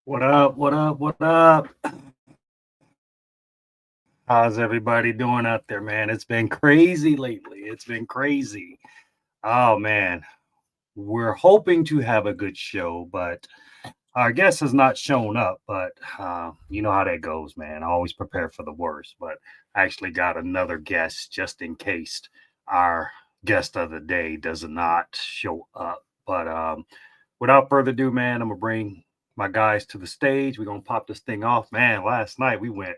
What up? What up? What up? How's everybody doing out there, man? It's been crazy lately. It's been crazy. Oh, man. We're hoping to have a good show, but our guest has not shown up. But you know how that goes, man. I always prepare for the worst, but I actually got another guest just in case our guest of the day does not show up. But without further ado, man, I'm going to bring my guys to the stage. We're going to pop this thing off. Man, last night we went.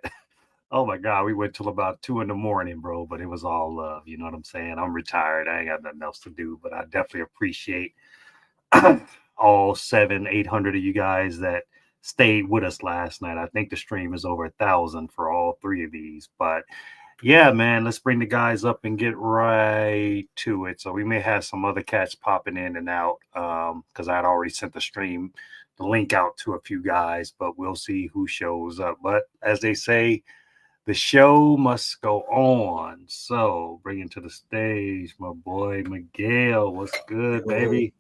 Oh my God, we went till about 2 in the morning, bro. But it was all love. You know what I'm saying? I'm retired. I ain't got nothing else to do. But I definitely appreciate all seven, 800 of you guys that stayed with us last night. I think the stream is over 1,000 for all three of these. But yeah, man, let's bring the guys up and get right to it. So we may have some other cats popping in and out because I had already sent the link out to a few guys, but we'll see who shows up. But as they say, the show must go on. So bring to the stage my boy Miguel. What's good, Yo, baby?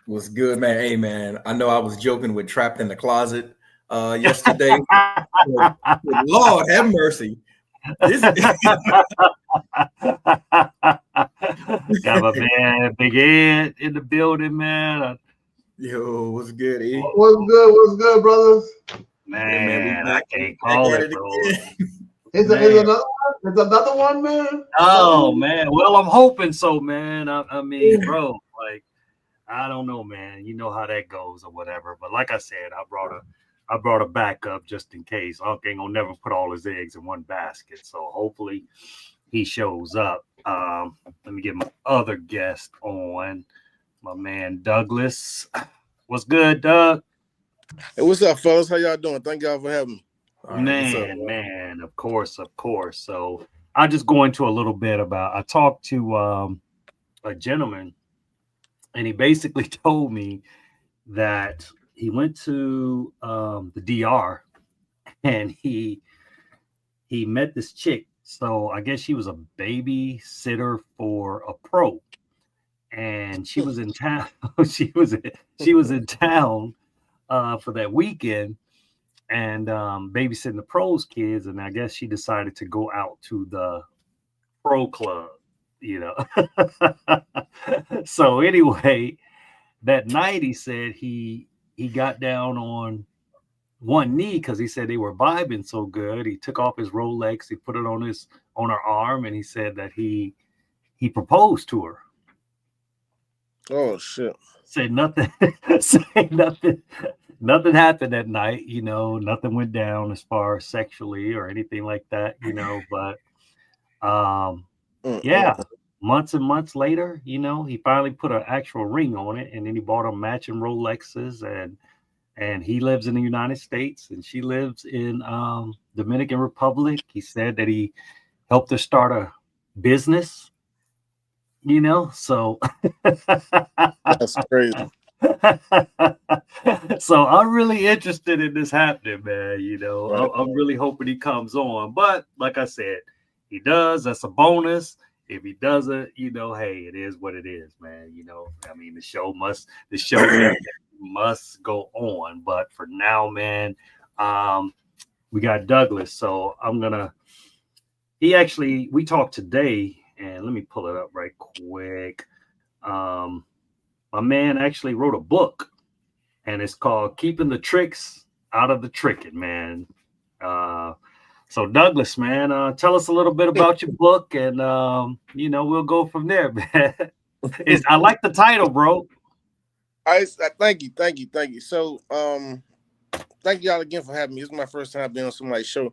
what's good, man? Hey, man. I know I was joking with trapped in the closet yesterday. But Lord have mercy. This Got my man Big Ed in the building, man. Yo, what's good, E? Oh, What's good? What's good, brothers? Yeah, man. We man, I back. We can't back call at it, it bro. again. Is Man. another one? Is another one, man? Another Oh one? man. Well, I'm hoping so, man. I mean, bro, like I don't know, man. You know how that goes or whatever. But like I said, I brought a backup just in case. Unc ain't gonna never put all his eggs in one basket. So hopefully he shows up. Let me get my other guest on, my man Douglas. What's good, Doug? Hey, what's up, fellas? How y'all doing? Thank y'all for having me. All right, what's up, Man, bro? man, of course, of course. So I'll just go into a little bit about I talked to a gentleman and he basically told me that he went to the DR and he met this chick. So I guess she was a babysitter for a pro, and she was in town. she was in town for that weekend and babysitting the pros kids. And I guess she decided to go out to the pro club, you know. So anyway, that night he said he got down on one knee because he said they were vibing so good. He took off his Rolex, he put it on her arm, and he said that he proposed to her. Oh shit. Said nothing, say nothing, nothing happened that night. You know, nothing went down as far as sexually or anything like that. You know, but yeah, Mm-mm. months and months later, you know, he finally put an actual ring on it, and then he bought a matching Rolexes, and he lives in the United States, and she lives in Dominican Republic. He said that he helped her start a business, you know, so That's crazy. so I'm really interested in this happening, man. You know, Right. I'm really hoping he comes on. But like I said, he does. That's a bonus. If he doesn't, you know, hey, it is what it is, man. You know, I mean, the show definitely must go on. But for now, man, um, we got Douglas. So I'm gonna. We talked today, and let me pull it up right quick. Um, my man actually wrote a book and it's called "Keeping the Tricks Out of the Tricking," man. Uh, so Douglas, man, tell us a little bit about your book, and you know we'll go from there, man. I like the title, bro. Thank you, thank you, thank you. So, thank y'all again for having me. This is my first time being on somebody's show.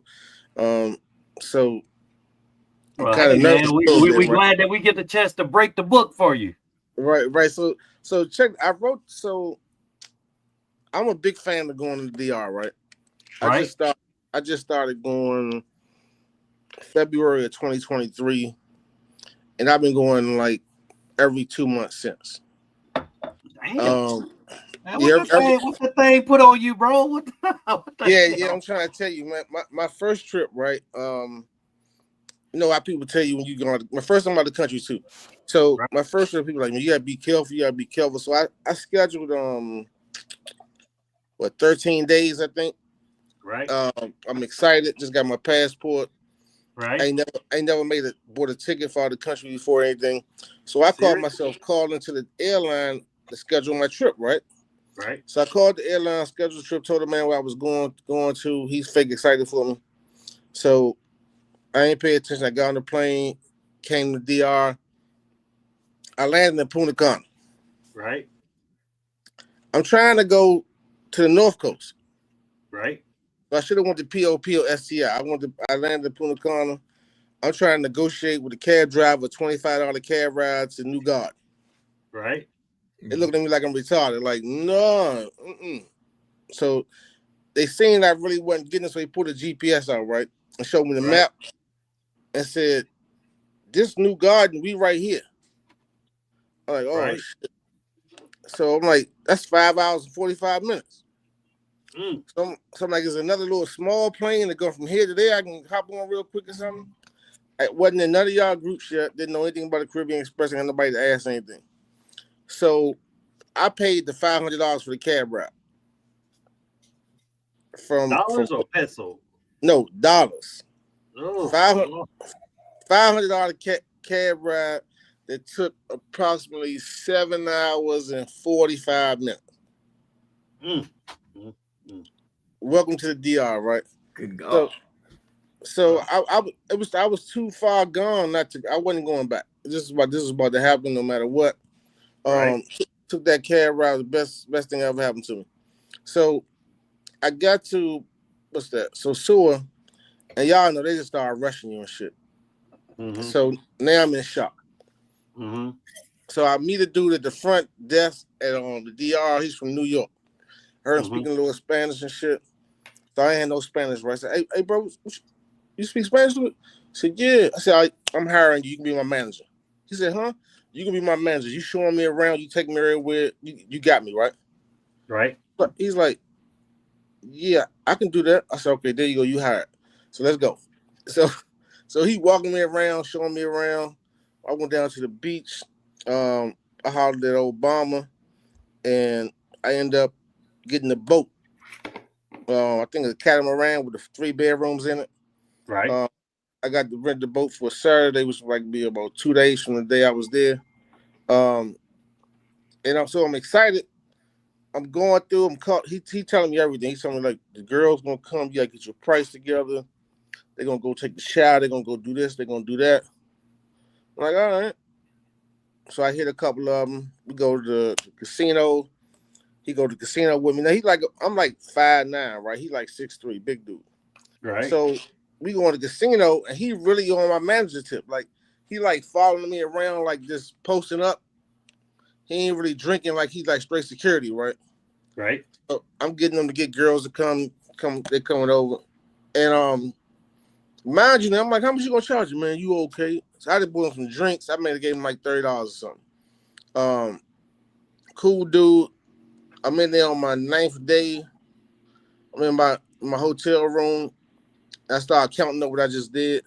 Um, so I'm Well, kind hey, of nervous man, a little we bit, right? glad that we get the chance to break the book for you, Right, right. So check. I wrote. So I'm a big fan of going to the DR. Right. I right? just started. I just started going February of 2023, and I've been going like every 2 months since. Damn, Um, man, yeah, what the thing put on you, bro? What the yeah, yeah. hell? I'm trying to tell you, man. My first trip, right? You know how people tell you when you go on my first time out of the country too. So Right, my first trip, people like, man, you gotta be careful, you gotta be careful. So I scheduled 13 days, I think. Right. I'm excited. Just got my passport. Right. I ain't never bought a ticket for out of the country before or anything. So I called myself calling to the airline to schedule my trip, right? Right. So I called the airline, scheduled the trip, told the man where I was going to. He's fake excited for me. So I ain't pay attention. I got on the plane, came to DR. I landed in Punta Cana. Right. I'm trying to go to the North Coast. Right. So I should have went to POP or STI. I landed in Punta Cana. I'm trying to negotiate with the cab driver, $25 cab ride to New Garden. Right. They looking at me like I'm retarded. Like, no. So they seen I really wasn't getting it, so they put a GPS out, right? And showed me the map and said, this New Garden, we right here. I'm like, oh, shit. So I'm like, that's 5 hours and 45 minutes. So I'm like, is another little small plane to go from here to there? I can hop on real quick or something. I wasn't in none of y'all groups yet. Didn't know anything about the Caribbean Express. I had nobody to ask anything. So I paid the $500 for the cab ride. Dollars or peso? No, dollars. Oh, $500 cab ride that took approximately 7 hours and 45 minutes. Welcome to the DR, right? Good God. So I was too far gone not to. I wasn't going back. This is about to happen no matter what. Took that cab ride. The best thing ever happened to me. So I got to what's that? So SUA, and y'all know they just started rushing you and shit. So now I'm in shock. So I meet a dude at the front desk at the DR. He's from New York. Heard him speaking a little Spanish and shit. So I ain't had no Spanish, right? I said, hey bro, you speak Spanish to it? I said, yeah. I said, I'm hiring you. You can be my manager. He said, huh? You can be my manager. You showing me around. You take me everywhere. You got me, right? Right. But he's like, yeah, I can do that. I said, okay, there you go. You hired. So let's go. So he walking me around, showing me around. I went down to the beach. I hollered at Obama, and I ended up getting the boat. I think it's a catamaran with the 3 bedrooms in it. Right. I got to rent the boat for Saturday, which was like be about 2 days from the day I was there. And I'm excited. I'm going through. He telling me everything. He's telling me like the girl's gonna come. You gotta get your price together. They're gonna go take the shower. They're gonna go do this. They're gonna do that. I'm like, all right. So I hit a couple of them. We go to the casino. He go to the casino with me. Now I'm like 5'9", right? He like 6'3", big dude. Right. So we go to the casino, and he really on my manager tip. Like he like following me around, like just posting up. He ain't really drinking, like he's like straight security, right? Right. So I'm getting them to get girls to come. They're coming over, and mind you, I'm like, how much you gonna charge you, man? You okay? So I just bought him some drinks. I gave him like $30 or something. Cool dude. I'm in there on my 9th day. I'm in my hotel room. I started counting up what I just did.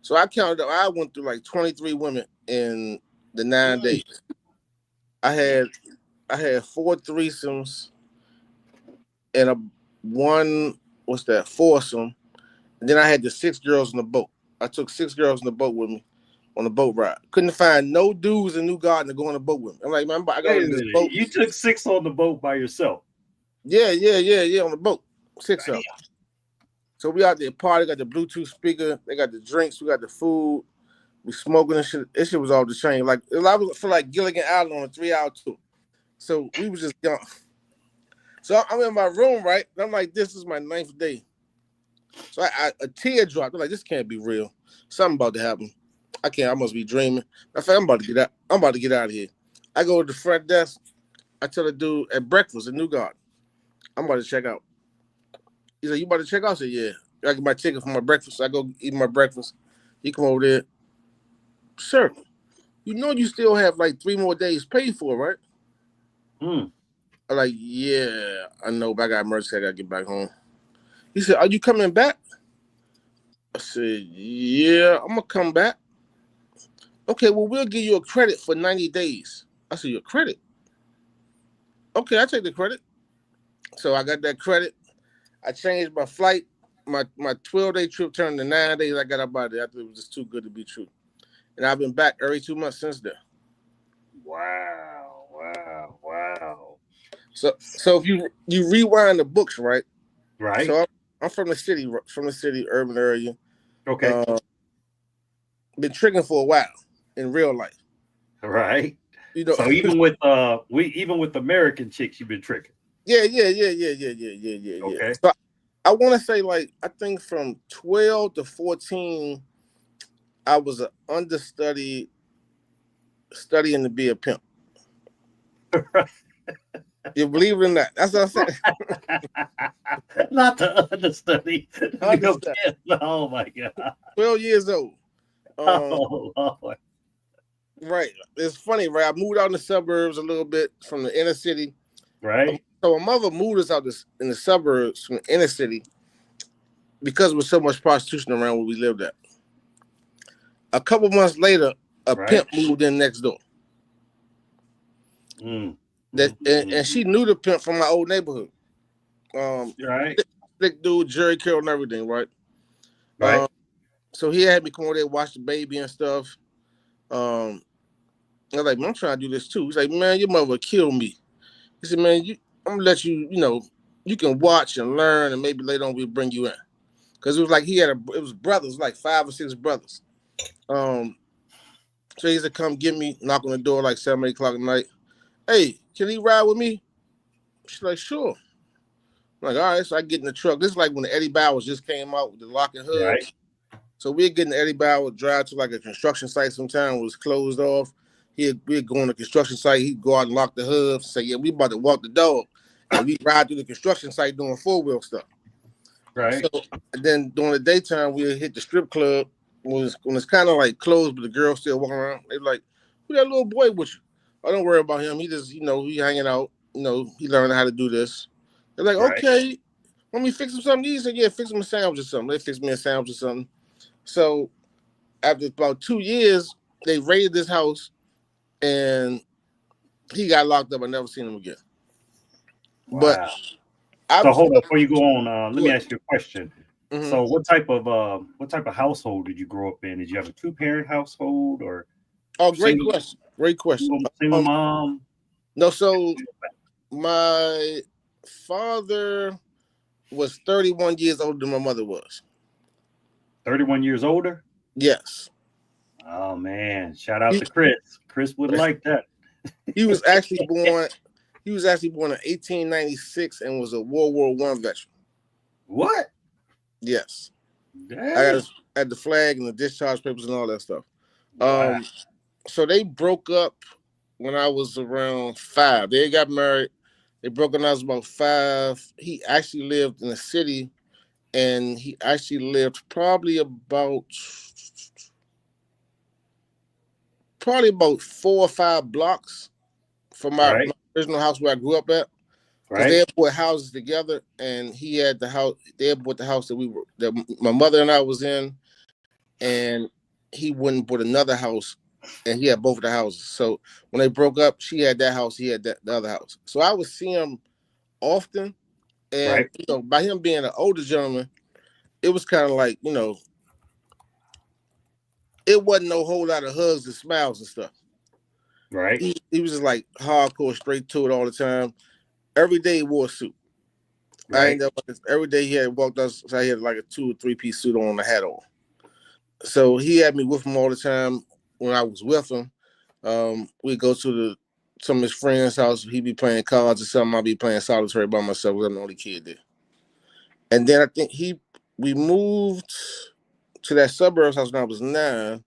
So I counted up. I went through like 23 women in the 9 days. I had 4 threesomes and foursome. And then I had the 6 girls in the boat. I took 6 girls in the boat with me on the boat ride. Couldn't find no dudes in New Garden to go on the boat with me. I'm like, man, I got on this boat. You took 6 on the boat by yourself. Yeah, on the boat. 6 of them. So we out there party, got the Bluetooth speaker, they got the drinks, we got the food, we smoking and shit. This shit was all the same. Like I was feel like Gilligan Island on a 3-hour tour. So we was just young. So I'm in my room, right? And I'm like, this is my 9th day. So a tear dropped. I'm like, this can't be real. Something about to happen. I must be dreaming. In fact, I'm about to get out. I'm about to get out of here. I go to the front desk. I tell the dude at breakfast in New Garden, I'm about to check out. He's like, you about to check out? I said, yeah. I get my ticket for my breakfast. So I go eat my breakfast. He come over there. Sir, you know you still have like 3 more days paid for, right? I'm like, yeah, I know, but I got emergency. I got to get back home. He said, are you coming back? I said, yeah, I'm going to come back. Okay, well, we'll give you a credit for 90 days. I said, your credit? Okay, I take the credit. So I got that credit. I changed my flight. My 12-day trip turned to 9 days. I got up out of there. I thought it was just too good to be true. And I've been back every 2 months since then. Wow, wow, wow. So if you rewind the books, right? Right. So I'm from the city, urban area. Okay. Been tricking for a while in real life. Right. You know. So even with American chicks, you've been tricking. Yeah. Okay. So I want to say, like, I think from 12 to 14, I was an understudy studying to be a pimp. You believe it or not? That's what I said. Not the understudy. Understudy. Oh my God. 12 years old. Oh Lord. Right. It's funny, right? I moved out in the suburbs a little bit from the inner city. Right. So my mother moved us out in the suburbs from the inner city because there was so much prostitution around where we lived at. A couple months later, a pimp moved in next door. And she knew the pimp from my old neighborhood. Right. Thick dude, Jerry Carroll and everything, right? Right. So he had me come over there, watch the baby and stuff. I was like, man, I'm trying to do this too. He's like, man, your mother would kill me. He said, man, I'm gonna let you, you can watch and learn, and maybe later on we'll bring you in. Because it was like it was brothers, like 5 or 6 brothers. So he used to come get me, knock on the door like 7, 8 o'clock at night. Hey, can he ride with me? She's like, sure. I'm like, all right, so I get in the truck. This is like when the Eddie Bowers just came out with the lock and hood. Right. So we'd get in the Eddie Bauer, drive to like a construction site sometime, it was closed off. We'd go on the construction site, he'd go out and lock the hub, say, yeah, we about to walk the dog. And we'd ride through the construction site doing 4-wheel stuff. Right. So and then during the daytime, we'd hit the strip club when it's kind of like closed, but the girls still walking around. They're like, who that little boy with you? Oh, don't worry about him. He just, he hanging out. He learning how to do this. They're like, okay, want me to fix him something? He said, yeah, fix him a sandwich or something. They fixed me a sandwich or something. So after about 2 years, they raided this house and he got locked up. I never seen him again. Wow. But so hold on, before you go on, let me ask you a question. Mm-hmm. So what type of household did you grow up in? Did you have a 2-parent household or? Oh, great question. Great question. Single mom? No, so my father was 31 years older than my mother was. 31 years older? Yes. Oh man! Shout out to Chris. Chris would like that. He was actually born. He was actually born in 1896 and was a World War I veteran. What? Yes. Dang. I had the flag and the discharge papers and all that stuff. Wow. So they broke up when I was around 5. They got married. They broke up when I was about 5. He actually lived in the city, and he actually lived probably about 4 or 5 blocks from my original house where I grew up at. Because they had bought houses together, and he had the house. They had bought the house that my mother and I was in, and he went and bought another house, and he had both of the houses. So when they broke up, she had that house, he had the other house. So I would see him often, and by him being an older gentleman, it was kind of like it wasn't no whole lot of hugs and smiles and stuff. Right. He was just like hardcore, straight to it all the time. Every day he wore a suit. Right. Every day he had walked us. So he had like a 2 or 3 piece suit on, a hat on. So he had me with him all the time. When I was with him, we'd go to some of his friends' house. He'd be playing cards or something. I'd be playing solitary by myself. I'm the only kid there. And then I think we moved to that suburbs house when I was 9.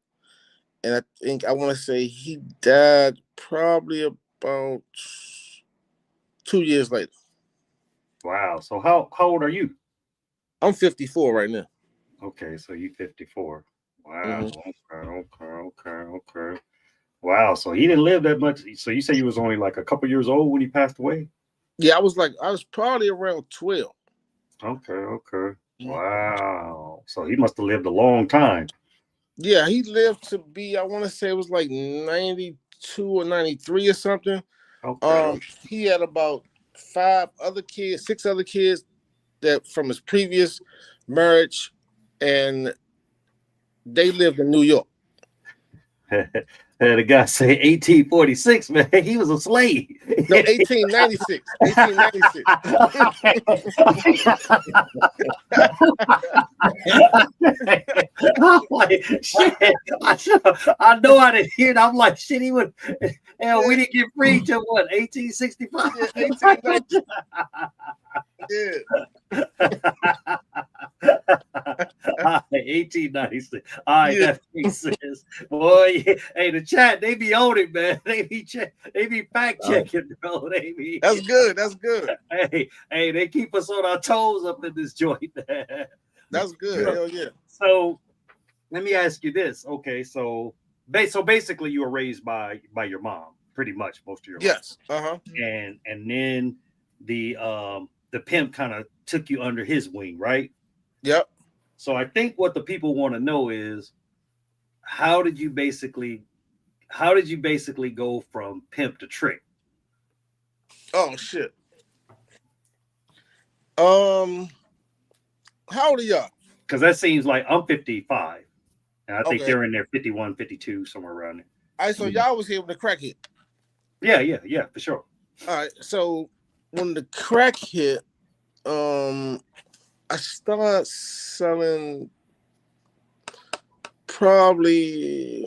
And I want to say he died probably about 2 years later. Wow. So how old are you? I'm 54 right now. Okay, so you 54. Wow. Mm-hmm. Okay. Wow. So he didn't live that much. So you say he was only like a couple years old when he passed away? Yeah, I was probably around 12. Okay. Mm-hmm. Wow. So he must have lived a long time. Yeah, he lived to be, I want to say it was like 92 or 93 or something. Okay. He had about six other kids that from his previous marriage, and they lived in New York. The guy say 1846, man. He was a slave. No, 1896. 1896. I'm like, shit. I know I didn't hear it. I'm like, shit, he would. Hell, we didn't get free till what, 1865? Yeah, 1896. Yeah. 1896. All right, Yeah. that makes sense. Boy, hey, the chat, they be on it, man. They be fact checking, bro. They be. That's good. That's good. Hey, they keep us on our toes up in this joint. That's good. Hell yeah. So let me ask you this. Okay, so basically you were raised by your mom, pretty much most of your life. Yes. Uh-huh. And then the pimp kind of took you under his wing, right? Yep. So I think what the people want to know is how did you basically go from pimp to trick? Oh shit. How old are y'all? Because that seems like I'm 55. And I think Okay. they're in there 51, 52, somewhere around there. All right, so y'all was here when the crack hit. Yeah, for sure. All right, so when the crack hit, I started selling probably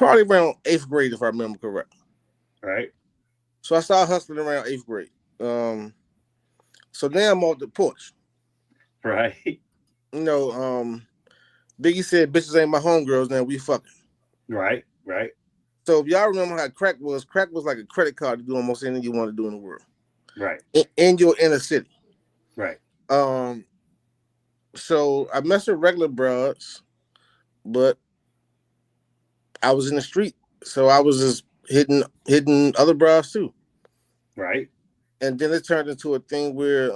around 8th grade, if I remember correct. Right. So I started hustling around 8th grade. So now I'm off the porch. Right. You know, Biggie said, "Bitches ain't my homegirls. Now we fucking." Right. So if y'all remember how crack was like a credit card to do almost anything you want to do in the world. Right. In your inner city. Right. So I messed with regular broads, but I was in the street, so I was just hitting other broads too. Right. And then it turned into a thing where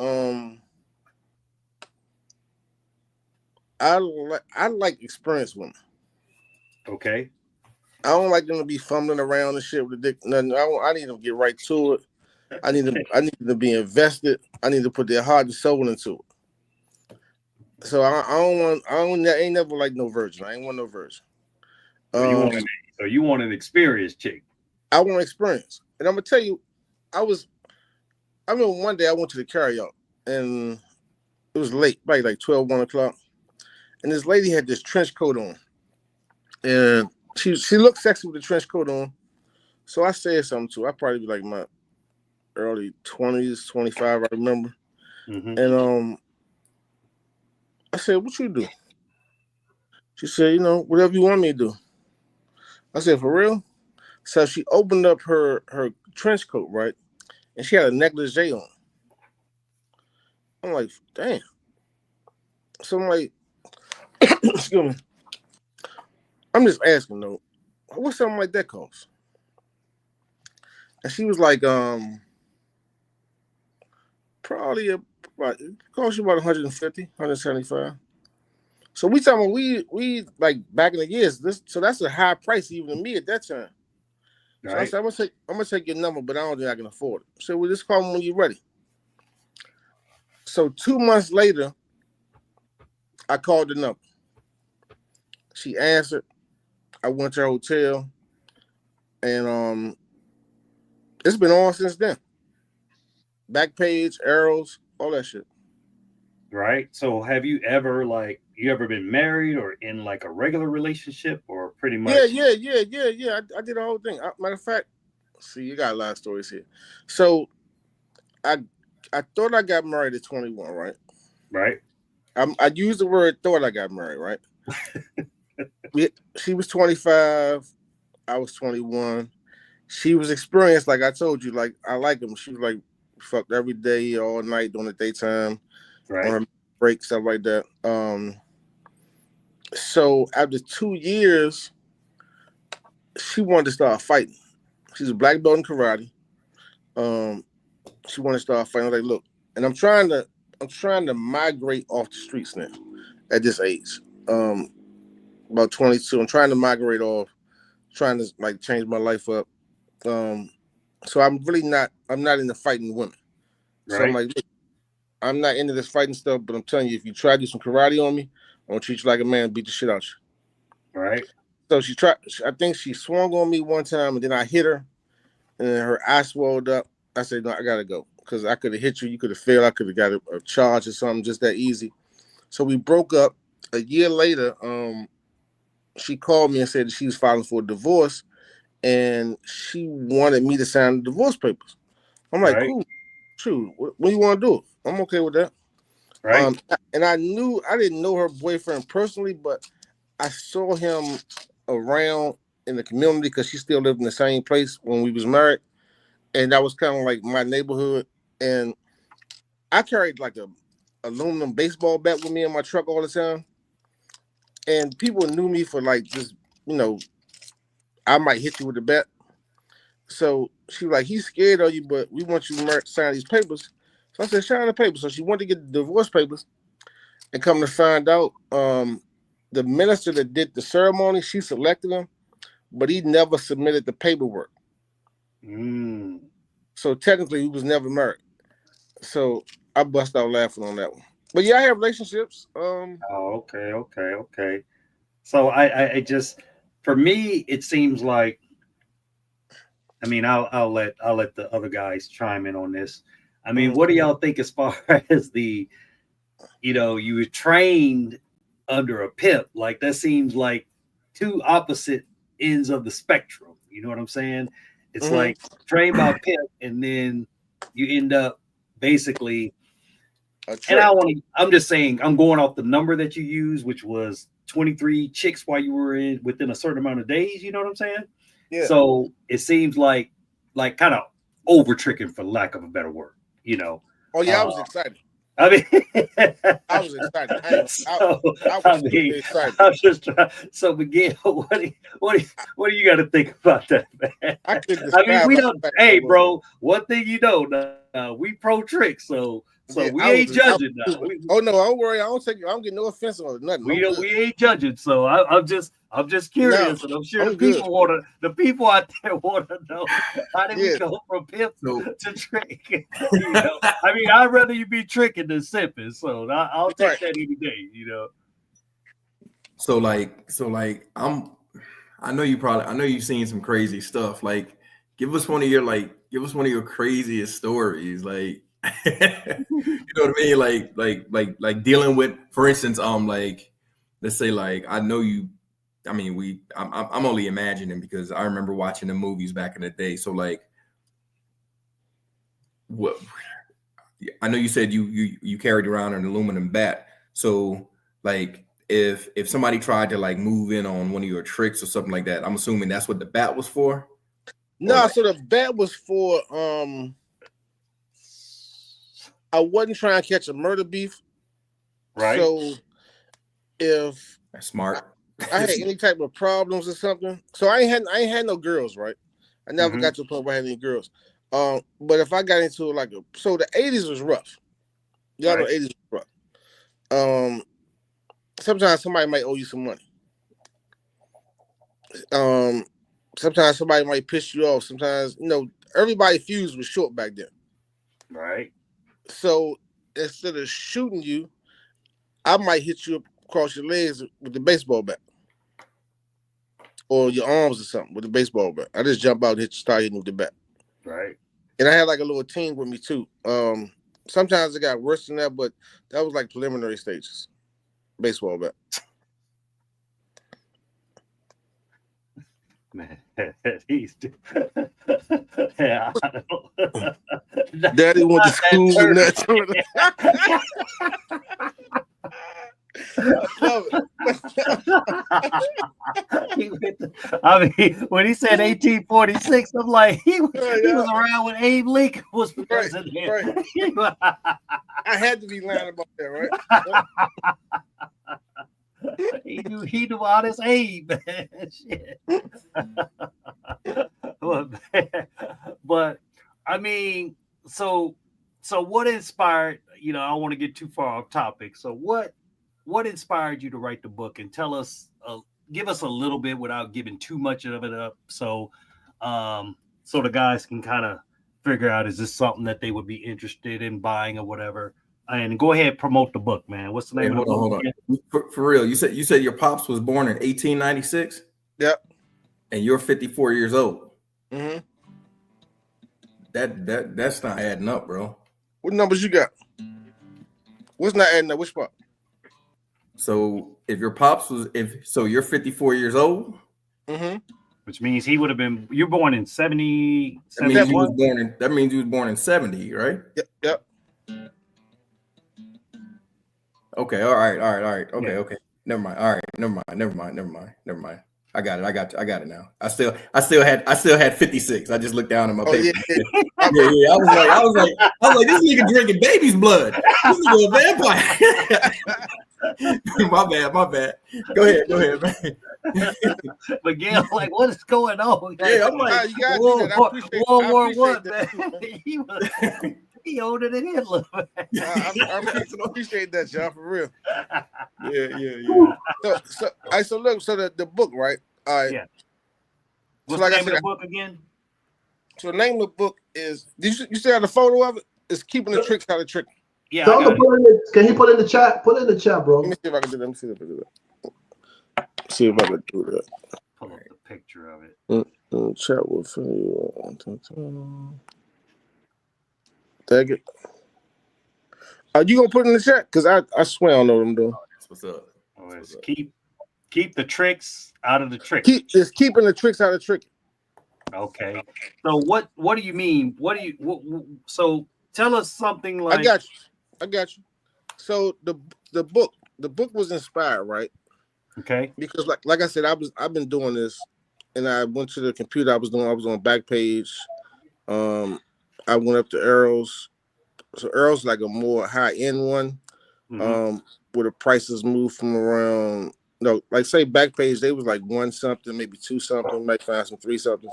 I like experienced women. Okay. I don't like them to be fumbling around and shit with the dick. Nothing. I need them to get right to it. I need them to be invested. I need to put their heart and soul into it. So I ain't never like no virgin. I ain't want no virgin. So you want an experienced chick. I want experience. And I'm gonna tell you, I remember one day I went to the carryout and it was late, probably like 12, 1 o'clock. And this lady had this trench coat on. And she looked sexy with the trench coat on. So I said something to her. I probably be like my early 20s, 25, I remember. Mm-hmm. And I said, "What you do?" She said, "Whatever you want me to do." I said, "For real?" So she opened up her trench coat, right? And she had a negligee on. I'm like, damn. So I'm like, excuse me. I'm just asking though, what something like that cost? And she was like, probably about cost you about 150, 175. So we talking we like back in the years. So that's a high price even to me at that time. Right. So I said, I'm gonna take your number, but I don't think I can afford it. So we just call me when you're ready. So 2 months later, I called the number. She answered. I went to her hotel, and it's been on since then. Back page, arrows, all that shit. Right. So have you ever been married or in like a regular relationship or pretty much? Yeah. I did the whole thing. Matter of fact, see, you got a lot of stories here. So I thought I got married at 21, right? Right. I used the word thought I got married, right? She was 25. I was 21. She was experienced, like I told you, like I like him. She was like fucked every day, all night during the daytime, Right. on her break, stuff like that. So after 2 years, she wanted to start fighting. She's a black belt in karate. She wanted to start fighting. I was like, look, and I'm trying to migrate off the streets now at this age. About 22. I'm trying to migrate off, trying to like change my life up. So I'm not into fighting women. So I'm Right. like, look, I'm not into this fighting stuff, but I'm telling you, if you try to do some karate on me, I'm gonna treat you like a man and beat the shit out you. Right. So I think she swung on me one time, and then I hit her, and then her eye swelled up. I said, no, I gotta go, because I could have hit you, you could have failed, I could have got a charge or something, just that easy. So we broke up. A year later, she called me and said that she was filing for a divorce, and she wanted me to sign the divorce papers. I'm like, Right. cool, true. What do you want to do? I'm okay with that. Right. And I didn't know her boyfriend personally, but I saw him around in the community because she still lived in the same place when we was married, and that was kind of like my neighborhood. And I carried like a aluminum baseball bat with me in my truck all the time, and people knew me for like just, I might hit you with the bat. So she was like, he's scared of you, but we want you to sign these papers. So I said, sign the papers. So she wanted to get the divorce papers, and come to find out, the minister that did the ceremony, she selected him, but he never submitted the paperwork. So technically, he was never married. So I bust out laughing on that one. But yeah, I have relationships. Okay. So I just, for me, it seems like, I mean, I'll let the other guys chime in on this. I mean, what do y'all think as far as the, you were trained under a pimp? Like, that seems like two opposite ends of the spectrum. You know what I'm saying? It's like trained by a pimp, and then you end up basically. And I'm just saying, I'm going off the number that you used, which was 23 chicks while you were within a certain amount of days. You know what I'm saying? Yeah. So it seems like kind of over tricking, for lack of a better word. Oh yeah, I was excited. I mean, I was excited. I was excited. I'm just trying. So Miguel, what do you got to think about that, man? I mean, we don't. Hey, bro, one thing we pro trick, so we ain't judging now. Oh no, don't worry. I don't get no offense on nothing. We ain't judging. So I'm just curious, and I'm sure the people out there want to know, how did we go from pimp to trick? I mean, I'd rather you be tricking than simping. So I'll take that any day. So I know you've seen some crazy stuff. Like, give us one of your craziest stories. Like, you know what I mean? Like dealing with, for instance, like, let's say, like, I know you. I mean, I'm only imagining because I remember watching the movies back in the day. So, like, what? I know you said you carried around an aluminum bat. So, like, if somebody tried to, like, move in on one of your tricks or something like that, I'm assuming that's what the bat was for. No, so the bat was for I wasn't trying to catch a murder beef. Right. So if that's smart. I had any type of problems or something, so I ain't had no girls, right? I never got to a point where I had any girls. But if I got into so the 80s was rough. Y'all know 80s was rough. Sometimes somebody might owe you some money. Sometimes somebody might piss you off. Sometimes, everybody fuse was short back then. Right. So instead of shooting you, I might hit you across your legs with the baseball bat, or your arms or something with the baseball bat. I just jump out and start hitting with the bat. Right. And I had like a little team with me too. Sometimes it got worse than that, but that was like preliminary stages. Baseball bat. Man, he's yeah. Daddy went to school and that. I mean, when he said 1846, I'm like, he was around when Abe Lincoln was president. Right. I had to be lying about that, right? He knew all this Abe, man. Shit. But I mean, so what inspired? I don't want to get too far off topic. So what inspired you to write the book, and tell us, give us a little bit without giving too much of it up. So, so the guys can kind of figure out is this something that they would be interested in buying or whatever. And go ahead, promote the book, man. What's the name of the book? Hold on. For real, you said your pops was born in 1896. Yep. And you're 54 years old. Mm-hmm. That's not adding up, bro. What numbers you got? What's not adding up? Which part? So if your pops was you're 54 years old. Mm-hmm. Which means he would have been. You're born in 70. That means he was born in 70, right? Yep. Okay. All right. Okay. Yeah. Okay. Never mind. All right. Never mind. I got it now. I still had 56. I just looked down at my paper. Yeah. I was like, this nigga drinking baby's blood. This nigga a vampire. my bad. Go ahead, man. But Gail, like, what is going on? Yeah, I'm like, you gotta do that. World War One, man. He older than Hitler. I appreciate that, y'all, for real. Yeah. So look, the book, right? All right. Yeah. So What's like the I name said, of the book again? So the name of the book is. Did you see the photo of it? It's Keeping the Tricks Out of Trick. Yeah. Tell him to put it in can he put it in the chat? Put it in the chat, bro. Let me see if I can do that. Let me see if I can do that. See if I can do that. Pull up the picture of it. Chat with you. Tag it. Are you gonna put it in the chat? Because I swear I don't know what I'm doing. That's what's up. Oh, it's keep the tricks out of the trick. It's keeping the tricks out of trick. Okay. So what do you mean? So tell us something like. I got you. So the book was inspired, right? Okay. Because like I said, I've been doing this, and I went to the computer. I was on Backpage. I went up to Earl's. So Earl's like a more high end one, where the prices move from around. No, like say Backpage, they was like 1 something, maybe 2 something. You might find some 3 something.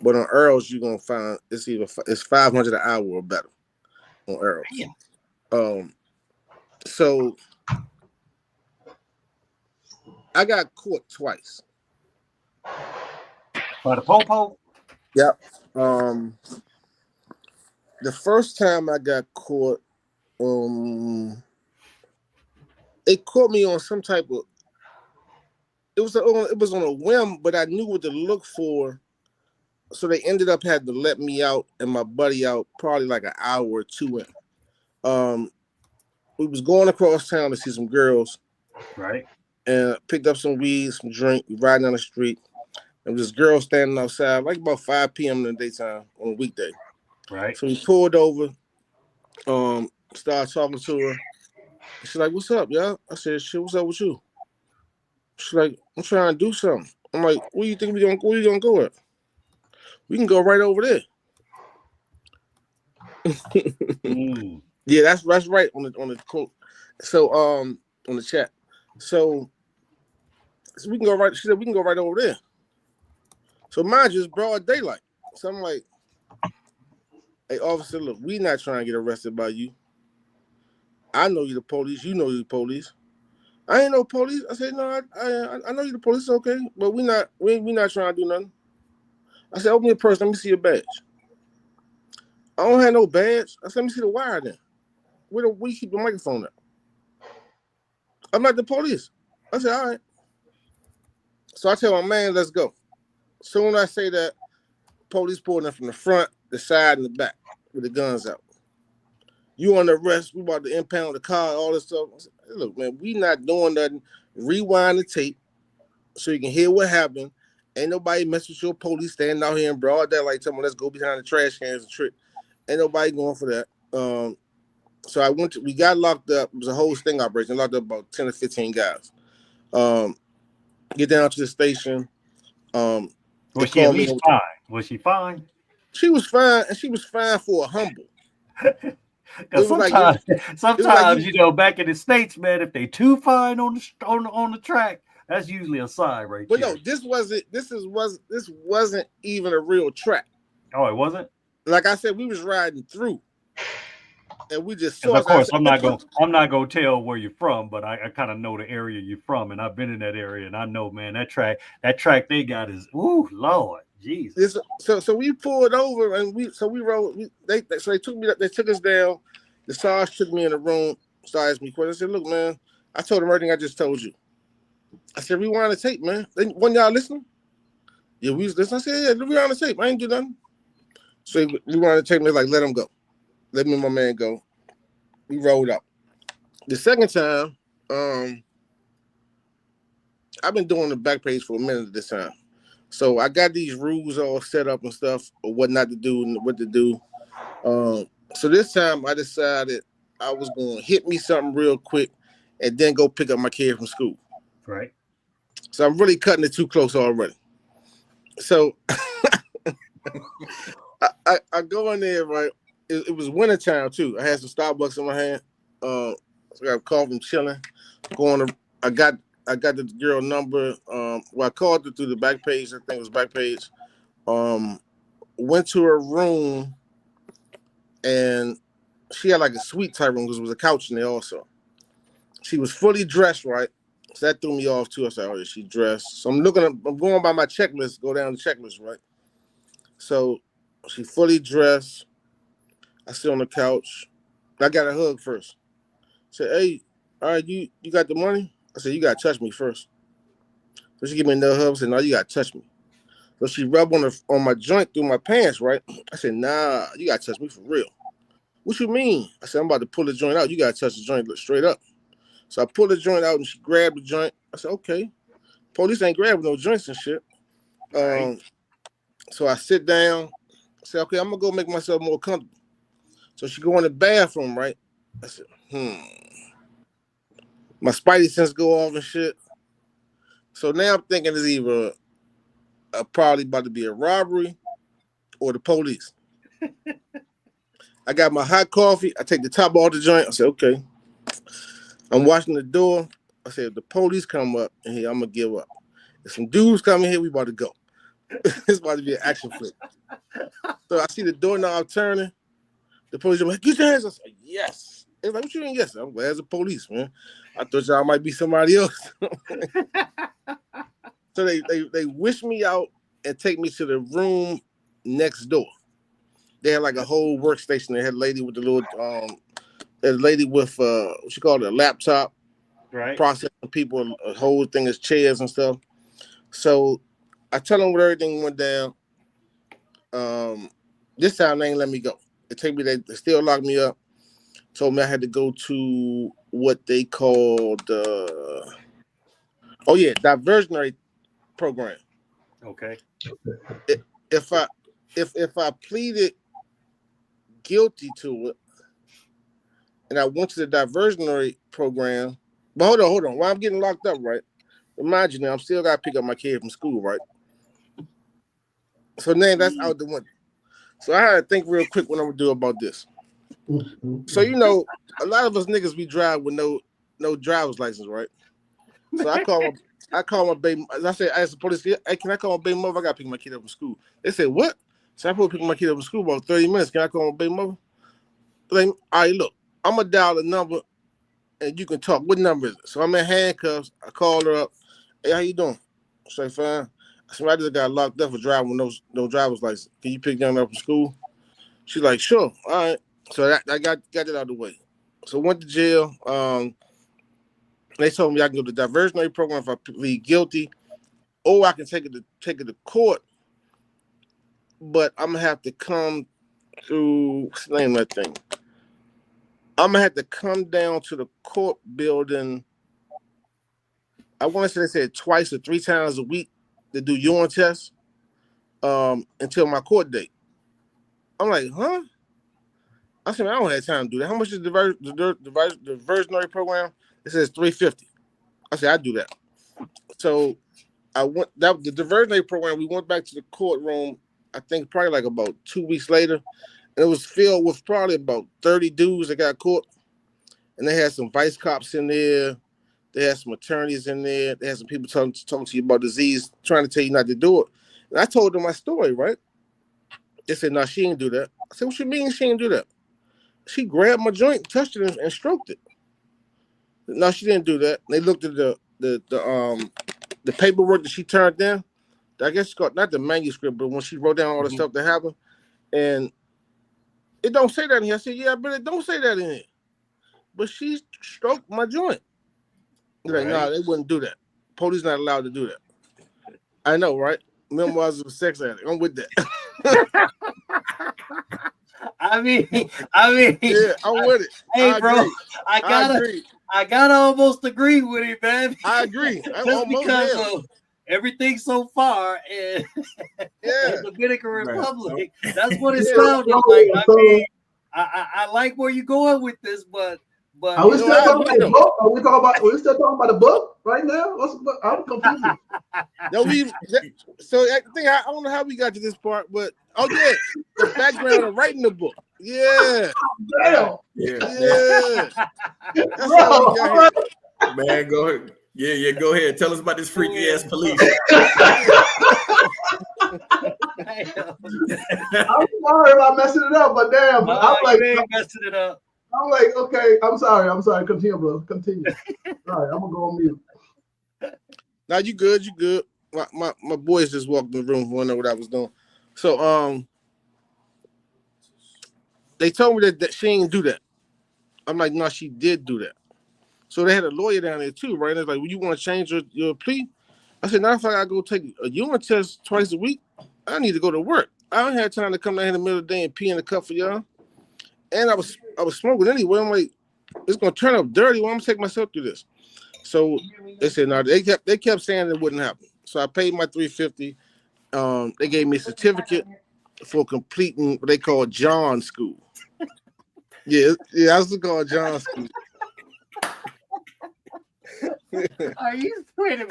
But on Earl's, you're gonna find it's 500 an hour or better on Earl's. So I got caught twice. By the popo? Yep. The first time I got caught, it caught me on some type of. It was on a whim, but I knew what to look for. So they ended up having to let me out and my buddy out probably like an hour or 2 in. We was going across town to see some girls. Right. And picked up some weed, some drink, riding down the street. And this girl standing outside, like about 5 p.m. in the daytime on a weekday. Right. So we pulled over, started talking to her. She's like, "What's up, y'all?" I said, "Shit, what's up with you?" She's like, "I'm trying to do something." I'm like, "Where you think where you gonna go at?" "We can go right over there." Yeah, that's right on the quote. So on the chat. So we can go right. She said we can go right over there. So mind you, it's broad daylight. So I'm like, "Hey, officer, look, we not trying to get arrested by you. I know you the police. You know you the police. I ain't no police." I said, "No, I know you the police. Okay, but we not trying to do nothing." I said, "Open your purse. Let me see your badge." "I don't have no badge." I said, "Let me see the wire then. Where you keep the microphone at?" "I'm not the police." I said, "All right." So I tell my man, "Let's go." Soon as I say that, police pulled in from the front, the side, and the back with the guns out. "You on the arrest? We about to impound the car, all this stuff." I said, "Hey, look, man, we not doing nothing. Rewind the tape so you can hear what happened. Ain't nobody mess with your police standing out here in broad daylight telling me let's go behind the trash cans and trick. Ain't nobody going for that." So we got locked up. It was a whole sting operation. Locked up about 10 or 15 guys. Get down to the station. Was she at least fine? Was she fine? She was fine, and she was fine for a humble. Because sometimes you know, back in the States, man, if they too fine on the track, that's usually a sign, right? But no, this wasn't even a real track. Oh, it wasn't? Like I said, we was riding through, and we just saw. Of course, I'm not gonna tell where you're from, but I kind of know the area you're from, and I've been in that area, and I know, man, that track they got is, ooh, Lord, Jesus. So we pulled over and we rode. They took us down. The Sarge took me in the room, started asking me questions. I said, look, man, I told them everything I just told you. I said, rewind the tape, man. When y'all listening? Yeah, we was listening. I said, yeah, rewind the tape. I ain't do nothing. So rewind the tape and they're like, let him go. Let me and my man go. We rolled up. The second time, I've been doing the back page for a minute this time. So I got these rules all set up and stuff, or what not to do and what to do. So this time I decided I was going to hit me something real quick and then go pick up my kid from school. Right. So I'm really cutting it too close already. So I go in there, right? It was wintertime too. I had some Starbucks in my hand. So I got called from chilling. I got the girl number. I called her through the back page. I think it was back page. Went to her room, and she had like a suite type room because there was a couch in there also. She was fully dressed, right? So that threw me off too. I said, "Oh, yeah, she dressed." So I'm going by my checklist. Go down the checklist, right? So she fully dressed. I sit on the couch. I got a hug first. Said, "Hey, all right, you got the money?" I said, "You gotta touch me first." So she gave me another hug. I said, "No, you gotta touch me." So she rubbed on my joint through my pants, right? I said, "Nah, you gotta touch me for real." "What you mean?" I said, "I'm about to pull the joint out. You gotta touch the joint straight up." So I pulled the joint out and she grabbed the joint. I said, "Okay." Police ain't grabbing no joints and shit. Right. So I sit down. I said, "Okay, I'm gonna go make myself more comfortable." So she go in the bathroom, right? I said, My spidey sense go off and shit. So now I'm thinking it's either probably about to be a robbery or the police. I got my hot coffee. I take the top off the joint. I said, okay. I'm watching the door. I said, if the police come up in here, I'm going to give up. If some dudes come in here, we about to go. It's about to be an action flick. So I see the doorknob turning. The police are like, get your hands up. I said, yes. It's like, what you mean, yes? I'm glad as a police, man. I thought y'all might be somebody else. So they wish me out and take me to the room next door. They had like a whole workstation. They had a lady with the little, a lady with what you call it, a laptop, right, processing people, a whole thing is chairs and stuff. So I tell them what everything went down. This time they ain't let me go. They still locked me up. Told me I had to go to what they called, diversionary program. okay, If I pleaded guilty to it and I went to the diversionary program, but hold on. While I'm getting locked up, right? Remind you now, I'm still gotta pick up my kid from school, right? So now that's out the window. So I had to think real quick what I'm gonna do about this. So a lot of us niggas we drive with no driver's license, right? So I call my baby. I asked the police, hey, can I call my baby mother? I gotta pick my kid up from school. They said, what? So I supposed to pick my kid up from school about 30 minutes. Can I call my baby mother? Like, all right, look, I'm gonna dial the number and you can talk. What number is it? So I'm in handcuffs. I call her up. Hey, how you doing? I say, fine. I said, I just got locked up for driving with no driver's license. Can you pick them up from school? She's like, sure. All right. So I got it out of the way. So went to jail. They told me I can go to the diversionary program if I plead guilty, or I can take it to court. But I'm gonna have to come through, what's the name of that thing? I'm gonna have to come down to the court building. I want to say they said twice or 3 times a week to do urine tests until my court date. I'm like, huh? I said, I don't have time to do that. How much is the diversionary program? It says $350. I said, I do that. So I went the diversionary program. We went back to the courtroom. I think probably like about 2 weeks later, and it was filled with probably about 30 dudes that got caught. And they had some vice cops in there. They had some attorneys in there. They had some people talking to you about disease, trying to tell you not to do it. And I told them my story, right? They said, no, she didn't do that. I said, what you mean she didn't do that? She grabbed my joint, touched it, and stroked it. No, she didn't do that. They looked at the paperwork that she turned in. I guess it's called not the manuscript, but when she wrote down all the stuff that happened, and it don't say that in here. I said, yeah, but it don't say that in here. But she stroked my joint. Like, nah, they wouldn't do that. Police not allowed to do that. I know, right? Memoirs of a sex addict. I'm with that. I mean, yeah, I'm with it. Hey, bro, I gotta almost agree with it, man. I agree. Just because of everything so far in yeah, Dominican Republic, that's what it sounded like. I mean, I like where you're going with this, but are we still talking about the book? Are we still talking about the book right now? I'm confused. No, so I think I don't know how we got to this part, but the background of writing the book. Yeah. Damn. Yeah. That's how we got here. Man, go ahead. Yeah, go ahead. Tell us about this freaky ass police. I'm sorry about messing it up, but damn, I'm like, you ain't messing it up. I'm like, okay, I'm sorry. Continue, bro. Continue. All right, I'm gonna go on mute. Now you good. My boys just walked in the room, who know what I was doing. So they told me that she didn't do that. I'm like, no, she did do that. So they had a lawyer down there too, right? And it's like, well, you want to change your plea? I said, now if I gotta go take a urine test twice a week, I need to go to work. I don't have time to come down here in the middle of the day and pee in the cup for y'all. And I was smoking anyway. I'm like, it's gonna turn up dirty. Well, I'm gonna take myself through this. So they said no. They kept saying it wouldn't happen. So I paid my $350. They gave me a certificate for completing what they call John School. Yeah, I was called John School. Are you wait a minute?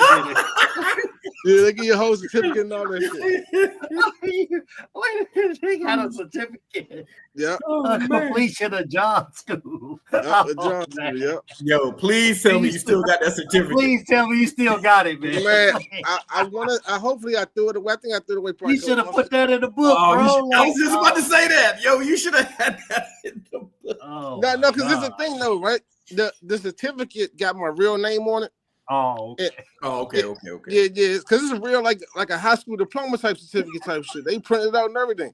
Yeah, they give you a whole certificate and all that shit. Wait a minute, they got a certificate. Yeah. Completion of John School. John School, yeah. Yo, please tell me you still got that certificate. Please tell me you still got it, man. Man, hopefully I threw it away. I think I threw it away. You should have put that in the book, bro. I was just about to say that. Yo, you should have had that in the book. No, because it's the thing though, right? The certificate got my real name on it. Oh, okay. Okay. Yeah, because it's a real like a high school diploma type certificate type shit. They print it out and everything.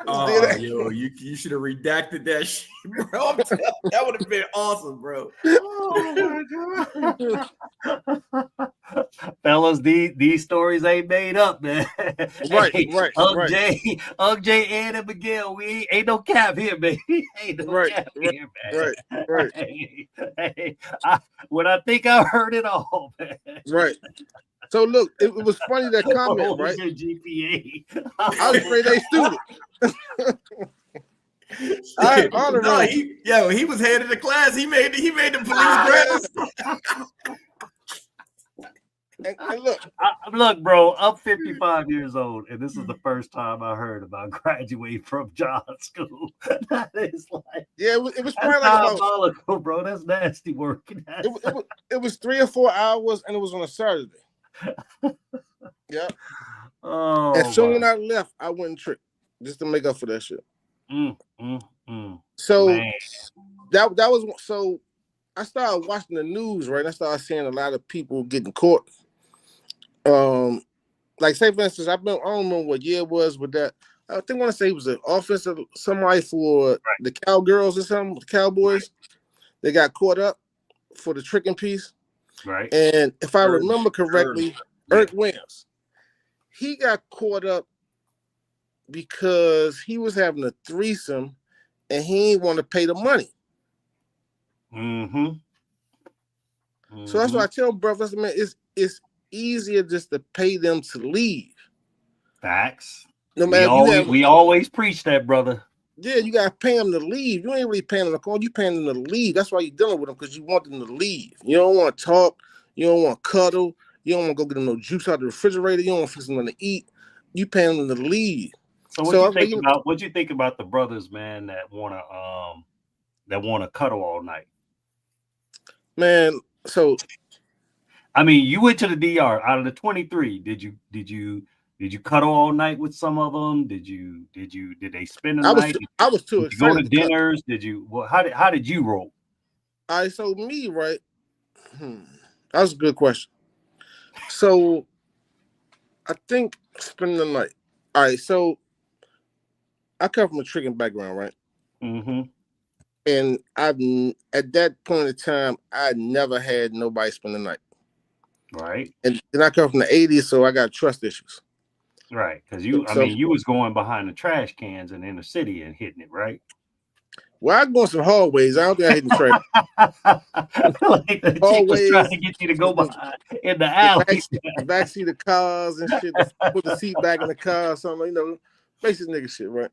Yo, you should have redacted that shit, bro. That would have been awesome, bro. Oh my god. Fellas, these stories ain't made up, man. Right. Ugg J, Ed, and Miguel, we ain't no cap here, baby. Ain't no cap here, man. Right. Hey, when I think I heard it all, man. Right. So look, it was funny that comment, right? GPA. I was afraid they student. He was head of the class. He made the police grads. And look, look, bro, I'm 55 years old, and this is the first time I heard about graduating from John School. That is like, it was probably like diabolical, bro. That's nasty work. It was 3 or 4 hours, and it was on a Saturday. Yeah. Oh. And soon when I left, I went and tripped just to make up for that shit. So man. that was so. I started watching the news, right? I started seeing a lot of people getting caught. Like say for instance, I don't remember what year it was, but that I think I want to say it was an offensive somebody for the Cowgirls or something, the Cowboys. They got caught up for the tricking piece. Right. And if I remember correctly, Eric Williams, he got caught up because he was having a threesome and he didn't want to pay the money. So that's why I tell brothers, man, it's easier just to pay them to leave. Facts. No matter we always preach that, brother. Yeah, you gotta pay them to leave. You ain't really paying them to call. You paying them to leave. That's why you're dealing with them, because you want them to leave. You don't want to talk. You don't want to cuddle. You don't want to go get them no juice out of the refrigerator. You don't want to fix them to eat. You paying them to leave. So what you think about the brothers, man, that wanna cuddle all night? Man, so I mean, you went to the DR. Out of the 23, did you cuddle all night with some of them? Did they spend the night? I was too excited. Go to dinners? How did you roll? So me, right? That was a good question. So I think spending the night. All right, so I come from a tricking background, right? Mm-hmm. And at that point in time, I never had nobody spend the night. Right. And then I come from the 80s, so I got trust issues. Right. Because So, you was going behind the trash cans in the inner city and hitting it, right? well, I go in some hallways. I don't think I hit the trash. Like the chick was trying to get you to go behind in the alley. The backseat of cars and shit. Put the seat back in the car or something, basic nigga shit, right?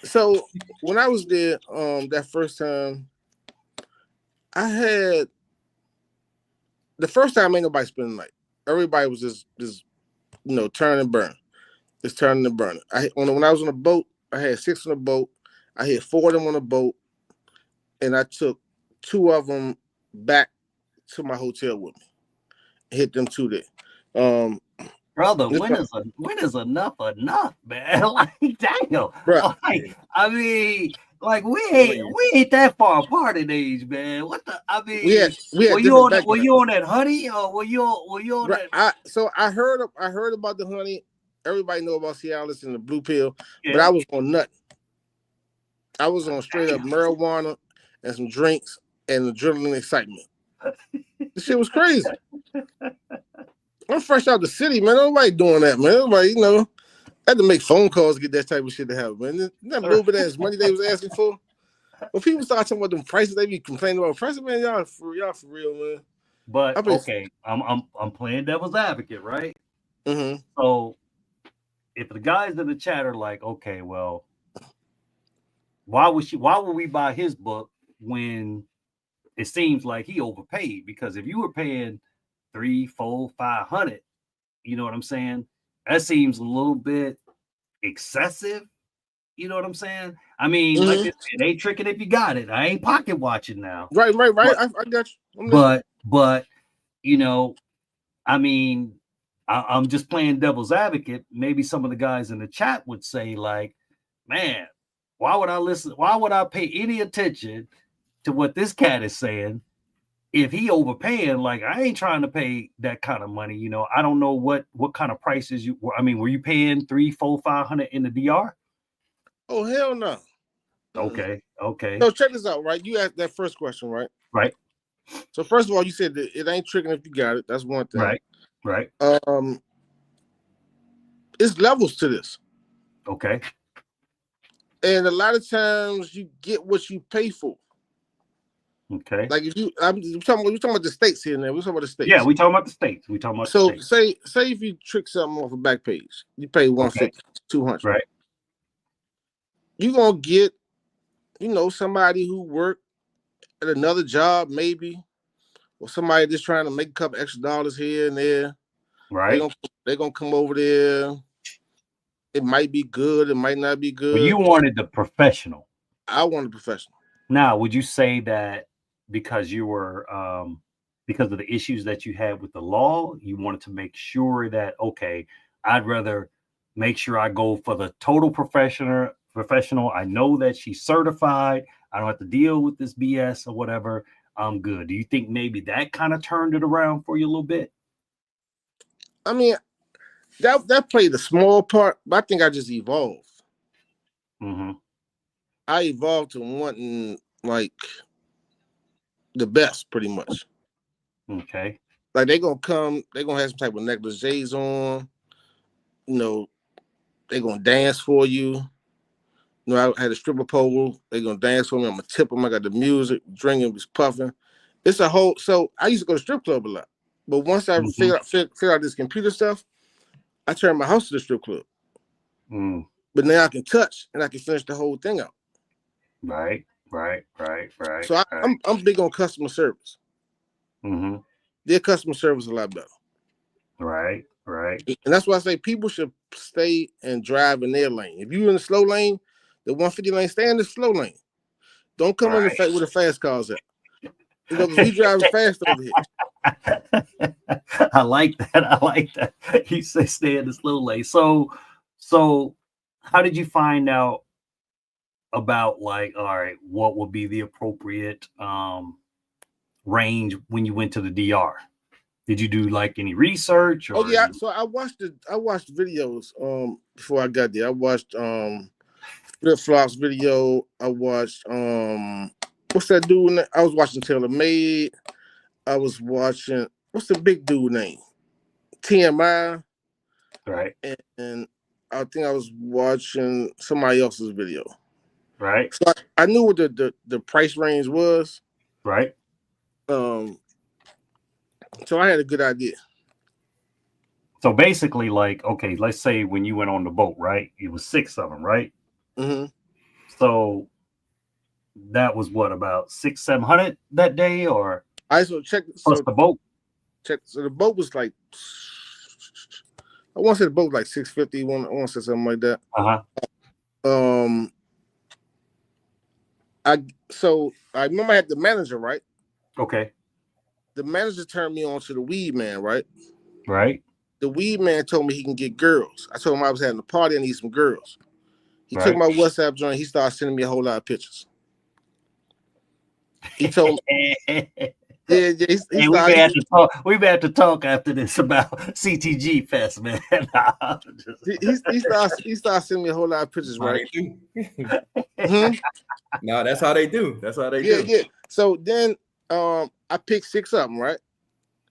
So when I was there, that first time, I had the first time ain't nobody spend the night. Everybody was just turn and burn. Just turning and burning. When I was on a boat, I had 6 on the boat. I had 4 of them on the boat, and I took 2 of them back to my hotel with me. Hit them 2 there. Brother, when is enough, man? Like, damn. Bro, I mean, like we ain't that far apart in age, man. What the? I mean, we had were you on that honey, or were you on that? So I heard about the honey. Everybody know about Cialis and the blue pill, Yeah. but I was on nothing. I was on straight up marijuana and some drinks and adrenaline excitement. This shit was crazy. I'm fresh out the city, man. Nobody doing that, man. Everybody, I had to make phone calls to get that type of shit to happen, man. That little bit of money they was asking for. When people start talking about them prices, they be complaining about prices, man. Y'all for real, man. But okay, I'm playing devil's advocate, right? Mm-hmm. So if the guys in the chat are like, okay, well, why would we buy his book when it seems like he overpaid? Because if you were paying 300, 400, 500, you know what I'm saying? That seems a little bit excessive. You know what I'm saying? I mean, like it ain't tricking if you got it. I ain't pocket watching now. Right. But, I got you. But I mean, I'm just playing devil's advocate. Maybe some of the guys in the chat would say, like, man, why would I listen? Why would I pay any attention to what this cat is saying if he overpaying? Like, I ain't trying to pay that kind of money. I don't know what kind of prices you were. I mean, were you paying 300, 400, 500 in the DR? Oh, hell no. Okay. So check this out, right? You asked that first question, right? Right. So first of all, you said that it ain't tricking if you got it. That's one thing. Right. It's levels to this. Okay. And a lot of times you get what you pay for. Okay. Like we're talking about the states here now. We're talking about the states. Yeah, we talking about the states. So say if you trick something off a back page, you pay 150, 200. Right. You're gonna get, somebody who worked at another job, maybe, or somebody just trying to make a couple extra dollars here and there. Right. They're gonna come over there. It might be good, it might not be good. But you wanted the professional. I wanted professional. Now, would you say that because you were because of the issues that you had with the law, you wanted to make sure that, okay, I'd rather make sure I go for the total professional. I know that she's certified. I don't have to deal with this BS or whatever. I'm good. Do you think maybe that kind of turned it around for you a little bit? I mean, that played a small part, but I think I just evolved. Mm-hmm. I evolved to wanting like the best, pretty much. Okay. Like they're gonna have some type of negligees on. They're gonna dance for you. I had a stripper pole. They're gonna dance for me. I'm gonna tip them. I got the music, drinking, was puffing. It's a whole. So I used to go to strip club a lot, but once I figured out this computer stuff, I turned my house to the strip club. But now I can touch and I can finish the whole thing out. Right. So I'm big on customer service. Mm-hmm. Their customer service is a lot better. Right. And that's why I say people should stay and drive in their lane. If you're in the slow lane, the 150 lane, stay in the slow lane. Don't come on the where the fast cars at. We driving fast over here. I like that. He said stay in the slow lane. So how did you find out about, like, all right, what would be the appropriate range when you went to the DR? Did you do like any research? Or Oh yeah, so I watched videos before I got there. I watched Flip Flops video. I watched what's that dude? I was watching Taylor Made. I was watching what's the big dude name? TMI. right, And I think I was watching somebody else's video. right, So I knew what the price range was. right. So I had a good idea. So basically, like, okay, let's say when you went on the boat, right? It was 6 of them, right? Mm-hmm. So that was what, about 600-700 that day, or I so checked. plus the boat? So the boat was like, I want to say the boat was like 650. I want to say something like that. I remember I had the manager, right? Okay, The manager turned me on to the weed man, right? right, The weed man told me he can get girls. I told him I was having a party and need some girls. He right. took my WhatsApp joint. He started sending me a whole lot of pictures. He told me, yeah. Hey, we may have to talk. We may have to talk after this about CTG Fest, man. he started sending me a whole lot of pictures, right? No, that's how they do. That's how they do. Yeah. So then, I picked 6 of them, right?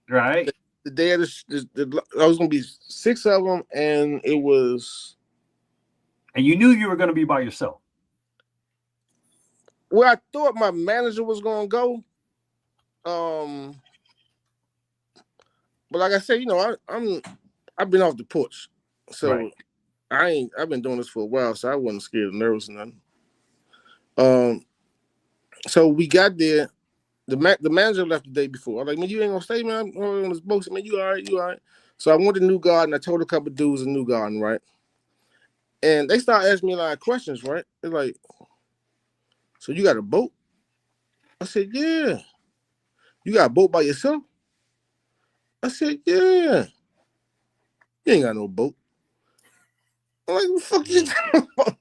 Right. The day of I was gonna be 6 of them, and it was. And you knew you were going to be by yourself. Well, I thought my manager was gonna go. But like I said, I've been off the porch, so Right. I've been doing this for a while, so I wasn't scared or nervous or nothing. So we got there. The manager left the day before. I was like, man, you ain't gonna stay, man. I'm on this boat. Man, you all right? So I went to New Garden. I told a couple dudes in New Garden, right? And they started asking me a lot of questions, right? They're like, so you got a boat? I said, yeah. You got a boat by yourself? I said, yeah. You ain't got no boat. I'm like, what the fuck you talking about?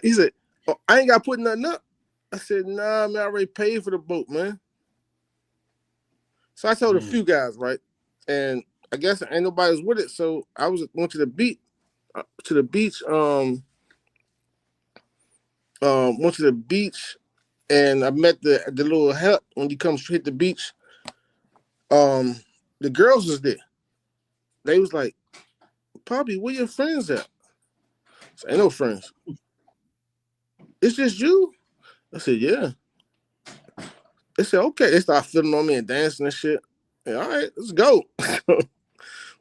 He said, oh, I ain't got to put nothing up. I said, nah, man, I already paid for the boat, man. So I told a few guys, right? And I guess ain't nobody was with it. So I went to the beach. Went to the beach, and I met the little help when you come hit the beach. The girls was there. They was like, Poppy, where your friends at? I said, ain't no friends. It's just you? I said, yeah. They said, okay. They started filming on me and dancing and shit. And, all right, let's go.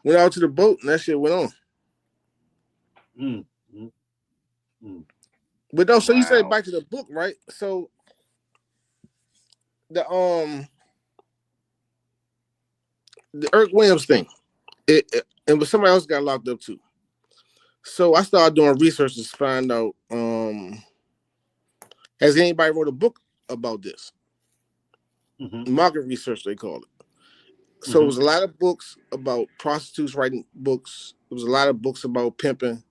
Went out to the boat and that shit went on. But no, so you say back to the book, right? So the Irk Williams thing, it was somebody else got locked up too. So I started doing research to find out, has anybody wrote a book about this? Market research, they call it. So it was a lot of books about prostitutes writing books. It was a lot of books about pimping,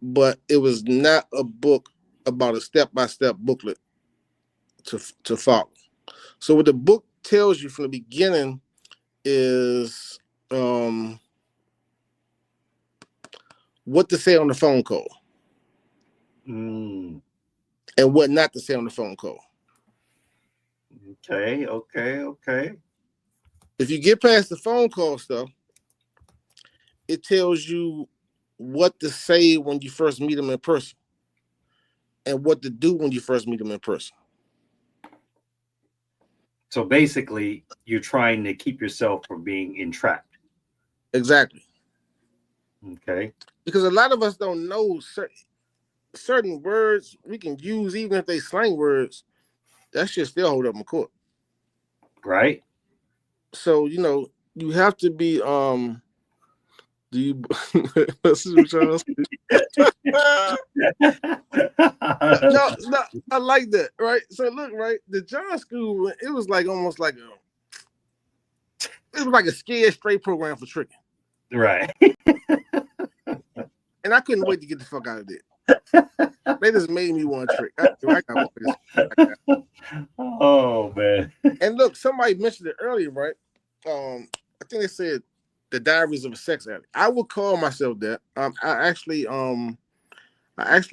but it was not a book about a step-by-step booklet to follow. So what the book tells you from the beginning is what to say on the phone call and what not to say on the phone call. Okay. If you get past the phone call stuff, it tells you what to say when you first meet them in person and what to do when you first meet them in person. So basically, you're trying to keep yourself from being entrapped. Exactly. Okay. Because a lot of us don't know certain words we can use, even if they slang words. That shit still hold up in court. Right. So, you have to be do you this is what y'all no, I like that, right? So look, right, the John School, it was like almost like a scared straight program for tricking. Right. And I couldn't wait to get the fuck out of there. They just made me one trick. I got one. Oh man. And look, somebody mentioned it earlier, right? I think they said the Diaries of a Sex Addict. I would call myself that. I actually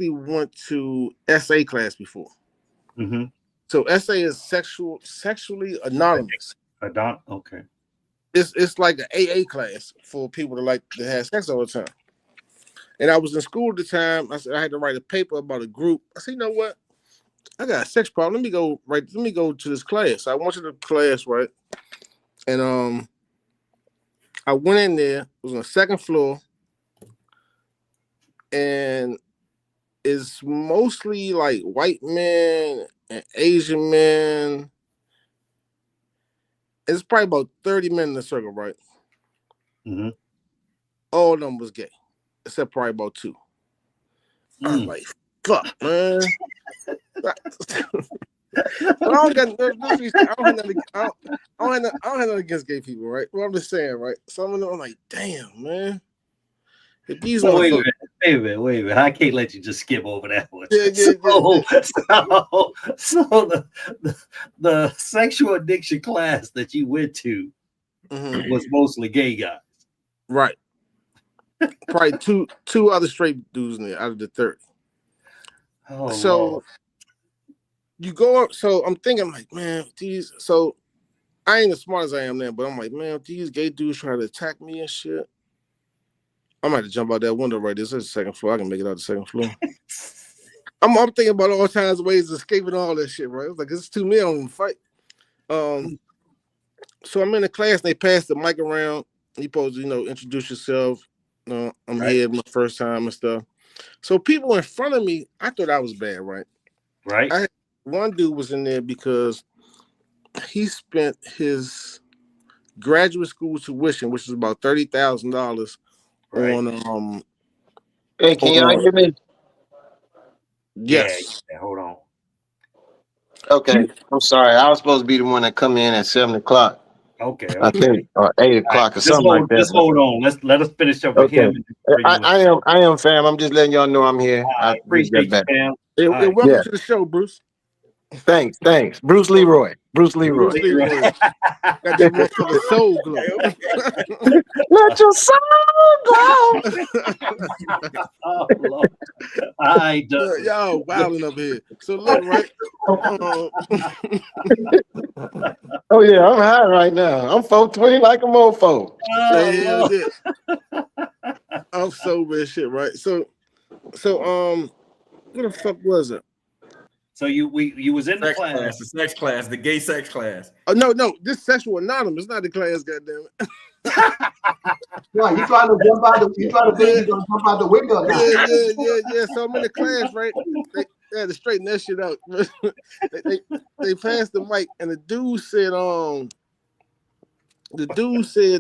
went to SA class before. Mm-hmm. So SA is sexually anonymous. Okay. It's like an AA class for people to have sex all the time. And I was in school at the time. I said I had to write a paper about a group. I said, you know what? I got a sex problem. Let me go to this class. So I went to the class, right? And I went in there. It was on the second floor. And it's mostly like white men and Asian men. It's probably about 30 men in the circle, right? Mm-hmm. All of them was gay, except probably about 2. I was like, fuck, man. I don't have nothing against gay people, right? What I'm just saying, right? Some of them, I'm like, damn, man. If these So wait motherfuckers, a minute. I can't let you just skip over that one. Yeah. So the sexual addiction class that you went to was mostly gay guys. Right. Probably two other straight dudes in there out of the 30. Oh, So Lord. you go up. So I'm thinking, like, man, so I ain't as smart as I am now, but I'm like, man, if these gay dudes try to attack me and shit, I might have to jump out that window right there. This is the second floor. I can make it out the second floor. I'm thinking about all kinds of ways of escaping all that shit, right? It's like, it's 2 men on the fight. So I'm in the class and they pass the mic around. You supposed to, introduce yourself. I'm here my first time and stuff. So people in front of me, I thought I was bad, right? Right. One dude was in there because he spent his graduate school tuition, which is about $30,000, on Hey, can y'all hear me? Yes. Yeah, hold on. Okay, I'm sorry. I was supposed to be the one that come in at 7:00. Okay. I think, or 8:00 or something like that. Just hold on. Let us finish up with Okay. him. And I am, fam. I'm just letting y'all know I'm here. I appreciate you, fam. Welcome to the show, Bruce. Thanks. Bruce Leroy. Got that motherfucking soul glow. Let your soul glow. Oh, Lord. I Y'all wilding up here. So look, right? Oh yeah, I'm high right now. I'm 420 like a mofo. I'm sober as shit, right? So what the fuck was it? So you was in the class, the sex class, the gay sex class. Oh no, this sexual anonymous, not the class, goddamn it. Right, you trying to jump out the window now. Yeah. So I'm in the class, right? They had to straighten that shit out. they passed the mic, and the dude said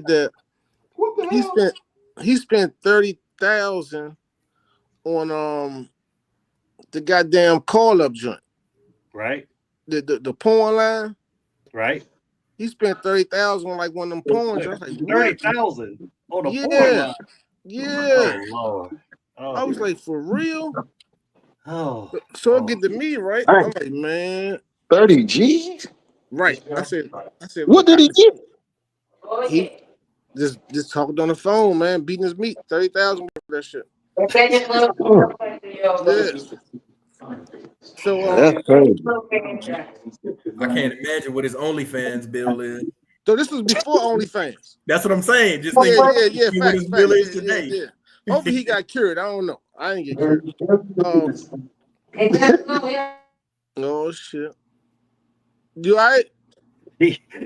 that What the hell? he spent $30,000 on the goddamn call up joint. Right. The porn line. Right. He spent $30,000 on like one of them porn joints. Like, 30,000 on a porn line. Yeah. Oh, Lord. I was like, for real? Oh. So it get to me, right? I'm like, man. 30 G's? Right. I said, what did he get? He just talked on the phone, man, beating his meat. 30,000 for that shit. Yeah. So that's crazy. I can't imagine what his OnlyFans bill is. So this was before OnlyFans. That's what I'm saying. Just think what his bill is today. Yeah. Hopefully he got cured. I don't know. I didn't get cured. Oh shit. You all right?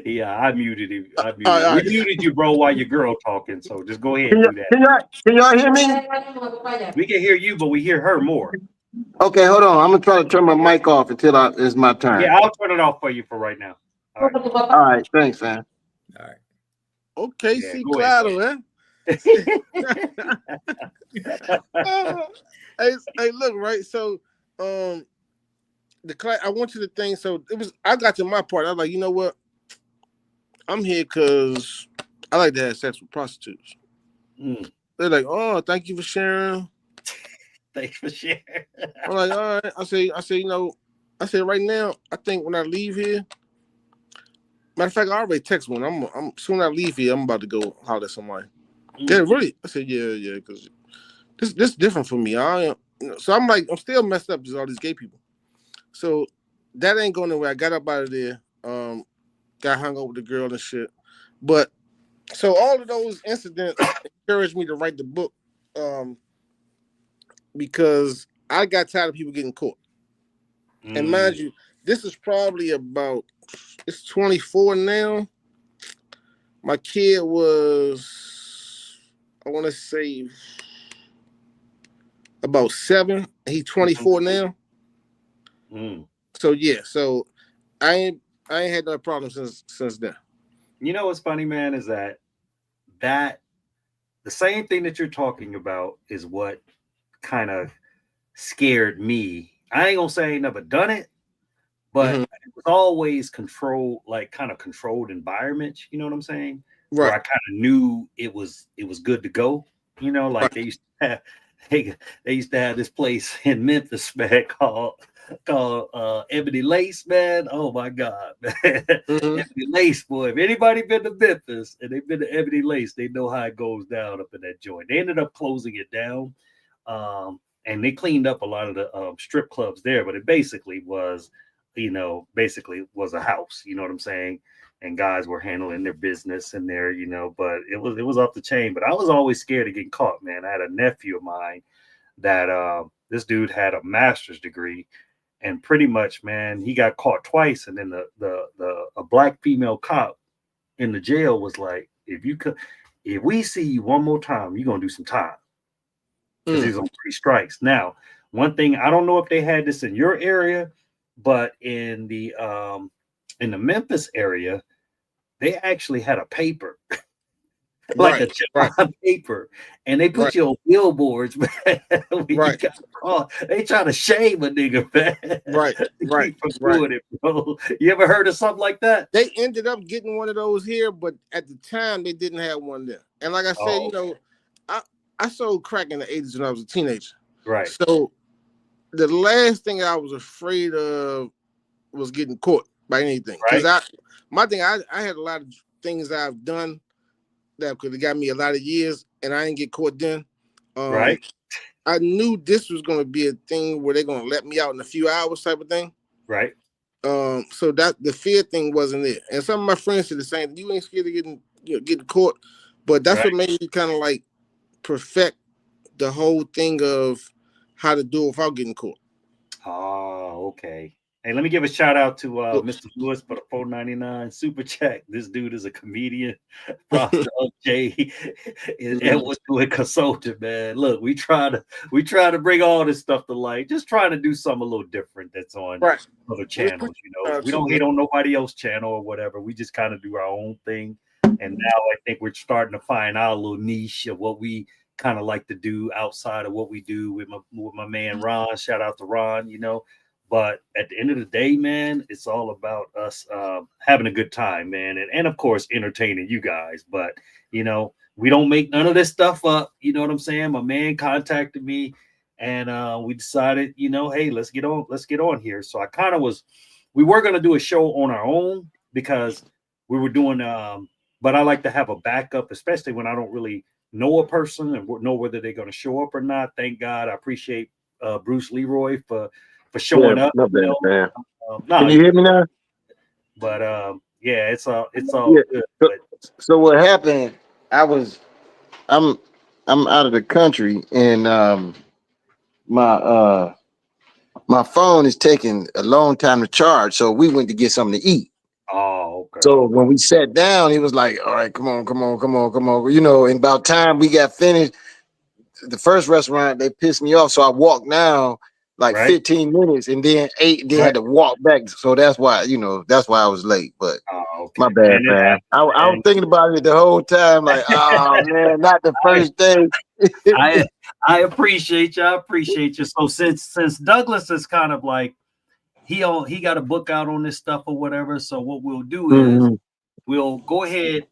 Yeah, I muted him. We muted you, bro, while your girl talking. So just go ahead and do that. Can y'all hear me? We can hear you, but we hear her more. Okay, hold on. I'm gonna try to turn my mic off until it's my turn. Yeah, I'll turn it off for you for right now. All right. Thanks, man. All right. Okay, see Clado, huh? Hey, look, right? So, the class, I went to the thing. So I got to my part. I was like, you know what? I'm here because I like to have sex with prostitutes. They're like, oh, thank you for sharing. Thanks for sharing. I'm like, all right. I say, right now, I think when I leave here, Matter of fact, I already text one. I'm soon as I leave here, I'm about to go holler at somebody. Yeah, really. I said, yeah, because this different for me. So I'm like, I'm still messed up with all these gay people. So that ain't going nowhere. I got up out of there. Got hung up with the girl and shit. But so all of those incidents encouraged me to write the book, because I got tired of people getting caught. And mind you, this is probably it's 24 now. My kid was, I want to say, about 7. He's 24 now. So yeah, so I ain't had no problem since then. You know what's funny, man, is that the same thing that you're talking about is what kind of scared me. I ain't gonna say I ain't never done it, but it was always controlled, like kind of controlled environments. You know what I'm saying? Right. Where I kind of knew it was good to go. You know, like they used to have they used to have this place in Memphis, man, called Ebony Lace, man. Oh my God, man. Ebony Lace, boy. If anybody been to Memphis and they've been to Ebony Lace, they know how it goes down up in that joint. They ended up closing it down. And they cleaned up a lot of the strip clubs there, but it basically was, was a house, you know what I'm saying? And guys were handling their business in there, but it was off the chain. But I was always scared of getting caught, man. I had a nephew of mine that this dude had a master's degree, and pretty much, man, he got caught twice. And then a black female cop in the jail was like, if we see you one more time, you're gonna do some time. Because he's on 3 strikes. Now, one thing, I don't know if they had this in your area, but in the Memphis area, they actually had a paper, like a job paper, and they put you on billboards, man. They try to shame a nigga, man. Right. Doing it, bro. You ever heard of something like that? They ended up getting one of those here, but at the time they didn't have one there. And like I said, I sold crack in the 80s when I was a teenager. Right. So the last thing I was afraid of was getting caught by anything. Because I had a lot of things I've done that could have got me a lot of years, and I didn't get caught then. Right. I knew this was going to be a thing where they're going to let me out in a few hours type of thing. Right. So that the fear thing wasn't there. And some of my friends said the same. You ain't scared of getting caught. But that's what made me kind of like perfect the whole thing of how to do it without getting caught. Oh, okay. Hey, let me give a shout out to Mr. Lewis for the $4.99 super chat. This dude is a comedian, Pastor Jay, and was doing consultant, man. Look, we try to bring all this stuff to light, just trying to do something a little different that's on other channels. We don't hate on nobody else's channel or whatever. We just kind of do our own thing. And now I think we're starting to find our little niche of what we kind of like to do outside of what we do with my man Ron. Shout out to Ron, But at the end of the day, man, it's all about us having a good time, man, and of course entertaining you guys. But we don't make none of this stuff up. You know what I'm saying? My man contacted me, and we decided, hey, let's get on here. So we were gonna do a show on our own because we were doing. But I like to have a backup, especially when I don't really know a person and know whether they're going to show up or not. Thank God. I appreciate Bruce Leroy for showing up. Not bad, man. Can you hear me now? But it's all good. So what happened? I'm out of the country, and my phone is taking a long time to charge. So we went to get something to eat. Oh, okay. So when we sat down, he was like, all right, come on. And about time we got finished, the first restaurant, they pissed me off. So I walked down like 15 minutes and then ate, then had to walk back. So that's why I was late. But my bad, man. I was thinking about it the whole time, like, oh man, not the first day. I appreciate you. I appreciate you. So since Douglas is kind of like, he got a book out on this stuff or whatever. So what we'll do is we'll go ahead,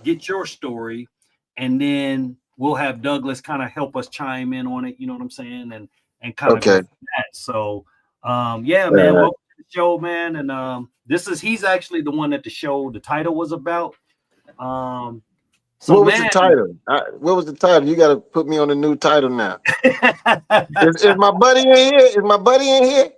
get your story, and then we'll have Douglas kind of help us chime in on it. You know what I'm saying? And kind of go from that. So man, welcome to the show, man, and he's actually the one that the title was about. So what was the title? What was the title? You got to put me on the new title now. is my buddy in here? Is my buddy in here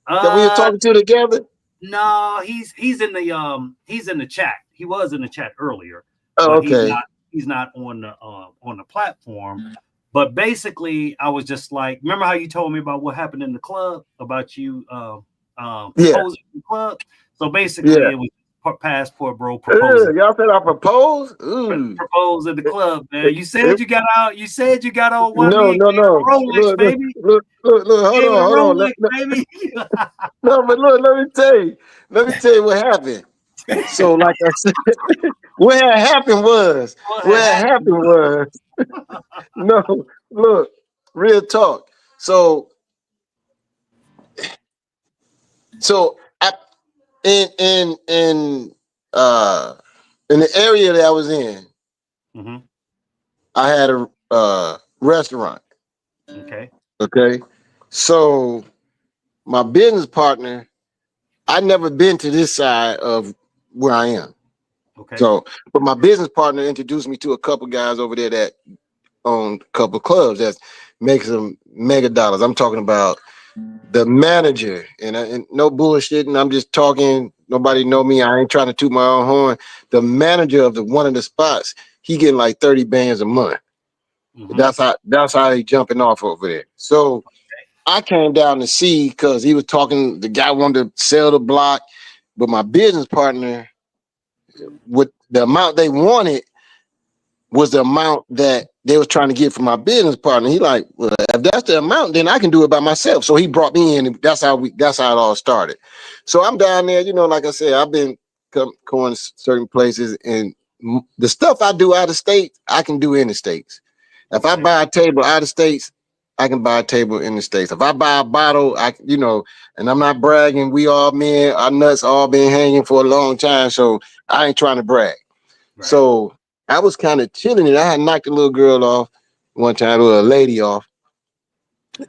that we were talking to together? No, he's in the chat. He was in the chat earlier. Oh, but okay. He's not on the platform. But basically, I was just like, remember how you told me about what happened in the club about you proposing in the club? So basically, it was passport bro proposing. Y'all said I propose? Propose in the club, man. You said you got out. You said you got on one No. knee. Rolex, baby. Look, hold on. Baby. No, but look, let me tell you what happened. So, like I said, what had happened was, no, look, real talk. So I in the area that I was in, I had a restaurant. Okay. So my business partner, I never been to this side of where I am. Okay. So, but my business partner introduced me to a couple guys over there that own a couple clubs that makes them mega dollars. I'm talking about the manager, and no bullshitting. I'm just talking. Nobody know me. I ain't trying to toot my own horn. The manager of one of the spots, he getting like 30 bands a month. That's how they jumping off over there. So I came down to see because he was talking. The guy wanted to sell the block, but my business partner, with the amount they wanted, was the amount that they was trying to get from my business partner. He like, well, if that's the amount, then I can do it by myself. So he brought me in, and that's how it all started. So I'm down there, like I said, I've been going to certain places, and the stuff I do out of state, I can do in the States. If I buy a table out of states, I can buy a table in the States. If I buy a bottle, and I'm not bragging, we all men, our nuts all been hanging for a long time, so I ain't trying to brag. Right. So I was kind of chilling it. I had knocked a little girl off one time, or a lady off.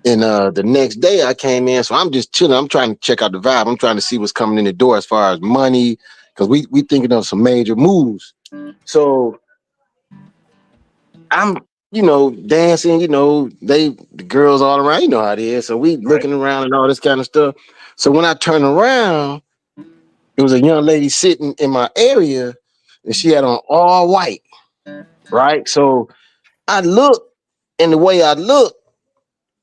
And the next day I came in, so I'm just chilling. I'm trying to check out the vibe. I'm trying to see what's coming in the door as far as money, because we thinking of some major moves. So I'm dancing, the girls all around, you know how it is. So we looking around and all this kind of stuff. So when I turn around, it was a young lady sitting in my area, and she had on all white, right? So I looked, and the way I looked,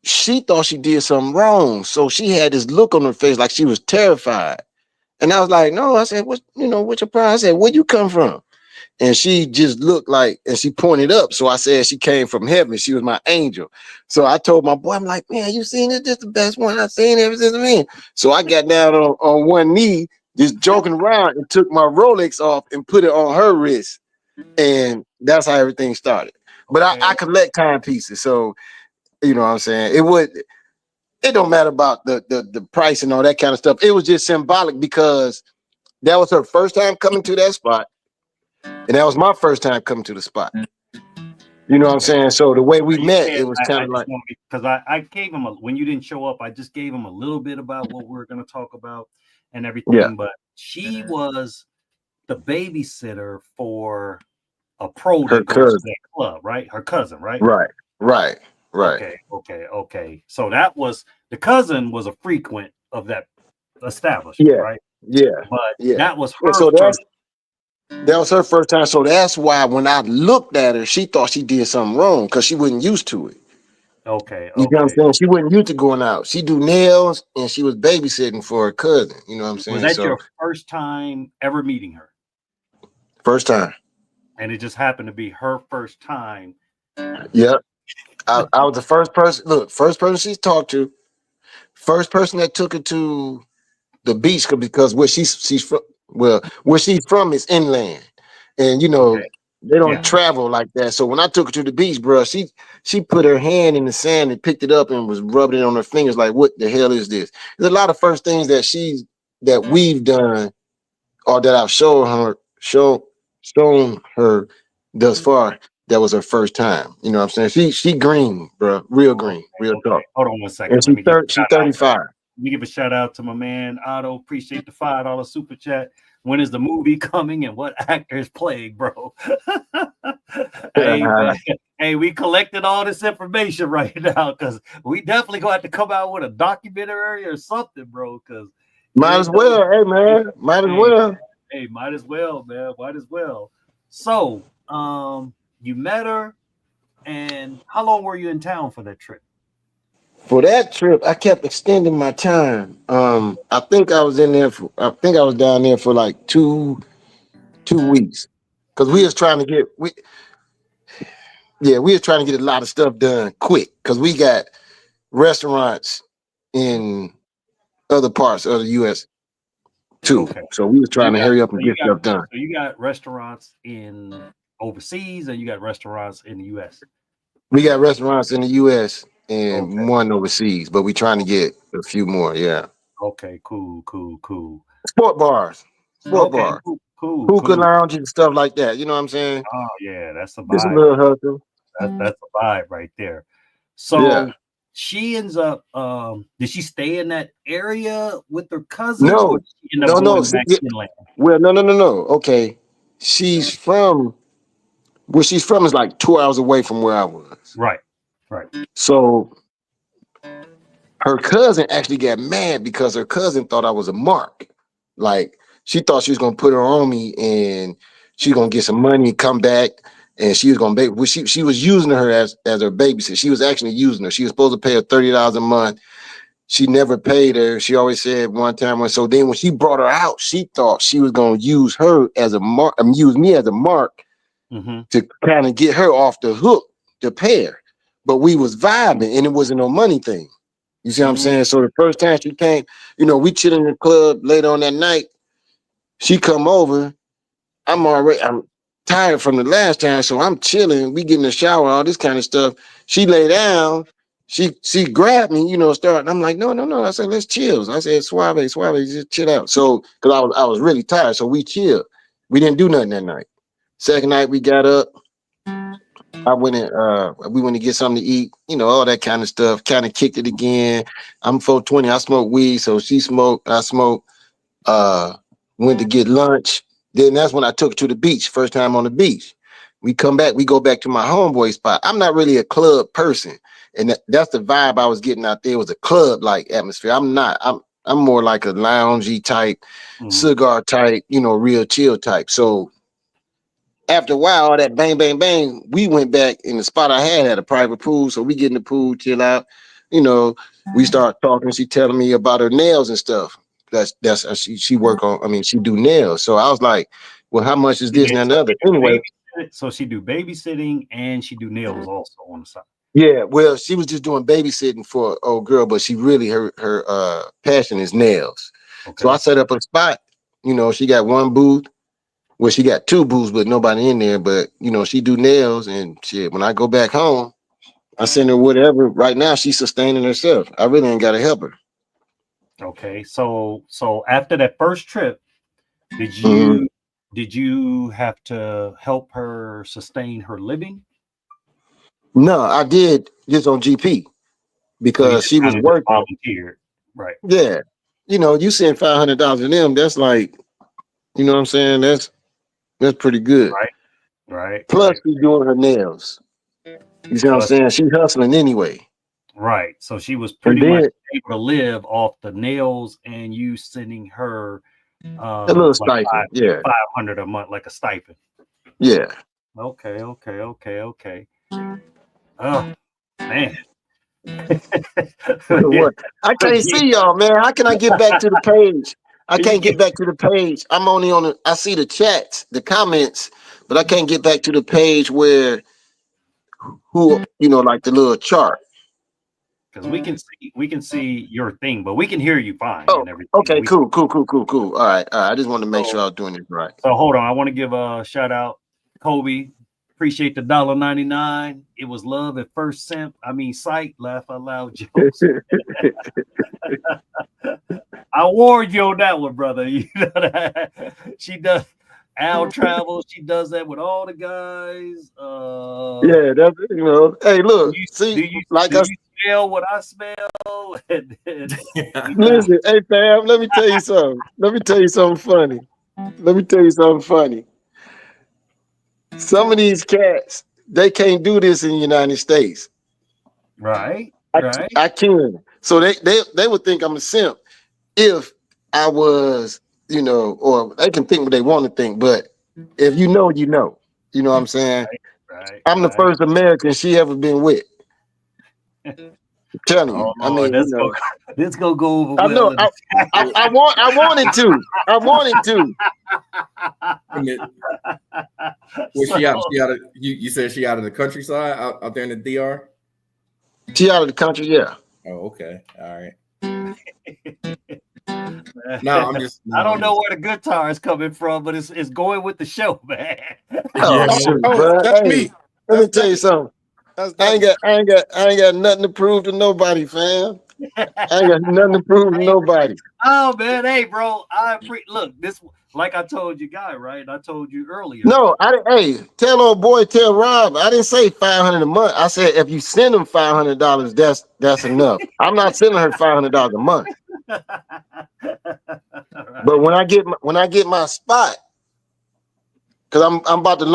she thought she did something wrong. So she had this look on her face like she was terrified. And I was like, no, I said, what's your problem? I said, where'd you come from? And she just looked like, and she pointed up. So I said she came from heaven. She was my angel. So I told my boy, I'm like, man, you seen it? This is the best one I've seen ever since I've been. So I got down on one knee, just joking around, and took my Rolex off and put it on her wrist. And that's how everything started. But I collect timepieces. So, you know what I'm saying? It don't matter about the price and all that kind of stuff. It was just symbolic because that was her first time coming to that spot. And that was my first time coming to the spot. You know what I'm saying? So the way we met, it was kind of like, because I gave him when you didn't show up, I just gave him a little bit about what we're going to talk about and everything. Yeah. But she was the babysitter for a pro that goes to that club, right? Her cousin, right? Right. Okay. So that was the cousin was a frequent of that establishment, right? Yeah. But that was her first. That was her first time. So that's why when I looked at her, she thought she did something wrong because she wasn't used to it. Okay. You know what I'm saying? She wasn't used to going out. She do nails and she was babysitting for her cousin. You know what I'm saying? Was that your first time ever meeting her? First time. And it just happened to be her first time. Yep. I was the first person. Look, first person she's talked to. First person that took her to the beach because where she's from. Well, where she's from is inland, and they don't travel like that. So when I took her to the beach, bro, she put her hand in the sand and picked it up and was rubbing it on her fingers like, what the hell is this? There's a lot of first things that we've done or that I've shown her thus far. That was her first time. You know what I'm saying? She green, bro, real green, real talk. Hold on one second. And she's 35. me give a shout out to my man Otto. Appreciate the $5 super chat. When is the movie coming and what actor is playing, bro? Hey, man. Hey, we collected all this information right now because we definitely gonna have to come out with a documentary or something, bro. Because might as well, hey man, might as well. Hey, might as well, man. Might as well. So, you met her, and how long were you in town for that trip? For that trip, I kept extending my time. I think I was down there for like 2 weeks. Because we was trying to get a lot of stuff done quick. Because we got restaurants in other parts of the US too. Okay. So we was trying to hurry up and get stuff done. So you got restaurants in overseas and you got restaurants in the US. We got restaurants in the US and one overseas, but we trying to get a few more, yeah. Okay, cool. Sport bars. Cool. Hookah lounges and stuff like that. You know what I'm saying? Oh yeah, that's a vibe. Just a little hustle. That's a vibe right there. So she ends up did she stay in that area with her cousin? No. No. Well, no. Okay. She's from where she's from is like 2 hours away from where I was. Right. So her cousin actually got mad because her cousin thought I was a mark. Like she thought she was gonna put her on me and she's gonna get some money, come back, and she was gonna she was using her as her babysitter. She was actually using her. She was supposed to pay her $30 a month. She never paid her. She always said one time. So then when she brought her out, she thought she was gonna use her as a mark, use me as a mark to kind of get her off the hook to pay her. But we was vibing and it wasn't no money thing. You see what I'm saying? So the first time she came, we chilling in the club later on that night. She come over. I'm tired from the last time, so I'm chilling. We get in the shower, all this kind of stuff. She lay down. She grabbed me, starting. I'm like, no. I said, let's chill. I said, suave, just chill out. So, because I was really tired, so we chilled. We didn't do nothing that night. Second night, we got up. we went to get something to eat, all that kind of stuff. Kind of kicked it again. I'm 420. I smoke weed, so she smoked. I smoked. Went to get lunch. Then that's when I took her to the beach. First time on the beach. We come back. We go back to my homeboy spot. I'm not really a club person, and that's the vibe I was getting out there. Was a club like atmosphere. I'm not. I'm more like a loungy type, cigar type, real chill type. So after a while, all that bang, bang, bang, we went back in the spot I had a private pool. So we get in the pool, chill out. We start talking. She telling me about her nails and stuff. That's she work on. I mean, she do nails. So I was like, well, how much is this and the other? Anyway, so she do babysitting and she do nails also on the side. Yeah, well, she was just doing babysitting for an old girl, but she really her passion is nails. Okay. So I set up a spot. She got one booth. Well, she got two booths, but nobody in there. But she do nails and shit. When I go back home, I send her whatever. Right now, she's sustaining herself. I really ain't got to help her. Okay, so after that first trip, did you have to help her sustain her living? No, I did just on GP because she was working. Volunteered, right? Yeah, you send $500 to them. That's like, what I'm saying. That's pretty good, right. Plus, she's doing her nails. You see what I'm saying? She's hustling anyway. Right. So she was pretty much able to live off the nails and you sending her a little stipend. $500 a month, like a stipend. Yeah. Okay. Oh man. What? I can't see y'all, man. How can I get back to the page? I can't get back to the page. I'm only on I see the chats, the comments, but I can't get back to the page where like the little chart. Because we can see your thing, but we can hear you fine. Oh, and everything. Okay, cool. All right. I just wanted to make sure I was doing it right. So hold on, I want to give a shout out, Kobe. Appreciate the $1.99. It was love at first sight. Laugh out loud jokes. I warned you on that one, brother. You know that she does. Al travels. She does that with all the guys. Yeah, that's Hey, look. smell what I smell. Listen, hey fam, let me tell you something. Let me tell you something funny. Some of these cats, they can't do this in the United States. Right. I can. So they would think I'm a simp if I was, or they can think what they want to think, but if you know, you know. You know what I'm saying? Right. I'm the first American she ever been with. I'm telling you. Oh, Lord, let's go over. I know. I wanted to. Was she out? You said she out of the countryside, out there in the DR. She out of the country, yeah. Oh, okay, all right. No, I don't know where the guitar is coming from, but it's going with the show, man. That's me. Let me tell you something. I ain't got nothing to prove to nobody, fam. I ain't got nothing to prove to nobody. Oh man, hey bro, look, this like I told you, guy, right? I told you earlier. No, tell old boy, tell Rob. I didn't say $500 a month. I said if you send him $500, that's enough. I'm not sending her $500 a month. But when I get my spot, because I'm about to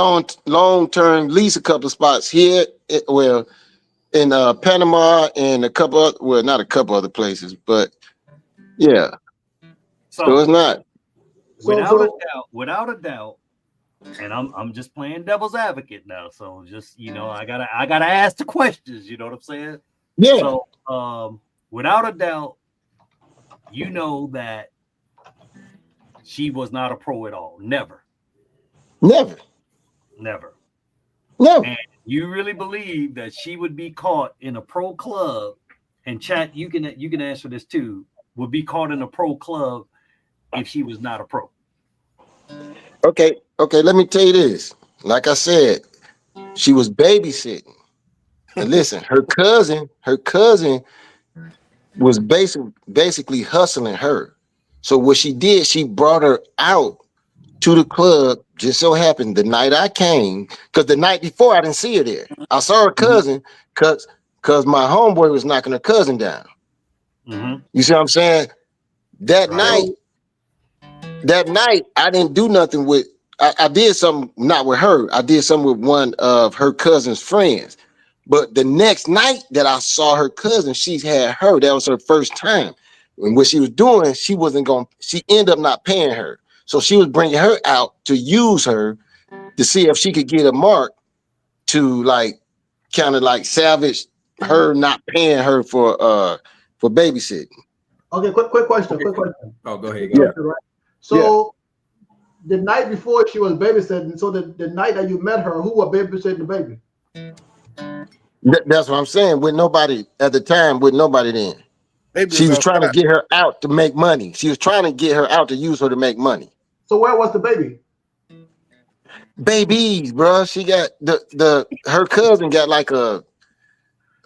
long-term lease a couple of spots here, in Panama and not a couple other places, but yeah. So it's not. Without a doubt, and I'm just playing devil's advocate now. So just I gotta ask the questions. You know what I'm saying? Yeah. So without a doubt, you know that she was not a pro at all. Never. And you really believe that she would be caught in a pro club, and chat, you can answer this too, would be caught in a pro club if she was not a pro? Okay, let me tell you this. Like I said, she was babysitting. And listen, her cousin was basically hustling her. So what she did, she brought her out to the club. Just so happened the night I came, because the night before I didn't see her there. I saw her cousin because my homeboy was knocking her cousin down. Mm-hmm. You see what I'm saying? That night I didn't do nothing with. I did something not with her. I did something with one of her cousin's friends. But the next night that I saw her cousin, she had her. That was her first time. And what she was doing, she ended up not paying her. So she was bringing her out to use her to see if she could get a mark to kind of salvage her not paying her for babysitting. Okay, quick question. Oh, go ahead. Yeah. Right? So the night before she was babysitting, so the night that you met her, who was babysitting the baby? That's what I'm saying. With nobody at the time, with nobody then. She was trying to get her out to make money. She was trying to get her out to use her to make money. So where was the baby? Babies, bro. She got her cousin got like a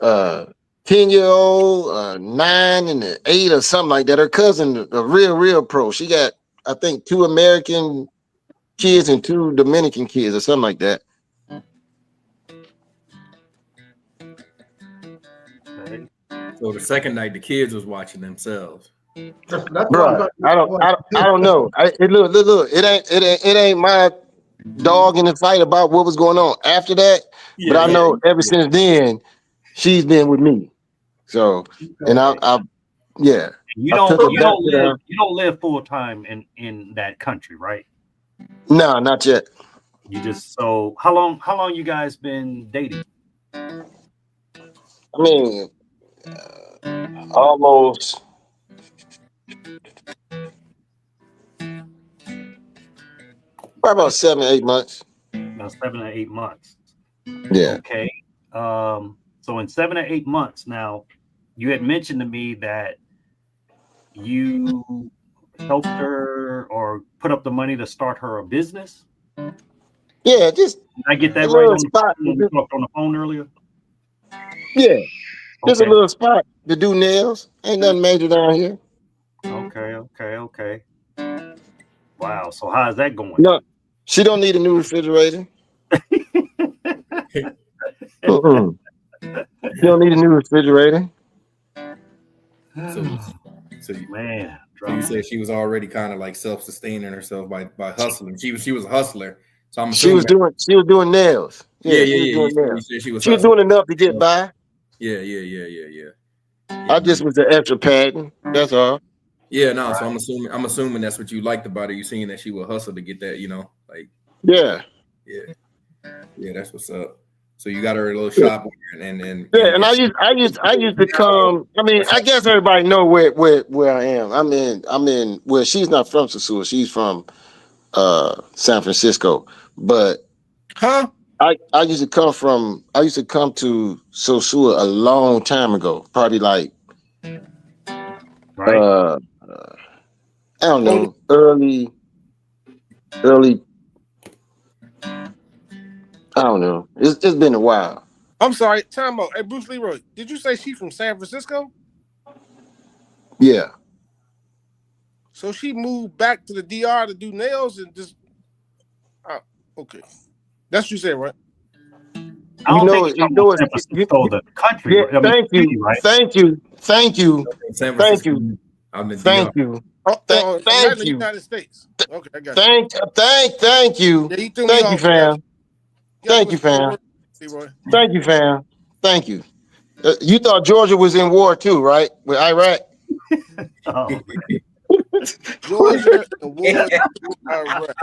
10-year-old, 9 and an 8 or something like that. Her cousin, a real pro. She got, I think, 2 American kids and 2 Dominican kids or something like that. So the second night, the kids was watching themselves. Bro, I don't know. Look. It ain't my dog in the fight about what was going on after that. But I know ever since then, she's been with me. So, and I You don't live full time in that country, right? No, not yet. You just how long you guys been dating? I mean, almost probably about 7 or 8 months. About 7 or 8 months. Yeah. Okay. So in 7 or 8 months now, you had mentioned to me that you helped her or put up the money to start her a business. Yeah, just did I get that right on spot. We talked on the phone earlier. Yeah, just a little spot to do nails. Ain't nothing major down here. Okay. Wow. So how is that going? No, she don't need a new refrigerator. You don't need a new refrigerator. So Man, you said she was already kind of like self-sustaining herself by hustling. She was a hustler. So I'm She was assuming doing nails. yeah, She was doing You nails. said she was She was hustling. doing enough to get by. Yeah. I just was the extra padding. That's all. Yeah, no. So I'm assuming that's what you liked about her. You seen that she would hustle to get that, like Yeah. That's what's up. So you got her a little shop and Yeah, and I used to come. I mean, I guess everybody know where I am. I'm in. Well, she's not from Sosua. She's from San Francisco. But I used to come to Sosua a long time ago. Probably like I don't know, early. I don't know. It's been a while. I'm sorry, time out. Hey, Bruce Leroy, did you say she's from San Francisco? Yeah. So she moved back to the DR to do nails and just. Okay, that's what you said, right? I don't think it's San Francisco, the country. Yeah, thank you, right? thank you. Thank you. Thank you. Thank you. United States. Okay, I got you. Thank you. Yeah, you threw me thank off. you, fam. Thank you, fam. Thank you, fam. Thank you. You thought Georgia was in war too, right? With Iraq? Georgia and war with Iraq.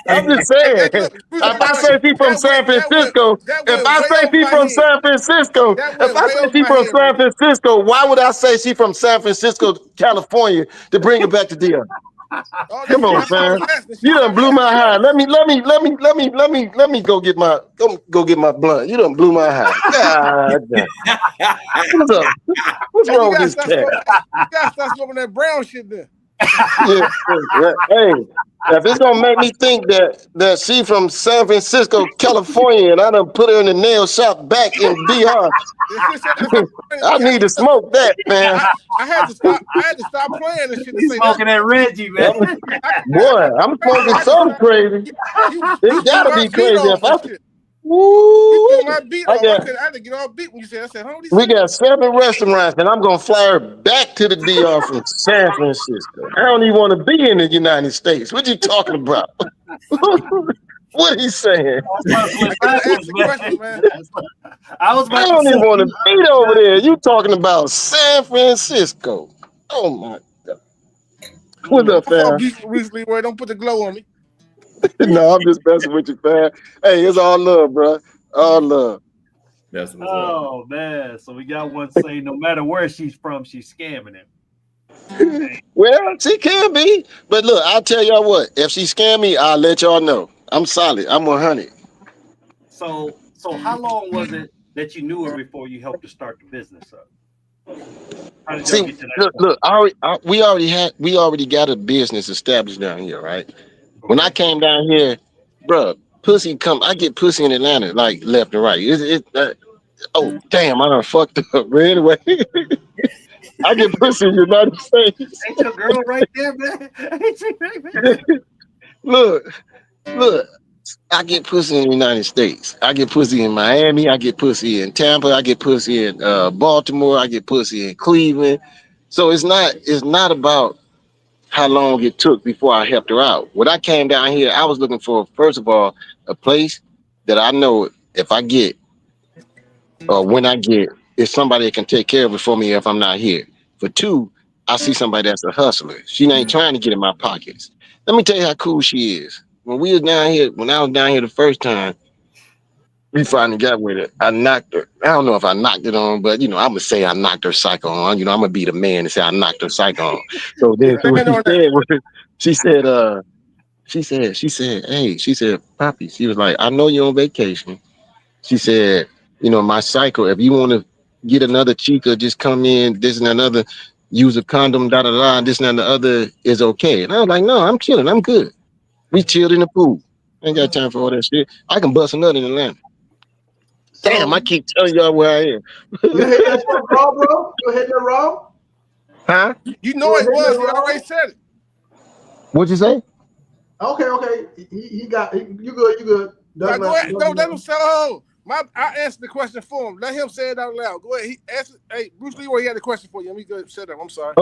I'm just saying. If I say she's from San Francisco, why would I say she's from San Francisco, California, to bring her back to DR? Come on, fam. You done blew my high. Let me go get my blunt. You done blew my high. God damn. What's up? What's wrong with this cat? You gotta stop smoking that brown shit then. Yeah. Hey, if it's gonna make me think that she from San Francisco, California, and I done put her in the nail shop back in DR, I need to smoke that, man. I had to stop playing this shit. He's smoking that Reggie, man. Boy, I'm smoking something crazy. It gotta be crazy. If I I had to get off beat when you said. I said, we got 7 restaurants, and I'm gonna fly her back to the DR from San Francisco. I don't even want to be in the United States. What you talking about? What he saying? I don't even want to be over there. You talking about San Francisco? Oh my God! What's up, fam? Recently, where don't put the glow on me. No, I'm just messing with you, fam. Hey, it's all love, bro. All love. That's what's up. Man. So we got one saying no matter where she's from, she's scamming him. Well, she can be. But look, I'll tell y'all what. If she scam me, I'll let y'all know. I'm solid. I'm 100. So how long was it that you knew her before you helped her start the business up? How did y'all get to that look, we already got a business established down here, right? Okay. When I came down here, bro, I get pussy in Atlanta, like left and right. Oh, damn, I done fucked up. But anyway, I get pussy in the United States. Ain't your girl right there, man? Look, I get pussy in the United States. I get pussy in Miami. I get pussy in Tampa. I get pussy in Baltimore. I get pussy in Cleveland. So it's not about how long it took before I helped her out. When I came down here, I was looking for, first of all, a place that I know if I get or when I get, is somebody that can take care of it for me if I'm not here. For 2, I see somebody that's a hustler. She ain't trying to get in my pockets. Let me tell you how cool she is. When I was down here the first time, we finally got with it. I knocked her. I don't know if I knocked it on, but I'm gonna say I knocked her psycho on. I'm gonna be the man and say I knocked her psycho on. So then she said, hey, Poppy, she was like, I know you're on vacation. She said, my cycle, if you want to get another chica, just come in, this and another, use a condom, this and the other is okay. And I was like, no, I'm chilling. I'm good. We chilled in the pool. I ain't got time for all that shit. I can bust a nut in Atlanta. Damn, I keep telling y'all where I am. You hit that shit raw, bro? You hit that raw? Huh? You know it was. He already said it. What'd you say? Okay. You good. Go ahead. No, let him sell. I answered the question for him. Let him say it out loud. Go ahead. He asked. Hey, Bruce Leroy, he had a question for you. Let me go shut up. I'm sorry.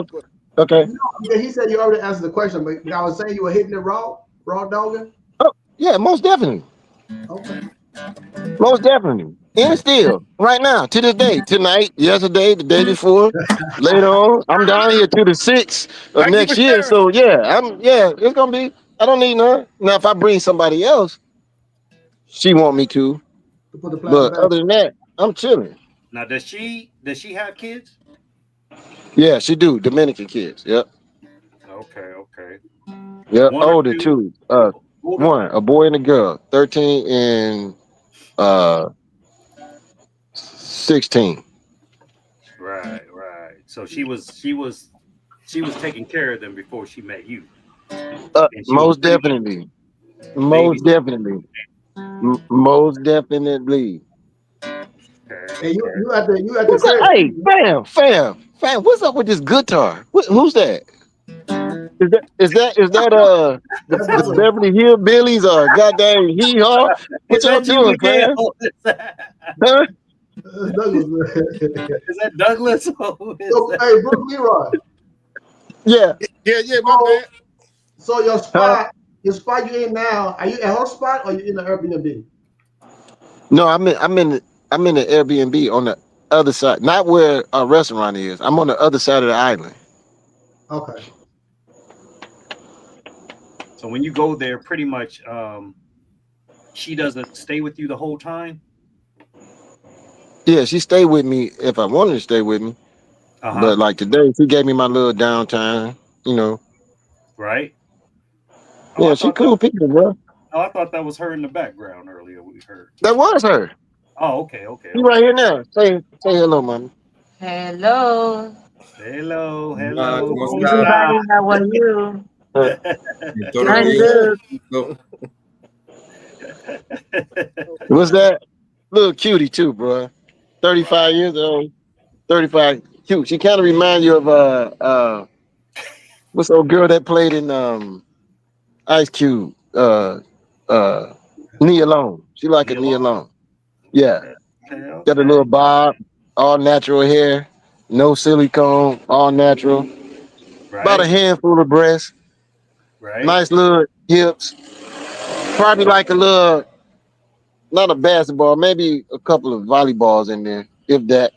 Okay. No, he said you already answered the question, but I was saying you were hitting it raw dogging. Oh, yeah, most definitely. Okay. Most definitely. And still, right now, to this day, tonight, yesterday, the day before, later on, I'm down here to the 6th of next year. So yeah, it's gonna be. I don't need none. Now, if I bring somebody else, she want me to. Put the plastic But bag. other than that, I'm chilling. Now, does she have kids? Yeah, she do. Dominican kids. Yep. Okay. Yep. One or Older two? too. Older? One, a boy and a girl, 13 and 16. Right. So she was taking care of them before she met you. And she was Most definitely. baby. Most definitely. Most definitely. Hey, Okay. you at the What's up? crib? Hey, fam. What's up with this guitar? Who's that? Is that That's the Douglas. Beverly Hillbillies or goddamn Hee Haw? What Is y'all that you doing, again? fam? Oh, is that Huh? That's Douglas. Douglas? Oh, So, hey, Bruce Leroy. Yeah. Yeah, my bad. So your Huh? spot you in now, are you at her spot or you in the Airbnb? No, I'm in the Airbnb on the other side, not where our restaurant is. I'm on the other side of the island. Okay. So when you go there, pretty much, she doesn't stay with you the whole time. Yeah, she stayed with me if I wanted to stay with me. But like today, she gave me my little downtime. You know. Right. Oh, Yeah, she cool people, bro. I thought that was her in the background earlier. We heard. That was her. Oh, okay. You right here now. Say hello, mommy. Hello. Hello. ¿Cómo ¿Cómo está? Everybody, está? how are you? Todo I'm bien. good. No. What's that? Little cutie too, bro. 35 years old. 35. Cute. She kind of reminds you of what's the old girl that played in Ice Cube? Nia Long. She like a Nia Long. Yeah. Got a little bob, all natural hair, no silicone, all natural. About a handful of breasts, nice little hips. Probably like a little, not a basketball, maybe a couple of volleyballs in there, if that.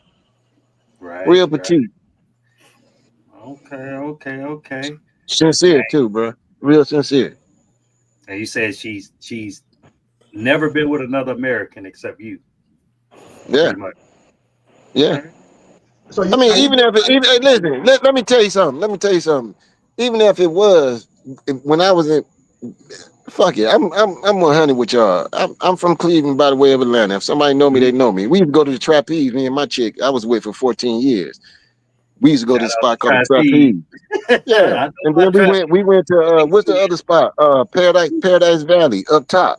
Real petite. Okay. Sincere too, bro. Real sincere. And you said she's never been with another American except you. Yeah. Pretty much. Yeah. Okay. So I mean, hey, listen, let me tell you something. Even if it was, when I was in, fuck it, I'm 100 with y'all. I'm from Cleveland by the way of Atlanta. If somebody know me, they know me. We used to go to the trapeze. Me and my chick, I was with for 14 years. We used to go to the spot called the trapeze. Yeah, and then we went to what's the other spot? Paradise Valley up top.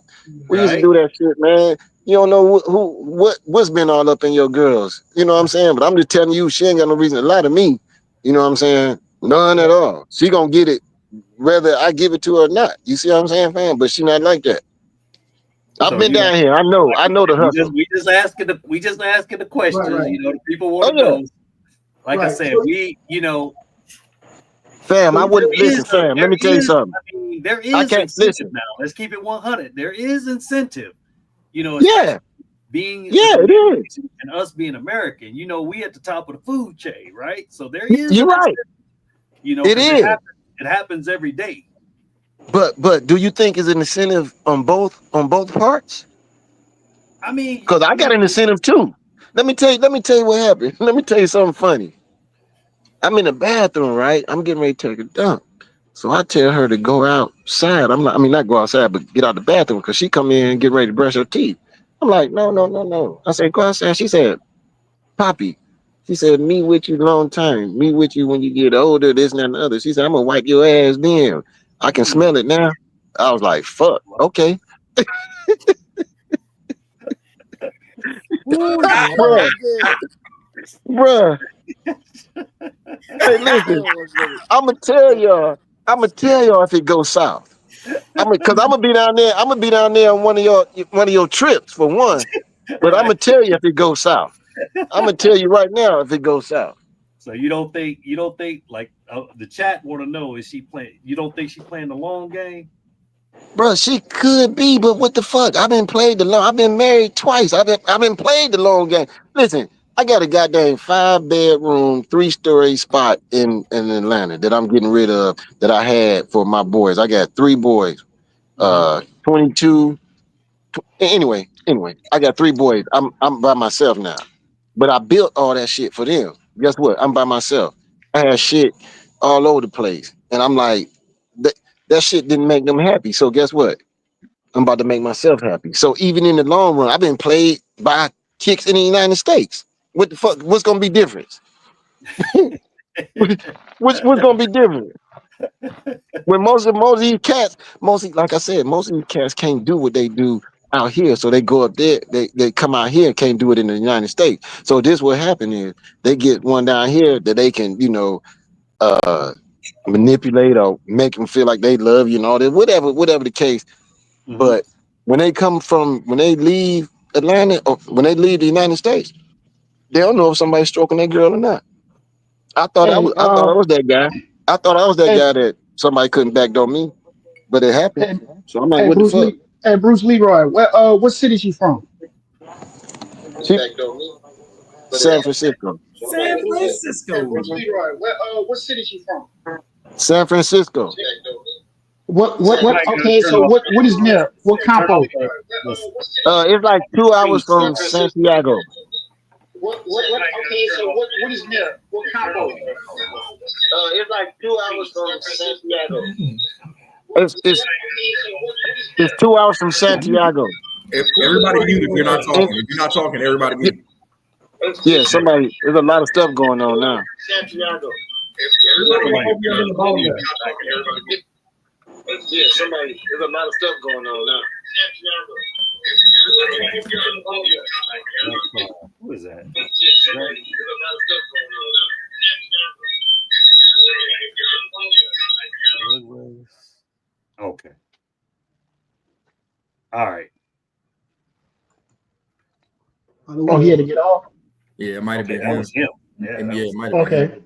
We used to do that shit, man. You don't know what's been all up in your girls. You know what I'm saying? But I'm just telling you, she ain't got no reason to lie to me. You know what I'm saying? None at all. She gonna get it whether I give it to her or not. You see what I'm saying, fam? But she not like that. I've been down here. I know the hustle. We just asking the questions. Right. You know, the people want to know. Like I said, fam, I wouldn't listen, fam. Let me tell you something. I mean, there is incentive incentive now. Let's keep it 100. There is incentive. You know, being it is, and us being American. You know, we at the top of the food chain, right? So there is. You're right. You know, it is. It happens every day. But do you think is an incentive on both parts? I mean, because I got an incentive too. Let me tell you what happened. Let me tell you something funny. I'm in the bathroom, right? I'm getting ready to take a dump. So I tell her to go outside. Not go outside, but get out the bathroom because she come in and get ready to brush her teeth. I'm like, no. I said, go outside. She said, Poppy. She said, me with you long time. Me with you when you get older, this and that and the other. She said, I'm gonna wipe your ass then. I can smell it now. I was like, fuck, okay. Bruh. Hey, listen, I'm gonna tell y'all if it goes south. Because I'm gonna be down there on one of your trips for one. But I'm gonna tell you if it goes south. I'm gonna tell you right now if it goes south. So you don't think like the chat want to know, is she playing? You don't think she playing the long game? Bro, she could be, but what the fuck? I've been married twice. I've been played the long game. Listen, I got a goddamn 5-bedroom, 3-story spot in Atlanta that I'm getting rid of that I had for my boys. I got 3 boys. 22. Anyway, I got 3 boys. I'm by myself now. But I built all that shit for them. Guess what? I'm by myself. I had shit all over the place. And I'm like, that shit didn't make them happy. So guess what? I'm about to make myself happy. So even in the long run, I've been played by chicks in the United States. What the fuck? What's gonna be different? what's gonna be different? When most of these cats, like I said, most of these cats can't do what they do out here. So they go up there, they come out here and can't do it in the United States. So this what happened is they get one down here that they can, manipulate or make them feel like they love you and all that, whatever the case. But when they leave Atlanta or when they leave the United States, they don't know if somebody's stroking that girl or not. I thought I was that guy. I thought I was that guy that somebody couldn't backdoor me, but it happened. So I'm like, what the fuck? Hey, Bruce Leroy, what city she from? San Francisco. San Francisco. Bruce Leroy, what city she from? San Francisco. What? Okay, so what is near? What campo? It's like 2 hours from Santiago. What? Okay, so what is near? What campo? It's like 2 hours from Santiago. It's 2 hours from Santiago. Everybody mute if you're not talking. If you're not talking, everybody mute. Yeah, there's a lot of stuff going on now. Santiago. Everybody there's a lot of stuff going on now. Who is that? Okay. All right. Oh, he had to get off. Yeah, it might have been That him. was him. Yeah, It might have been him.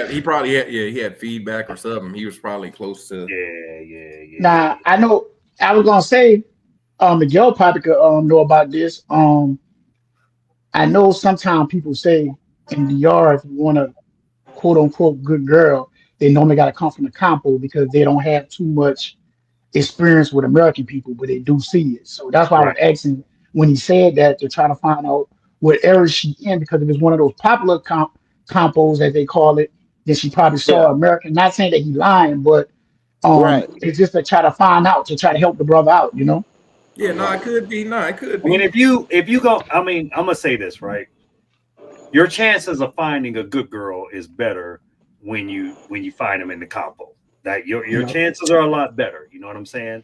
He probably had he had feedback or something. He was probably close to. Yeah. Now I know. I was gonna say, Miguel probably could know about this. I know sometimes people say in the yard, if you want a quote unquote good girl, they normally got to come from the campo because they don't have too much experience with American people, but they do see it. So that's why I was asking when he said that to try to find out what area she in, because if it's one of those popular compos as they call it, then she probably saw American. Not saying that he lying, but it's just to try to find out, to try to help the brother out, you know. Yeah, it could be. It could be. I mean, if you go, I mean, I'm gonna say this, right? Your chances of finding a good girl is better when you find them in the compo. That your chances are a lot better. You know what I'm saying?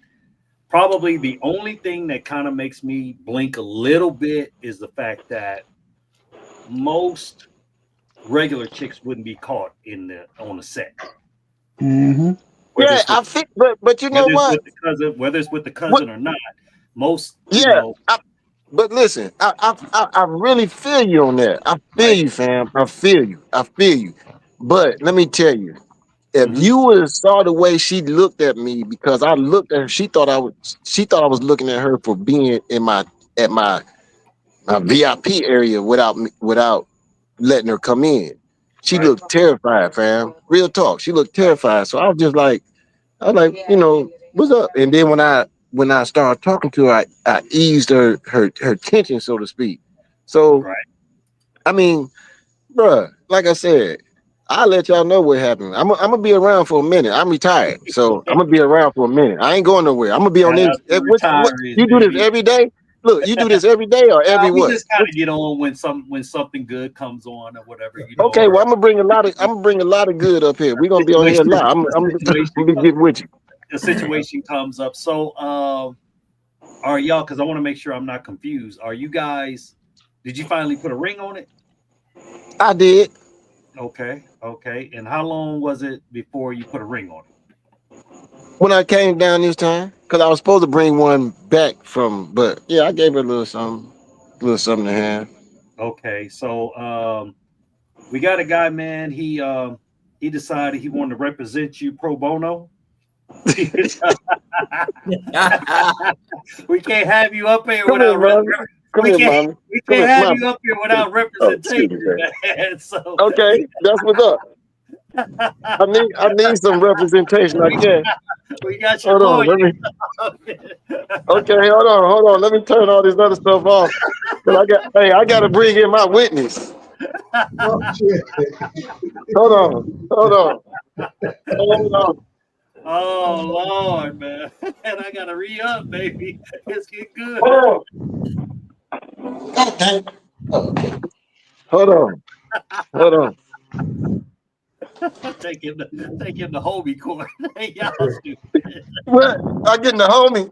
Probably the only thing that kind of makes me blink a little bit is the fact that most regular chicks wouldn't be caught on the set. Mm-hmm. Yeah, I think, but you know what? Whether it's with the cousin or not, most but listen, I really feel you on that. I feel you, fam. I feel you. But let me tell you, if you would have saw the way she looked at me, because I looked at her, she thought I was looking at her for being at my VIP area without letting her come in. She looked terrified, fam. Real talk. She looked terrified. So I was like, what's up? And then when I started talking to her, I eased her tension, so to speak. So, I mean, bruh, like I said, I'll let y'all know what happened. I'm gonna be around for a minute. I'm retired, so I'm gonna be around for a minute. I ain't going nowhere. I'm gonna be on this. What, you do this every day? Look, you do this every day or every we what? just kind of get on when something good comes on or whatever. Okay, well, I'm gonna bring a lot of good up here. We're gonna be on here a lot. I'm gonna be getting with you. The situation comes up. So, are y'all? Because I want to make sure I'm not confused. Are you guys? Did you finally put a ring on it? I did. Okay. And how long was it before you put a ring on it? When I came down this time, because I was supposed to bring one back but yeah, I gave her a little something. little something to have. Okay, so we got a guy, man. He decided he wanted to represent you pro bono. We can't have you up here Come here, without mommy. Come here, mommy. we Come can't here, have mommy. you up here without Oh, excuse me, representation, man. man. So Okay, that's what's up. I need some representation. I guess. we got your Hold on, lawyer. let me. Okay, hold on. Let me turn all this other stuff off. Cause I got to bring in my witness. Oh, shit. Hold on. Oh Lord, man. And I gotta re-up, baby. It's getting good. Hold on. God dang. Hold on. Take him to homie court. Y'all stupid. What? I getting the homie.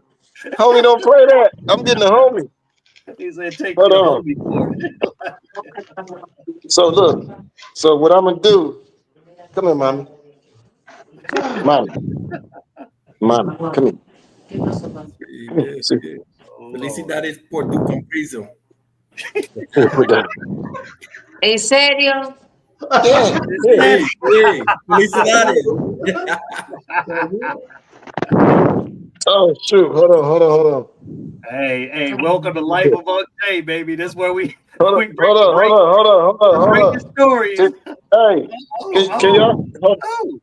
Homie, don't play that. I'm getting the homie. He said take Hold you to on. homie court. So look. So what I'm gonna do? Come here, mommy. Mommy, come here. See. Felicidades por tu compromiso. ¿En serio? Yeah. Hey, felicidades. Oh shoot! Hold on. Hey, welcome to Life of Unc J, baby. This is where we Hold break on. the stories. Hey,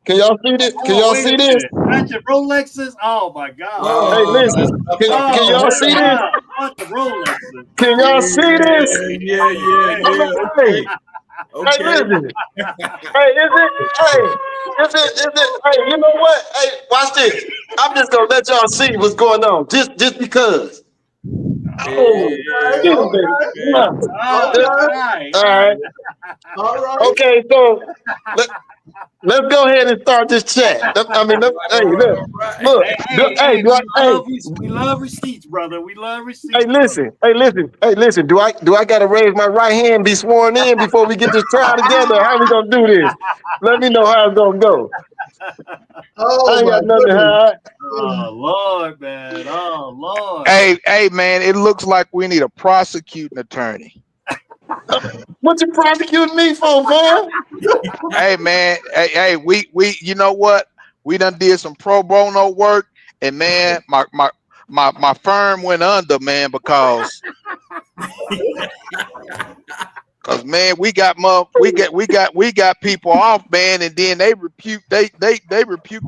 can y'all see this? Can y'all wait see a this? minute. Got your Rolexes? Oh my God. Hey, listen. Can y'all see this? What the Rolexes? Can y'all see this? Yeah. Hey, Okay. listen. Hey, is it? Hey, you know what? Hey, watch this. I'm just gonna let y'all see what's going on, just because. Oh, Okay. All right. all right. All right. Okay, so let's go ahead and start this chat. I mean, look. Hey, we love receipts, brother. We love receipts. Hey, listen. Do I gotta raise my right hand and be sworn in before we get this trial together? How we gonna do this? Let me know how it's gonna go. Oh, I ain't got my nothing to hide. Oh Lord, man. Oh Lord. Hey, man, it looks like we need a prosecuting attorney. What you prosecuting me for, fam? Hey, man, hey, we, you know what? We done did some pro bono work, and man, my firm went under, man, because man, we got people off, man, and then they repute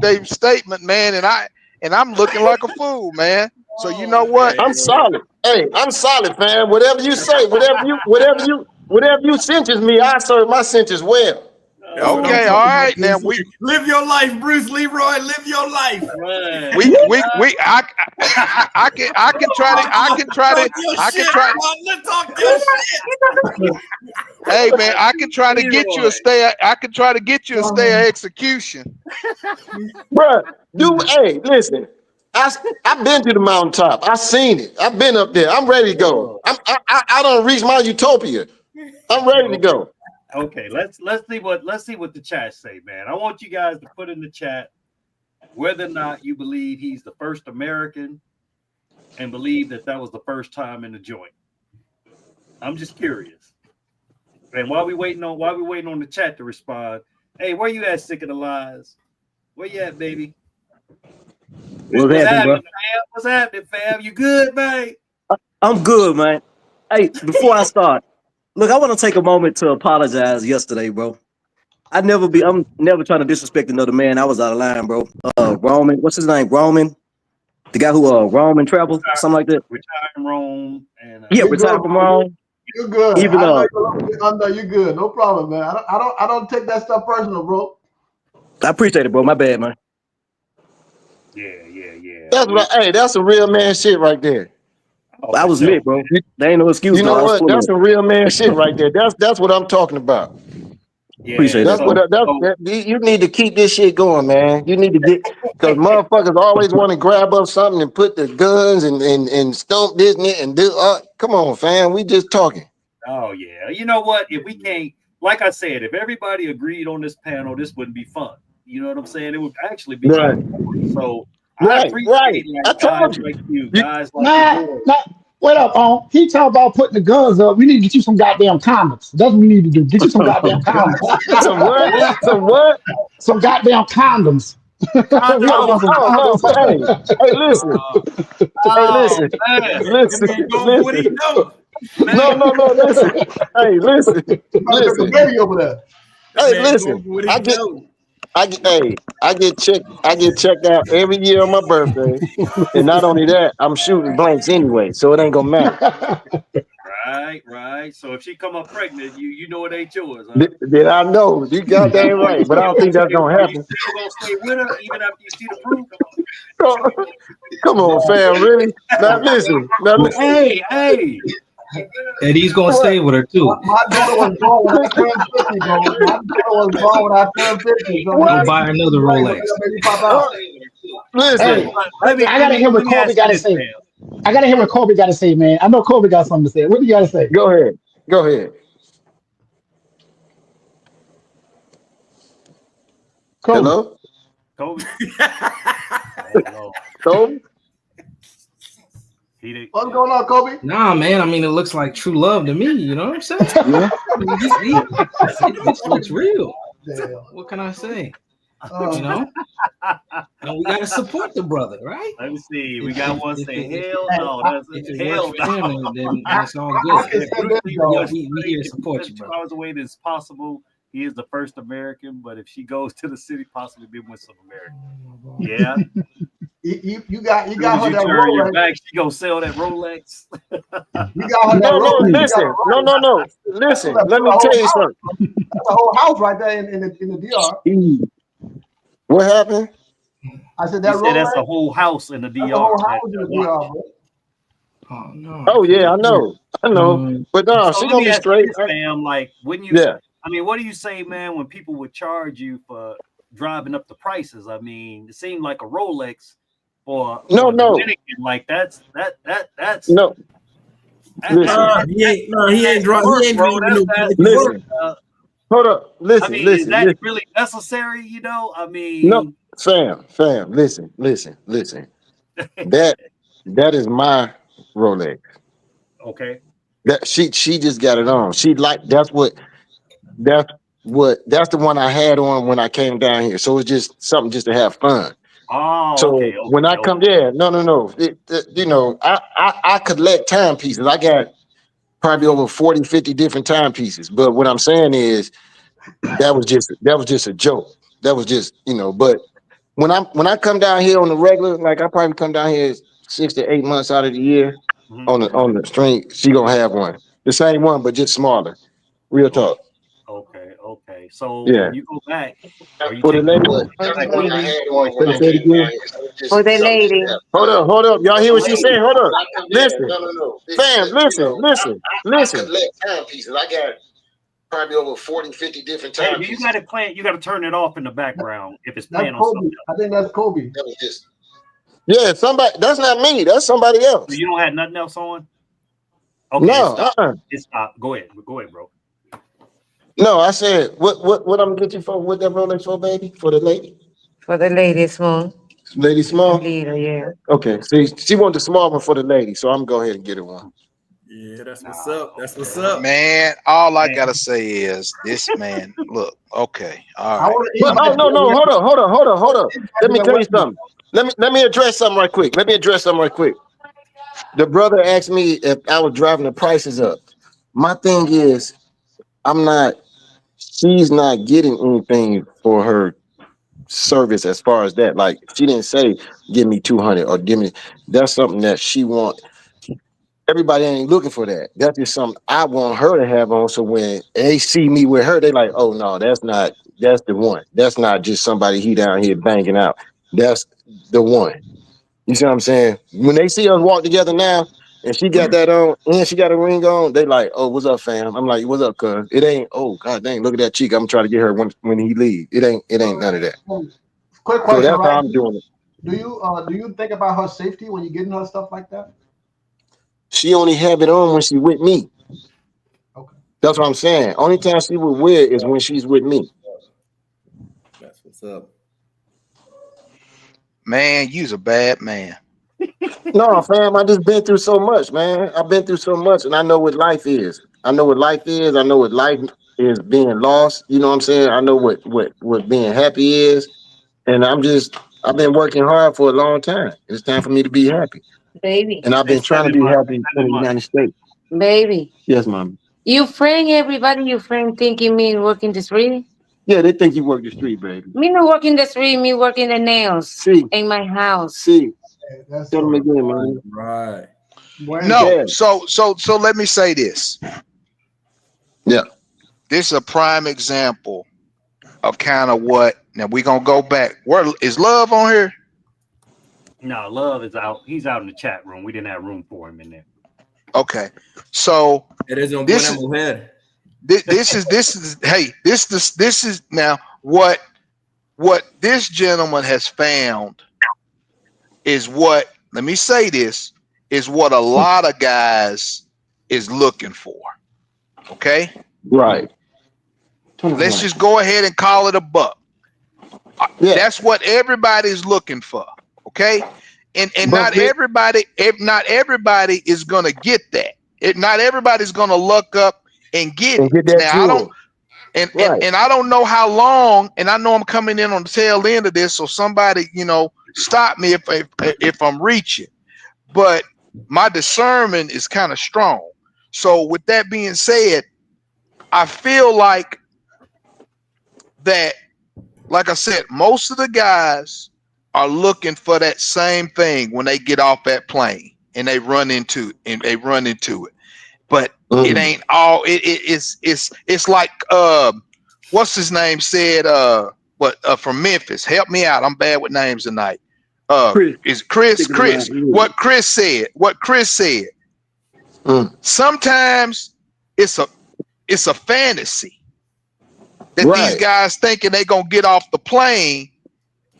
their statement, man, and I'm looking like a fool, man. So you know what? I'm solid. Hey, I'm solid, fam. Whatever you say, whatever you sentence me, I serve my sentence well. That's what I'm Okay, talking all about, right. Now Bruce Lee. Live your life, Bruce Leroy. Live your life. Right. I can try to. Talk your shit. Hey man, I can try to get you a stay. I can try to get you a stay of execution. Bruh, hey, listen. I've been to the mountaintop. I seen it. I've been up there. I'm ready to go. I don't reach my utopia. I'm ready to go. Okay, let's see what the chat say, man. I want you guys to put in the chat whether or not you believe he's the first American and believe that was the first time in the joint. I'm just curious. And while we waiting on the chat to respond, hey, where you at, Sick of the Lies? Where you at, baby? What's happening, bro? Fam? What's happening, fam? You good, man? I'm good, man. Hey, before I start, look, I want to take a moment to apologize yesterday, bro. I'm never trying to disrespect another man. I was out of line, bro. Roman, what's his name? Roman? The guy who Roman travel, something like that. Retiring Rome and yeah, retired from Rome. You're good. Even I know you're good. No problem, man. I don't take that stuff personal, bro. I appreciate it, bro. My bad, man. Yeah. That's a real man shit right there. Oh, I was lit, bro. There ain't no excuse. You know what? That's some real man shit right there. That's what I'm talking about. Yeah, appreciate that. You need to keep this shit going, man. You need to because motherfuckers always want to grab up something and put the guns and stomp this and do. Come on, fam. We just talking. Oh yeah. You know what? If we can't, like I said, if everybody agreed on this panel, this wouldn't be fun. You know what I'm saying? It would actually be right. So Right, I appreciate I told guys like you, guys like What up, he talk about putting the guns up. We need to get you some goddamn condoms. That's what we need to do. Get you some goddamn condoms. Some what? Some what? Some goddamn condoms. We gotta Oh, get some oh no, but hey, condoms. hey, listen, hey, Oh listen, man, listen, He going for what he listen. know. No, no, no, listen. Hey, listen, You better get the listen. baby over there. That Hey, man going listen. for what he know. I get checked out every year on my birthday, and not only that, I'm shooting blanks anyway, so it ain't gonna matter. right. So if she come up pregnant, you know it ain't yours, huh? Did I know? You got that Are you right, but I still don't think that's gonna are you happen. still gonna stay with her even after you see the proof? Come on, fam, really? Now listen, Hey. And he's gonna what? stay with her too. My daughter was born when I turned 50, bro. My daughter was born when I turned 50. So Go What? buy another Rolex. baby pop Uh, out. listen, Hey, Let me I gotta hear what Kobe ask you gotta this, say. man. I gotta hear what Kobe gotta say, man. I know Kobe got something to say. What do you gotta say? go ahead, go ahead. Kobe. Hello, Kobe. Oh no. Kobe. He did. What's going on, Kobe? Nah, man. I mean, it looks like true love to me. You know what I'm saying? Yeah. I mean, this looks real. Damn. What can I say? You know, and we gotta support the brother, right? Let me see. We got one saying hell no. If it Hell works for him, no. then it's all I good. can say this, though. We here to support you, If 2 bro. hours away is possible. He is the first American, but if she goes to the city, possibly be with some American. Yeah. You got As her soon as you that turn your Rolex. back, she gonna sell that Rolex. You got her that No, no, Rolex. listen, no. Listen, let me tell you something. That's a whole house right there in the DR. What happened? I said He that said Rolex. that's a whole house in the That's a DR. whole That, house in the that watch. DR, bro. Oh no. Oh yeah, I know, but no, So she let gonna me be ask you straight. this, fam. Like, when you, Yeah. I mean, what do you say, man, when people would charge you for driving up the prices? I mean, it seemed like a Rolex for No, a no, Dominican, like that's no. Listen, He ain't driving bro. no fancy work. listen. Hold up. I Listen, mean, is listen, that listen. really necessary? You know, I No, mean, fam. Listen. That is my Rolex. okay. That she just got it on. She like that's the one I had on when I came down here. So it's just something just to have fun. Oh, So okay. when I come there, no. I collect timepieces. I got probably over 40, 50 different timepieces. But what I'm saying is that was just a joke. That was just, but when I come down here on the regular, like I probably come down here 6 to 8 months out of the year Mhm. on the string, she gonna have one. The same one, but just smaller. Real talk. Okay. So Yeah. when you go back, are you For the taking lady, back with you? say it again. For the lady. Hold up. Y'all hear what she's saying? Hold up. Listen. Fam, listen. I collect timepieces. I got probably over 40, 50 different Hey, timepieces. you got to turn it off in the background if it's That's playing on Kobe. something else. I think that's Kobe. That was just somebody. That's not me. That's somebody So else. you don't have nothing else on? Okay, No, it stopped. Go ahead, bro. No, I said what I'm gonna get you for? What that Rolex for, baby? For the lady? For the lady small. Lady small? Leader, yeah. Okay. See, she want the small one for the lady, so I'm gonna go ahead and get her one. Yeah, that's what's up. That's what's up. Man, all I gotta say is this man. Look, okay, all I right. want to But invite no, you. hold up. Let me that tell you wedding. something. Let me address something right quick. The brother asked me if I was driving the prices up. My thing is, she's not getting anything for her service as far as that. Like, she didn't say, give me 200 or give me, that's something that she want. Everybody ain't looking for that. That's just something I want her to have on. So when they see me with her, they like, oh no, that's the one. That's not just somebody he down here banging out. That's the one. You see what I'm saying? When they see us walk together now, and she got that on, and she got a ring on, they like, oh, what's up, fam? I'm like, what's up, cuz? It ain't, oh god dang, look at that cheek. I'm trying to get her when he leave. It ain't none of that. Quick So question, that's how right? I'm doing it. Do you think about her safety when you're getting her stuff like that? She only have it on when she with me. Okay. That's what I'm saying. Only time she would wear it is when she's with me. That's what's up. Man, you's a bad man. No, fam, I just been through so much, man. I've been through so much, and I know what life is. I know what life is. I know what life is being lost. You know what I'm saying? I know what being happy is, and I've been working hard for a long time. It's time for me to be happy, Baby. and I've been trying to be happy in the United States. Baby. Yes, mom. You friend everybody, you friend thinking me working the street? Yeah, they think you work the street, baby. Me no working the street, me working the nails in my house. See. That's Tell them again, man. Right. No, Yeah. so let me say this. Yeah. This is a prime example of kind of what. Now we're gonna go back. Where is Love on here? No, Love is out. He's out in the chat room. We didn't have room for him in there. Okay, so this is now what this gentleman has found is what, let me say this, is what a lot of guys is looking for. Okay, right. Let's just go ahead and call it a buck. Yeah. That's what everybody's looking for. Okay, and not everybody is gonna get that. Not everybody's gonna luck up and get it. Now I don't know how long, and I know I'm coming in on the tail end of this, so somebody, stop me if I'm reaching. But my discernment is kind of strong. So with that being said, I feel like that, like I said, most of the guys are looking for that same thing when they get off that plane and they run into it. But it ain't all. It's like what's his name said? From Memphis. Help me out. I'm bad with names tonight. Chris. What Chris said. Sometimes it's a fantasy that these guys thinking they gonna get off the plane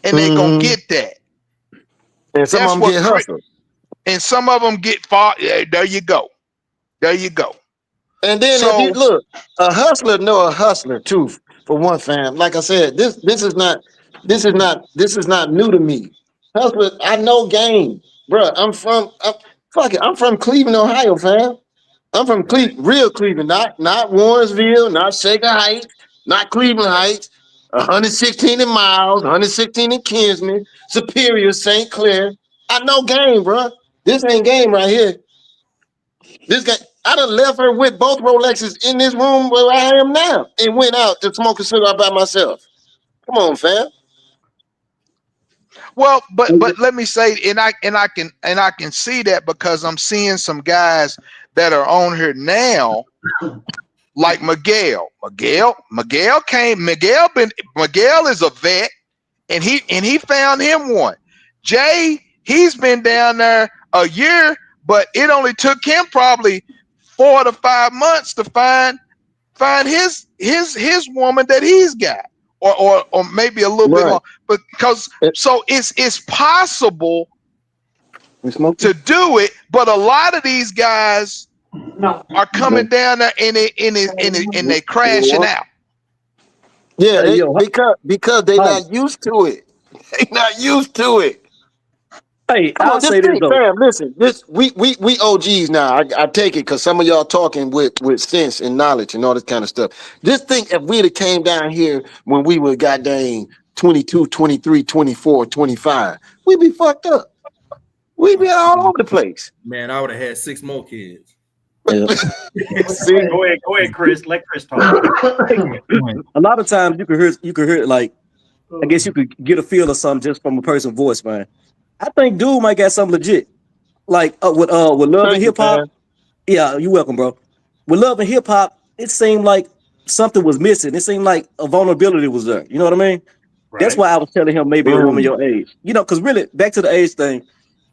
and they gonna get that. And some of them get hustled. And some of them get far. There you go. And then if you look, a hustler know a hustler too. For one, fam, like I said, this is not new to me. Hustler, I know game, bro. I'm from Cleveland, Ohio, fam. I'm from real Cleveland, not Warrensville, not Shaker Heights, not Cleveland Heights. 116 in Miles, 116 in Kinsman, Superior, St. Clair. I know game, bro. This ain't game right here. This guy, I done left her with both Rolexes in this room where I am now and went out to smoke a cigar by myself. Come on, fam. Well, but let me say, and I can see that because I'm seeing some guys that are on here now, like Miguel. Miguel is a vet, and he found him one. Jay, he's been down there a year, but it only took him probably 4 to 5 months to find his woman that he's got, or maybe a little bit more. But because so it's possible to do it, but a lot of these guys are coming down there and they crashing out. Yeah, because they're not used to it. They're not used to it. Hey, I'll say this though. Fam, listen, we OGs now. I take it because some of y'all talking with sense and knowledge and all this kind of stuff. Just think if we'd have came down here when we were goddamn 22, 23, 24, 25, we'd be fucked up. We'd be all over the place. Man, I would have had 6 more kids. Yeah. Go ahead, Chris. Let Chris talk. A lot of times you can hear like, I guess you could get a feel of something just from a person's voice, man. I think dude might got something legit, like with Love and Hip Hop. Yeah, you're welcome, bro. With Love and Hip Hop, it seemed like something was missing. It seemed like a vulnerability was there. You know what I mean? Right. That's why I was telling him maybe a woman your age. Because really, back to the age thing,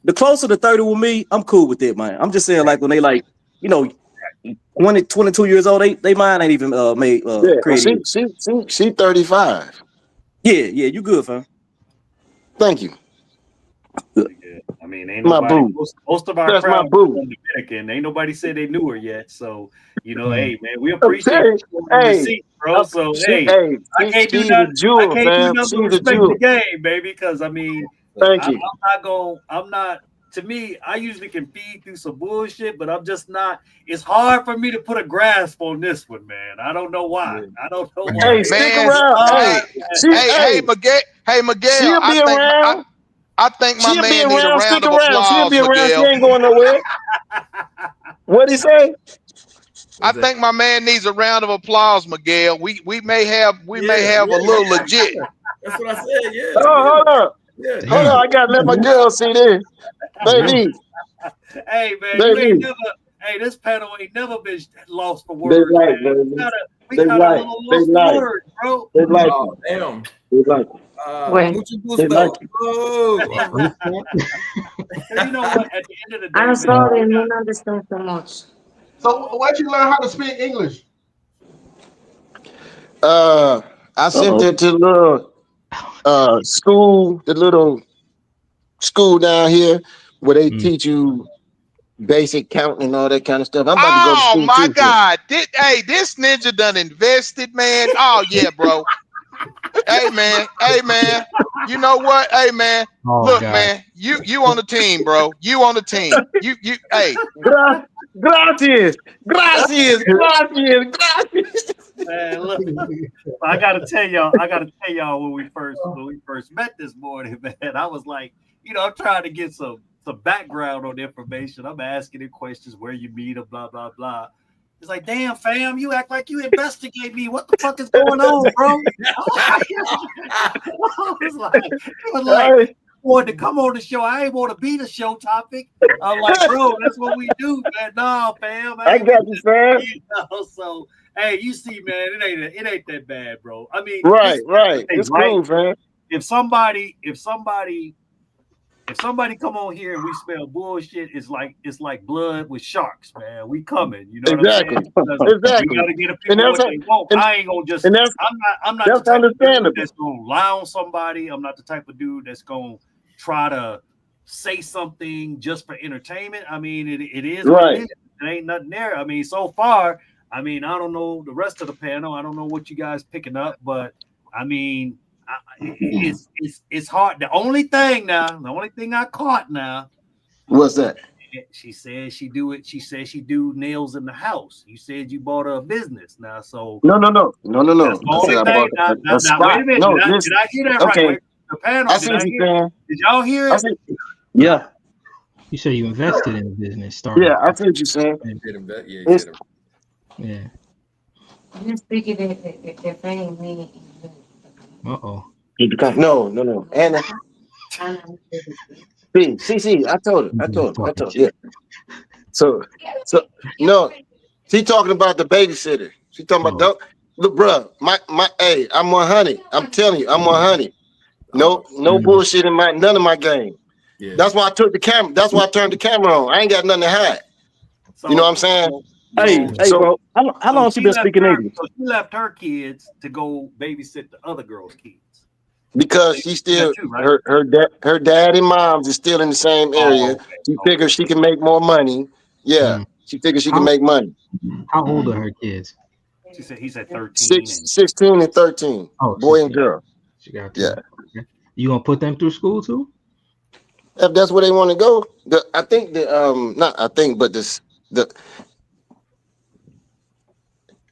the closer to 30 with me, I'm cool with it, man. I'm just saying, like when they 20, 22 years old, they mind ain't even made creative. She 35. Yeah, you good, fam. Thank you. I mean, ain't nobody. Most of our That's crowd from Dominican. Ain't nobody said they knew her yet. So hey, man, we appreciate receipts, bro. So I can't do nothing. I can't do nothing to respect the game, baby. Because I mean, thank you. I'm not to me, I usually can feed through some bullshit, but I'm just not. It's hard for me to put a grasp on this one, man. I don't know why. I don't know why. Hey, stick Man, around. hey, hey, Miguel. Hey, Miguel. She'll be around. I think my She'll be man need a around. round Stick of around. She'll applause, be around. She Miguel. ain't going nowhere. What'd he say? I think my man needs a round of applause, Miguel. We may have a little legit. That's what I said. Yeah. Oh, hold up. Yeah. Hold on. I gotta let my girl see this. Baby. Hey man, Baby. you ain't never. Hey, this panel ain't never been lost for They words. like, Man. baby. We They got a like. little They lost like. for words, bro. They like Oh, it. damn. They like it. Well, Mucho They like gusto. it. Oh. So you know what? At the end of the day, I'm man, sorry, I don't understand so much. So where'd you learn how to speak English? I sent it to the little school, the little school down here where they teach you basic counting and all that kind of stuff. I'm about to go to school my too. God. This ninja done invested, man. Oh yeah, bro. Hey man. You know what? Hey man. Look, man, you on the team, bro. You on the team. You hey. Gracias. man, look, I gotta tell y'all when we first met this morning, man. I was like, I'm trying to get some background on information. I'm asking him questions, where you meet him, blah blah blah. It's like, damn, fam, you act like you investigate me. What the fuck is going on, bro? He was like, wanted to come on the show. I ain't want to be the show topic. I'm like, bro, that's what we do, man. No, fam. I got you, fam. So, hey, you see, man, it ain't that bad, bro. I mean, right. It's cool, fam. If somebody come on here and we smell bullshit, it's like blood with sharks, man. We coming, you know exactly. what I'm saying? Exactly. You gotta get a people what they want. I ain't gonna just. I'm not the type of dude that's gonna lie on somebody. I'm not the type of dude that's gonna try to say something just for entertainment. I mean, it is what it is. There ain't nothing there. I mean, so far, I don't know the rest of the panel. I don't know what you guys picking up, but I mean. It's hard. The only thing I caught now. What's that? She said she do it. She said she do nails in the house. You said you bought her a business now. So no. That's the only thing. Now, wait a minute. No, did I hear that right? Wait, the panel. Did y'all hear it? Yeah. You say you invested in the business. Yeah, I see what you're saying. Yeah. You speak it if ain't me. Uh-oh. No. Anna. See, I told her. Yeah. So no, she talking about the babysitter. She talking about look, bro. Hey, I'm 100. I'm telling you, I'm 100. No bullshit in none of my game. Yeah. That's why I took the camera. That's why I turned the camera on. I ain't got nothing to hide. You know what I'm saying? Hey, bro. How long she been speaking English? So she left her kids to go babysit the other girls' kids. Because she still her dad and moms is still in the same area. She figures she can make more money. Yeah, she figures she can make money. How old are her kids? He said 13. 16 and 13. Oh, boy 16. and girl. She got two. Yeah. Okay. You gonna put them through school too? If that's where they want to go,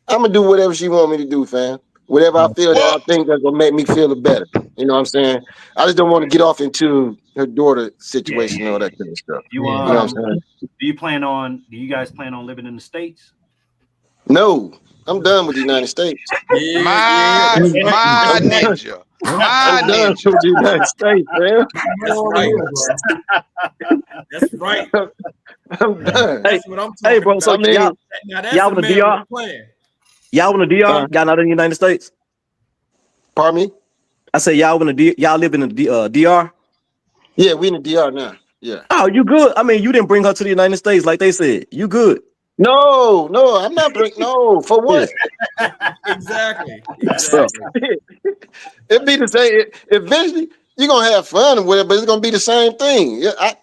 I'm gonna do whatever she want me to do, fam. Whatever I feel that I think that's gonna make me feel better. You know what I'm saying? I just don't want to get off into her daughter situation and all that kind of stuff. You know what I'm saying? Do you guys plan on living in the States? No, I'm done with the United States. My ninja. I'm done with the United States, man. That's right. I'm done. That's what I'm talking bro, so about. y'all in the DR? Y'all in the DR? Y'all not in the United States? Pardon me? I say y'all live in the DR? Yeah, we in the DR now. Yeah. Oh, you good? I mean, you didn't bring her to the United States like they said. You good? No, I'm not bringing. No, for what? Exactly. It'd be the same. Eventually, you're gonna have fun with it, but it's gonna be the same thing. Yeah, I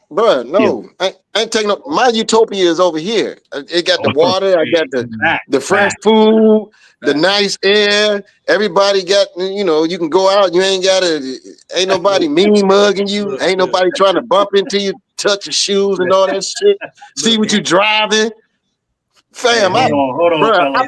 ain't taking up. My utopia is over here. It got the water. I got the fresh food, the nice air. Everybody got. You can go out. You ain't got ain't nobody mean mugging you. Ain't nobody trying to bump into you touch your shoes and all that shit. See what you driving. Fam, hold on, bro, fellas.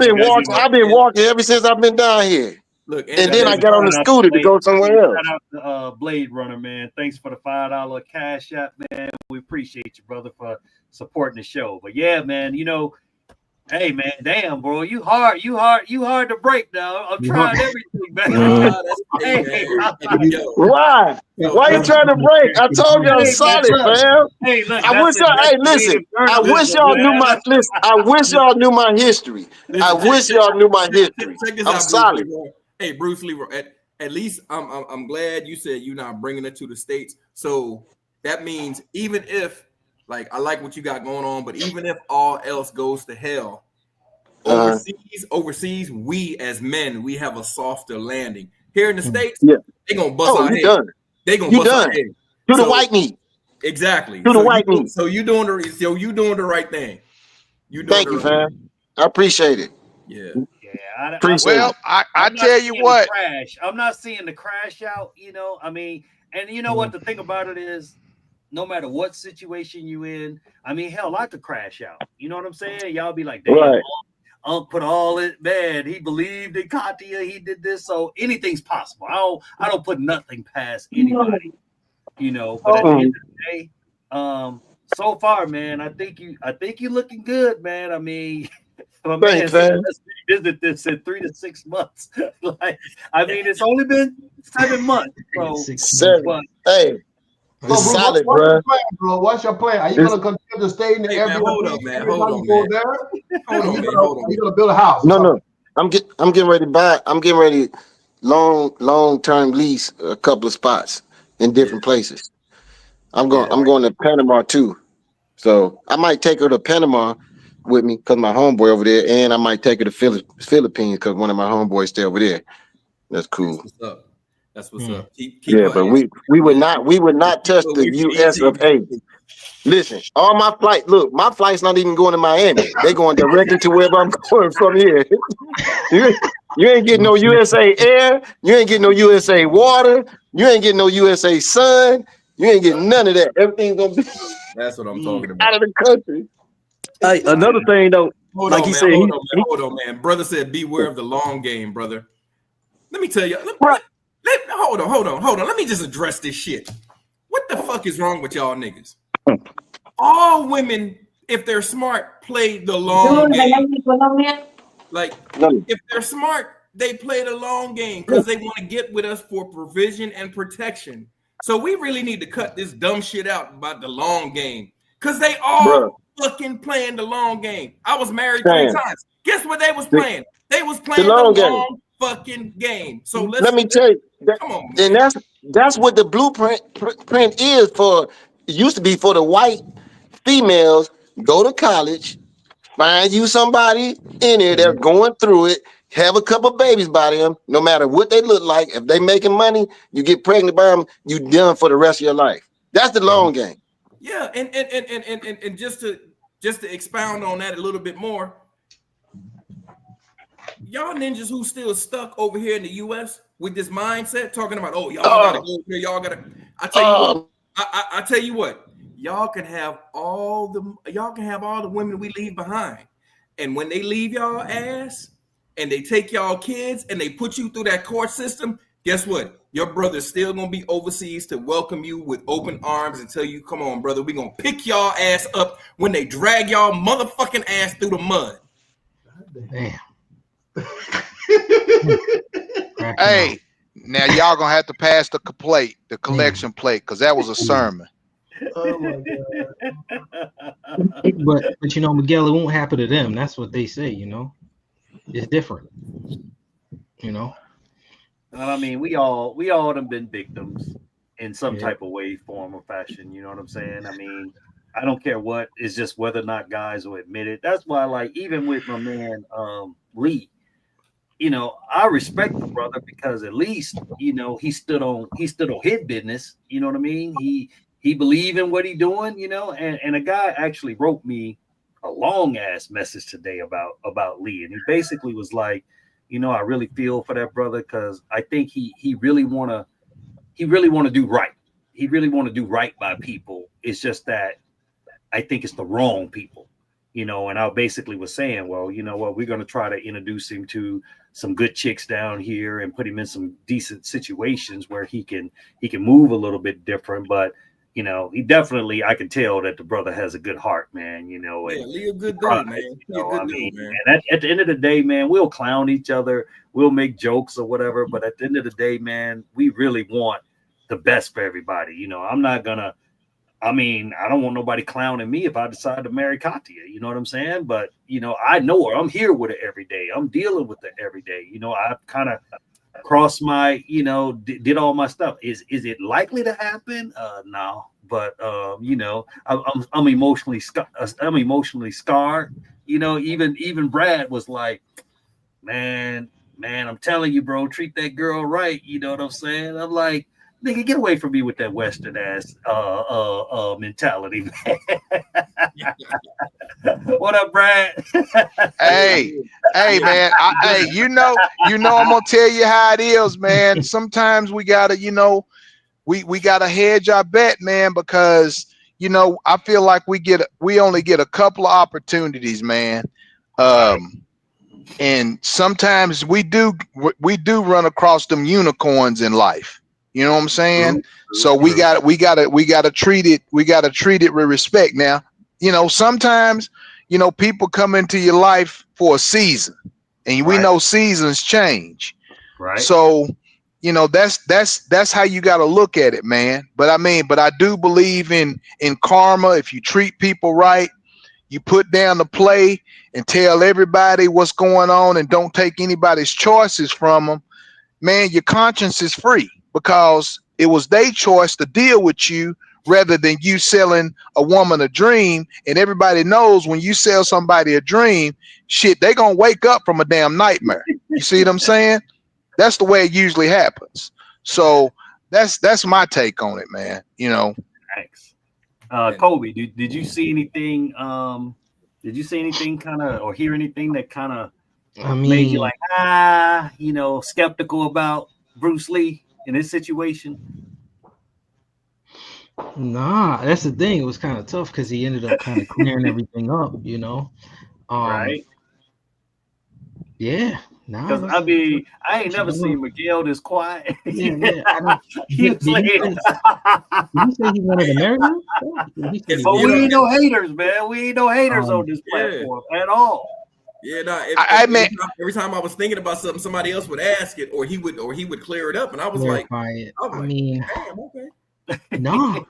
I've been walking ever since I've been down here. Look, and then I got on the scooter to go somewhere else. Shout out to Blade Runner, man. Thanks for the $5 cash app, man. We appreciate you, brother, for supporting the show. But yeah, man, you know, hey man, damn, bro, you hard to break now. I'm trying everything, man. Why? Why you trying to break? I told you I'm solid, fam. Hey, look, I wish y'all. Hey, listen. I wish y'all knew my list. I wish y'all knew my history. I wish y'all knew my history. I'm solid. Hey, Bruce Leroy. At least I'm glad you said you're not bringing it to the States. So that means even if, like, I like what you got going on, but even if all else goes to hell, overseas, we as men, we have a softer landing. Here in the States, they're gonna bust our head. They're gonna bust our head. To the white meat. Exactly. To the white meat. So you doing the right thing. Thank you, fam. I appreciate it. Yeah. I tell you what, I'm not seeing the crash out, you know. I mean, and you know what the thing about it is, no matter what situation you in, I mean, hell, I could crash out. You know what I'm saying? Y'all be like, damn, right. Unc put all it, man. He believed in Katia. He did this, so anything's possible. I don't put nothing past anybody, you know. But at the end of the day, so far, man, I think you looking good, man. I mean. My man visit this in 3 to 6 months. Like, I mean, it's only been 7 months. So, hey, it's solid, bro. What's your plan? Are you gonna continue to stay in the Airbnb? Hold on, man. Hold on, man. Are you gonna build a house? No. I'm getting ready to buy. I'm getting ready long-term lease a couple of spots in different places. I'm going to Panama too, so I might take her to Panama with me because my homeboy over there, and I might take her to Philippines because one of my homeboys stay over there. That's cool. That's what's up. Keep but we would not touch the US of A. Listen, all my flight. Look, my flight's not even going to Miami. They're going directly to wherever I'm going from here. You ain't getting no USA air. You ain't getting no USA water. You ain't getting no USA sun. You ain't getting none of that. Everything's gonna be. That's what I'm talking about. Out of the country. Hey, another thing though, hold on, man. Brother said, beware of the long game, brother. Let me tell you. Hold on. Let me just address this shit. What the fuck is wrong with y'all niggas? All women, if they're smart, play the long game. Like, if they're smart, they play the long game because they want to get with us for provision and protection. So we really need to cut this dumb shit out about the long game because they all fucking playing the long game. I was married 3 times. Guess what they was playing? They was playing the long fucking game. So let me tell you. Come on, and that's what the blueprint is for. It used to be for the white females. Go to college, find you somebody in there that's going through it. Have a couple babies by them. No matter what they look like, if they making money, you get pregnant by them. You done for the rest of your life. That's the long game. Yeah, and just to expound on that a little bit more, y'all ninjas who still stuck over here in the U.S. with this mindset, talking about, y'all gotta go here, y'all gotta. I tell you what, y'all can have all the women we leave behind, and when they leave y'all ass and they take y'all kids and they put you through that court system, guess what? Your brother's still gonna be overseas to welcome you with open arms and tell you, come on, brother, we gonna pick y'all ass up when they drag y'all motherfucking ass through the mud. Damn. Hey, now y'all gonna have to pass the collection plate, because that was a sermon. Oh my God. But you know, Miguel, it won't happen to them. That's what they say, you know. It's different. You know. I mean, we all have been victims in some type of way, form, or fashion. You know what I'm saying? I mean, I don't care what. It's just whether or not guys will admit it. That's why, like, even with my man Lee, you know, I respect the brother because at least, you know, he stood on his business. You know what I mean? He believed in what he doing. You know, and a guy actually wrote me a long ass message today about Lee, and he basically was like, you know, I really feel for that brother because I think he really wanna do right. he really want to do right by people. It's just that I think it's the wrong people, you know. And I basically was saying, well, you know what, we're going to try to introduce him to some good chicks down here and put him in some decent situations where he can move a little bit different. But you know, he definitely, I can tell that the brother has a good heart, man. You know, and he a good dude, man. He a good dude, man. And at the end of the day, man, we'll clown each other, we'll make jokes or whatever. But at the end of the day, man, we really want the best for everybody. You know, I'm not gonna. I mean, I don't want nobody clowning me if I decide to marry Katia. You know what I'm saying? But you know, I know her. I'm here with her every day. I'm dealing with her every day. You know, I've kind of crossed my, you know, did all my stuff. Is it likely to happen? No, but you know, I'm emotionally scarred. You know, even Brad was like, man, I'm telling you, bro, treat that girl right. You know what I'm saying? I'm like, nigga, get away from me with that Western ass mentality, man. What up, Brad? Hey, man. Hey, you know, I'm gonna tell you how it is, man. Sometimes we gotta, you know, we gotta hedge our bet, man, because you know, I feel like we only get a couple of opportunities, man. And sometimes we do run across them unicorns in life. You know what I'm saying? So we gotta treat it with respect. Now, you know, sometimes, you know, people come into your life for a season, and we know seasons change. Right. So, you know, that's how you got to look at it, man. But I do believe in karma. If you treat people right, you put down the play and tell everybody what's going on and don't take anybody's choices from them, man, your conscience is free because it was their choice to deal with you rather than you selling a woman a dream. And everybody knows when you sell somebody a dream, shit, they gonna wake up from a damn nightmare. You see what I'm saying? That's the way it usually happens. So that's my take on it, man. You know. Thanks. Kobe, did you see anything? Did you see anything kind of or hear anything that kind of made you like, you know, skeptical about Bruce Lee in this situation? Nah, that's the thing. It was kind of tough because he ended up kind of clearing everything up, you know. Right. Yeah. Nah. Because I mean, I ain't never seen Miguel this quiet. Yeah. Did he say he wanted to marry her? But we ain't no haters, man. We ain't no haters on this platform at all. Yeah, no. Every time I was thinking about something, somebody else would ask it, or he would clear it up, and I was like, damn, okay. No,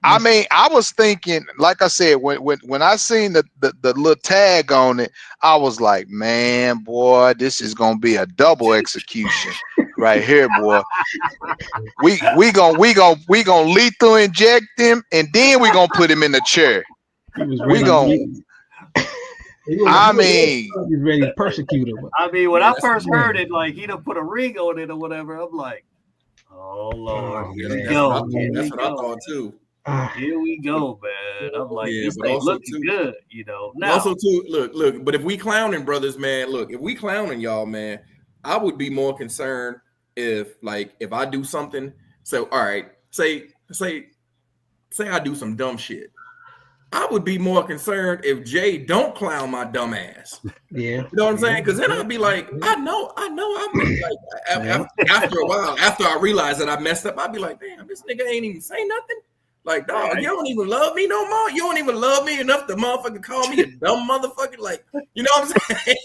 I mean, I was thinking, like I said, when I seen the little tag on it, I was like, man, boy, this is gonna be a double execution right here, boy. We gonna lethal inject him, and then we gonna put him in the chair. We gonna. I mean, he's ready to persecute him. I mean, when I first heard it, like he done put a ring on it or whatever, I'm like, oh Lord, here we go. That's what I thought too. Here we go, man. I'm like, this ain't looking good, you know. Now, also too, look. But if we clowning brothers, man, look, if we clowning y'all, man, I would be more concerned if I do something. So, all right, say I do some dumb shit. I would be more concerned if Jay don't clown my dumb ass. Yeah. You know what I'm saying? Because then I'd be like, I know I'm like, after a while, after I realize that I messed up, I'd be like, damn, this nigga ain't even say nothing. Like, dog, you don't even love me no more. You don't even love me enough to motherfucker call me a dumb motherfucker. Like, you know what I'm saying?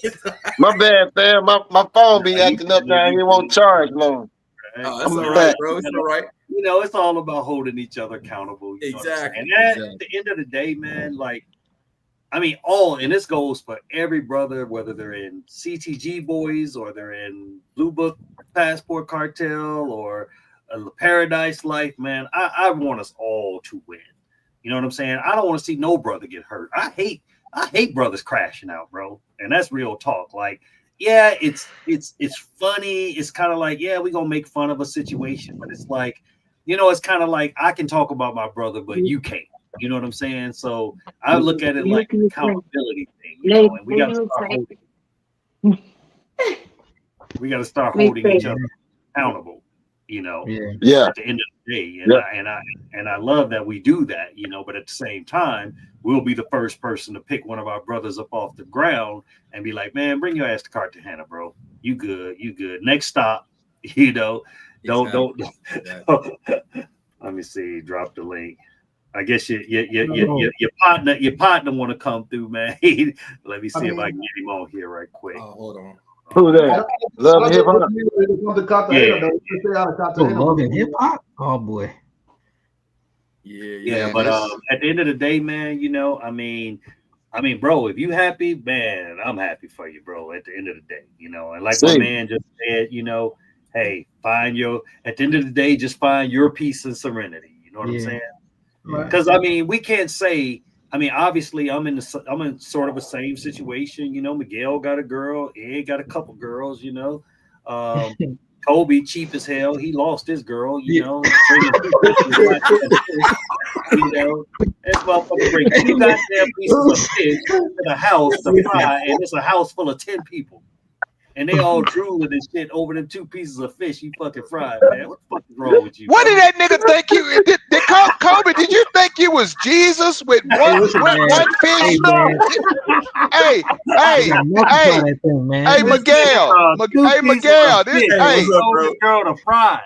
My bad, fam. My phone be acting up now. It won't charge long. Oh, that's all right, bro. It's all right. You know, it's all about holding each other accountable. Exactly. And at the end of the day, man, like, I mean, and this goes for every brother, whether they're in CTG Boys or they're in Blue Book Passport Cartel or Paradise Life, man. I want us all to win. You know what I'm saying? I don't want to see no brother get hurt. I hate brothers crashing out, bro. And that's real talk. Like, yeah, it's funny. It's kind of like, yeah, we're gonna make fun of a situation, but it's like, you know, it's kind of like I can talk about my brother, but you can't. You know what I'm saying? So I look at it like an accountability thing, you know, and we gotta start holding each other accountable. you know. Yeah. At the end of the day, and I love that we do that, you know. But at the same time, we'll be the first person to pick one of our brothers up off the ground and be like, "Man, bring your ass to Cartagena, bro. You good? You good? Next stop, you know. Don't." Let me see. Drop the link. I guess your partner want to come through, man. Let me see if I can get him on here right quick. Oh, hold on. Who that? Love and Hip Hop. Love and Hip Hop. Oh boy. Yeah. But at the end of the day, man, you know, I mean, bro, if you happy, man, I'm happy for you, bro. At the end of the day, you know, and like my man just said, you know, hey, at the end of the day, just find your peace and serenity. You know what I'm saying? Because I mean, we can't say. I mean, obviously, I'm in sort of a same situation. You know, Miguel got a girl, Ed got a couple girls. You know, Kobe cheap as hell. He lost his girl. You know, you know, this motherfucker bring 2 goddamn pieces of fish to the house to fry, and it's a house full of 10 people. And they all drooling and shit over them 2 pieces of fish he fucking fried, man. What the fuck is wrong with you? What did that nigga think you did? Kobe, did you think you was Jesus with one fish? Hey, Miguel, this girl to fry.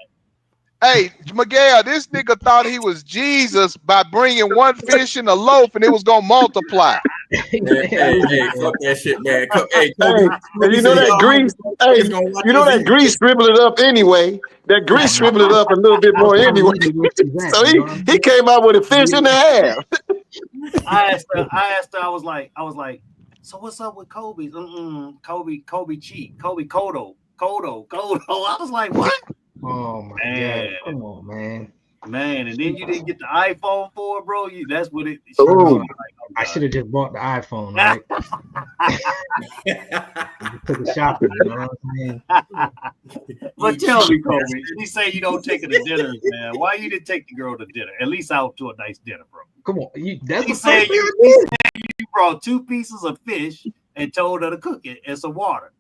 Hey, Miguel, this nigga thought he was Jesus by bringing 1 fish in a loaf and it was gonna multiply. Hey, fuck that shit, man. Hey, you know that grease. Hey, you know that grease scribbled it up anyway. That grease scribbled it up a little bit more anyway. So he came out with a fish and a half. I asked her. I was like, so what's up with Kobe's? Kobe cheat. Kobe Kodo. I was like, what? Oh my God! Come on, man. And then you didn't get the iPhone for it, bro. That's what it. I should have just bought the iPhone, right? Took a shopping, you know what I'm saying? But tell me, Kobe, you say you don't take her to dinner, man. Why you didn't take the girl to dinner? At least out to a nice dinner, bro. Come on, he said you brought 2 pieces of fish and told her to cook it and some water.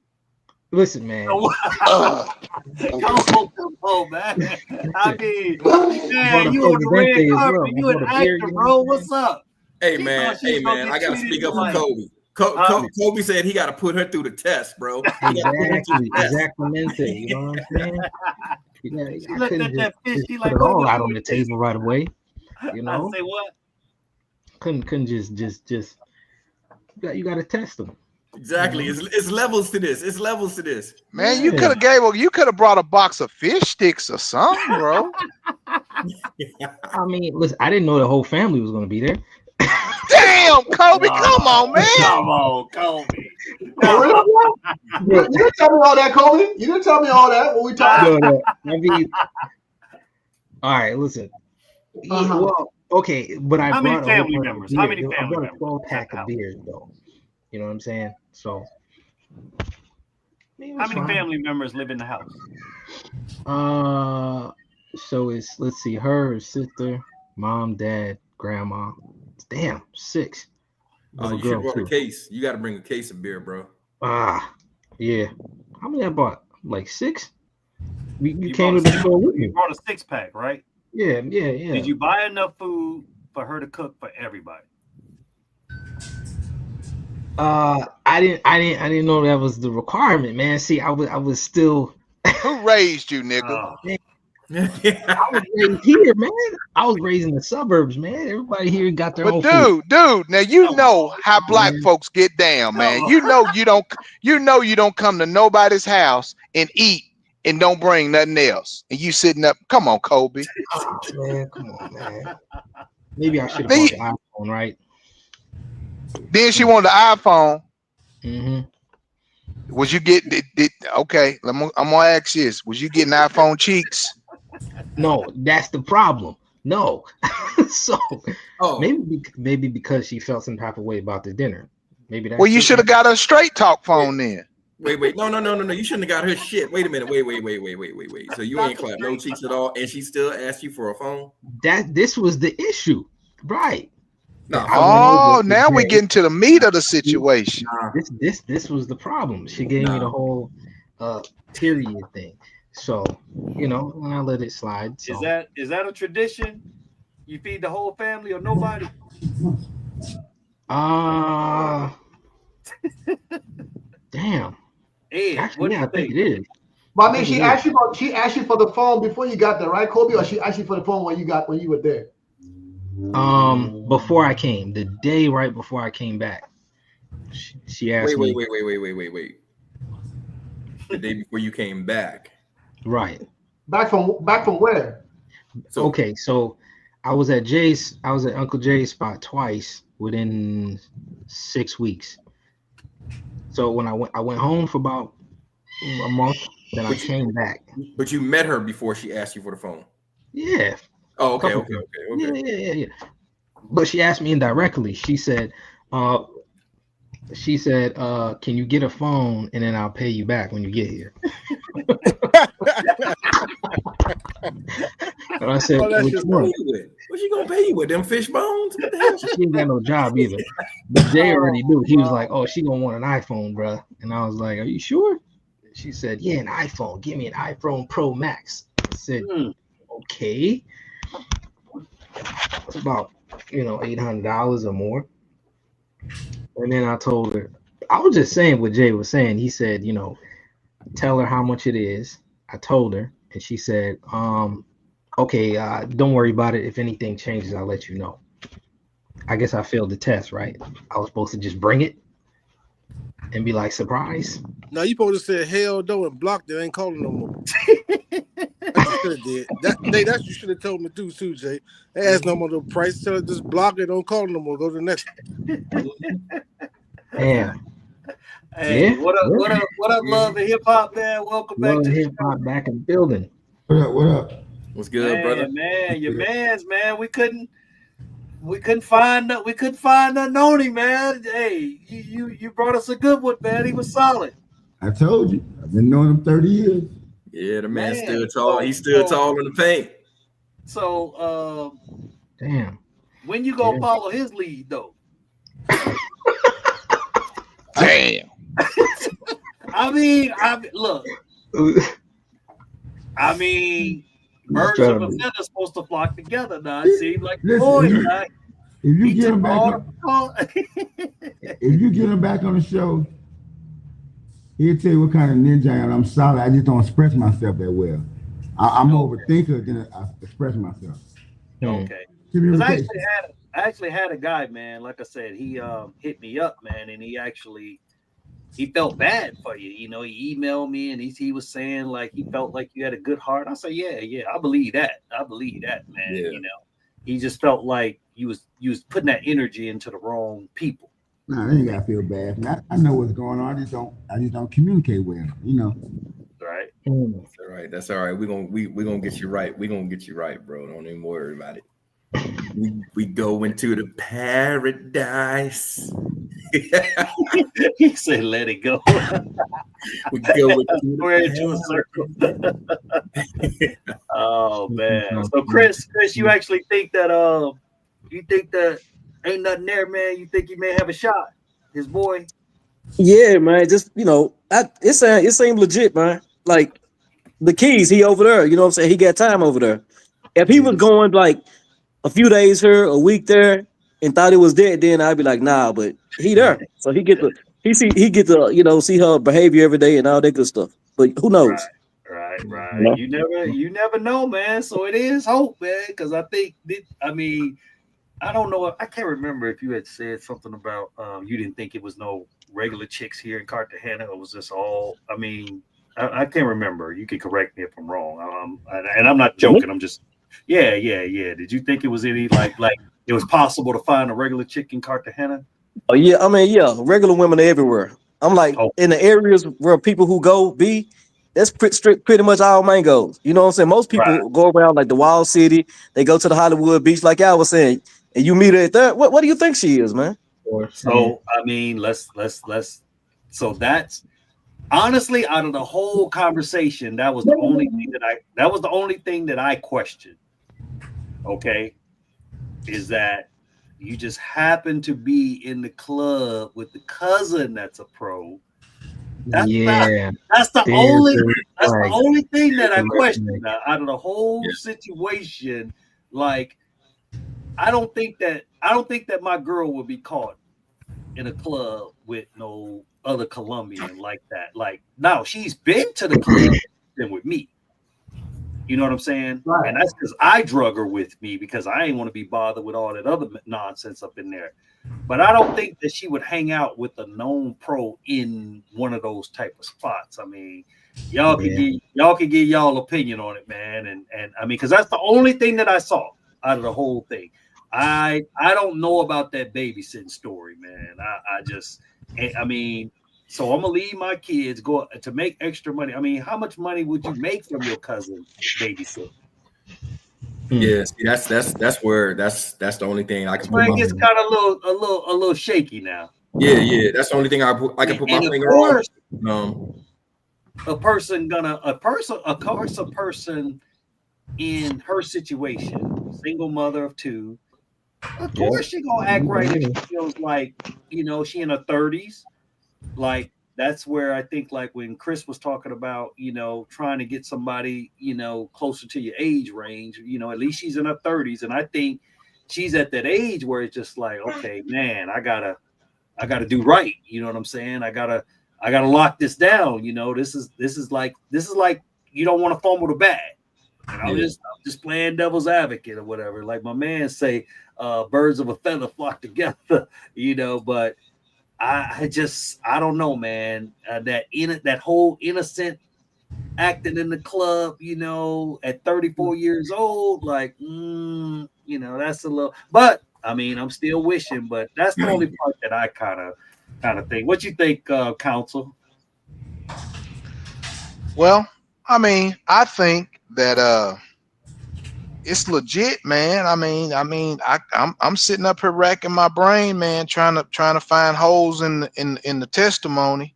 Listen, man. Come on, man. I mean, man, you on the red carpet, you an actor, bro. What's up? Hey, man. I gotta speak up for Kobe. Kobe said he got to put her through the test, bro. Exactly. You know what I'm saying? She looked at that fish. She like, put it all out on the table right away. You know. Say what? Couldn't just. You got to test them. Exactly. It's levels to this. Man, you could have brought a box of fish sticks or something, bro. I mean, listen, I didn't know the whole family was going to be there. Damn, Kobe, come on, man. Come on, Kobe. You didn't tell me all that, Kobe. You didn't tell me all that when we talked. I mean, all right, listen. Well, okay, but I brought family members? How many family members? I brought a 12-pack of beers, though. You know what I'm saying? So, how many family members live in the house? So let's see, her sister, mom, dad, grandma. Damn, 6. You should brought a case. You got to bring a case of beer, bro. Yeah. How many I bought? Like 6. You came to the store with me. You brought a 6-pack, right? Yeah. Did you buy enough food for her to cook for everybody? I didn't know that was the requirement, man. See, I was still. Who raised you, nigga? I was raised here, man. I was raised in the suburbs, man. Everybody here got their own food. Dude, now you know how black folks get down, man. You know you don't come to nobody's house and eat and don't bring nothing else. And you sitting up, come on, Kobe. Man, come on, man. Maybe I should have bought the iPhone, right? Then she wanted the iPhone. Mm-hmm. Was you get okay? I'm gonna ask this. Was you getting iPhone cheeks? No, that's the problem. No. So maybe because she felt some type of way about the dinner. Maybe that's you should have got a straight talk phone then. Wait. No. You shouldn't have got her shit. Wait a minute. Wait. So you ain't clapped no cheeks at all, and she still asked you for a phone? This was the issue, right? No. Now we get into the meat of the situation. This was the problem. She gave me the whole period thing. So, you know, and I let it slide. So. Is that a tradition? You feed the whole family or nobody? Damn. Ed, Actually, yeah, I think it is. But I mean, she asked you for the phone before you got there, right, Kobe? Or she asked you for the phone when you were there? Before I came, the day right before I came back, she asked me. Wait. The day before you came back. Right. Back from where? So I was at Uncle Jay's spot twice within 6 weeks. So when I went home for about a month, then I came back. But you met her before she asked you for the phone. Yeah. Oh, okay. Yeah. But she asked me indirectly. She said, can you get a phone and then I'll pay you back when you get here? And I said, what you gonna pay you with? Them fish bones? What the hell? She ain't got no job either. But Jay already knew. He was like, oh, she gonna want an iPhone, bro. And I was like, are you sure? She said, yeah, an iPhone. Give me an iPhone Pro Max. I said, okay. It's about, $800 or more. And then I told her, I was just saying what Jay was saying. He said, tell her how much it is. I told her, and she said, okay, don't worry about it. If anything changes, I'll let you know. I guess I failed the test, right? I was supposed to just bring it and be like, surprise. No, you supposed to say hell no and blocked it. Ain't calling no more. That's you should have told me too, Jay. They ask no more the price. Tell her just block it. Don't call no more. Go to the next one. Damn. Hey, what up, Love and Hip Hop, man? Welcome back to Hip Hop back in the building. What up? What's good, brother? Man, your man's, man. We couldn't find nothing on him, man. Hey, you brought us a good one, man. He was solid. I told you. I've been knowing him 30 years. Yeah, the man stood tall. He stood tall in the paint. So, damn. When you gonna follow his lead, though? Damn. I mean, look. I mean, birds of a feather supposed to flock together. Now it seems like if you get him back on the show, he'll tell you what kind of ninja I am. I'm solid. I just don't express myself that well. I'm an overthinker than I express myself. Okay. Because I actually had a guy, man. Like I said, he hit me up, man, and he felt bad for you. He emailed me and he was saying like he felt like you had a good heart. I said, yeah, I believe that. Man. Yeah. He just felt like you was putting that energy into the wrong people. No, they ain't gotta feel bad. I know what's going on. I just don't communicate well, Right. That's all right. We're gonna get you right. We're gonna get you right, bro. Don't even worry about it. We go into the paradise. He said, "Let it go." We go into a circle. Oh man! So Chris, you actually think that ain't nothing there, man? You think he may have a shot? His boy. Yeah, man. Just it seemed legit, man. Like the keys, he over there. You know what I'm saying? He got time over there. If he was going like a few days here, a week there, and thought it was dead, then I'd be like, nah. But he there, so he get to see her behavior every day and all that good stuff. But who knows? Right. Yeah. You never know, man. So it is hope, man. Because I think I don't know. I can't remember if you had said something about you didn't think it was no regular chicks here in Cartagena, or was this all? I mean, I can't remember. You can correct me if I'm wrong. And I'm not joking. I'm just, yeah. Did you think it was any like it was possible to find a regular chick in Cartagena? Oh yeah, I mean, yeah, regular women are everywhere. I'm like in the areas where people who go be. That's pretty much all mangoes. You know what I'm saying? Most people go around like the Wild City. They go to the Hollywood Beach, like I was saying, and you meet her at there. What do you think she is, man? So I mean, let's. So that's honestly, out of the whole conversation, that was the only thing that I questioned. Okay, is that you just happen to be in the club with the cousin that's a pro, That's Yeah. that's the There's only thing that I red question flag. out of the whole situation. Like, I don't think that my girl would be caught in a club with no other Colombian like that. Like, no, she's been to the club than with me. You know what I'm saying? Right. And that's because I drug her with me because I ain't want to be bothered with all that other nonsense up in there. But I don't think that she would hang out with a known pro in one of those type of spots. I mean, y'all can give y'all opinion on it, man. And I mean, because that's the only thing that I saw out of the whole thing. I don't know about that babysitting story, man. I mean, so I'm gonna leave my kids go to make extra money. I mean, how much money would you make from your cousin babysitting? Yeah, see, that's the only thing I can put It my gets kind of a little shaky now. Yeah, that's the only thing I can put my finger on. A person in her situation, single mother of two, of course she gonna act right if she feels like, you know, she in her 30s. Like, that's where I think, like when Chris was talking about, you know, trying to get somebody, you know, closer to your age range, you know, at least she's in her 30s. And I think she's at that age where it's just like, okay, man, I gotta do right. You know what I'm saying? I gotta lock this down. You know, this is like you don't want to fumble the bag. And I'm just playing devil's advocate or whatever. Like my man say, birds of a feather flock together, you know, but I don't know, man. That whole innocent acting in the club, you know, at 34 years old, like, you know, that's a little. But I mean, I'm still wishing, but that's the only part that I kind of think. What you think, counsel? Well, I mean, I think that it's legit, man. I'm sitting up here racking my brain, man, trying to find holes in the testimony.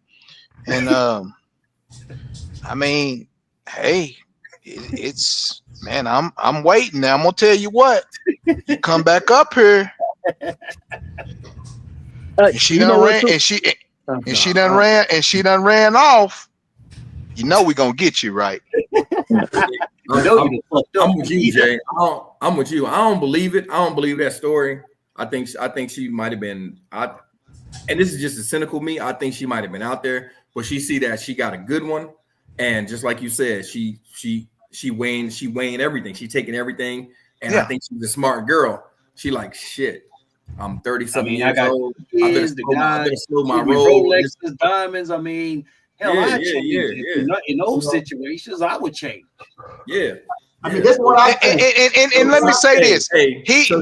And I mean, hey, it's man, I'm waiting. Now I'm gonna tell you what, you come back up here. And she done ran, and she done ran off. You know we gonna get you right. I'm with you, Jay. I'm with you. I don't believe it. I don't believe that story. I think she might have been. And this is just a cynical me. I think she might have been out there, but she see that she got a good one, and just like you said, she weighing everything. She taking everything, and I think she's a smart girl. She like shit. I'm 37 years old. I better slow my roll. Rolexes, diamonds. I mean, hell, in those situations, I would change. Yeah. I mean, this is what I think. And let me say this.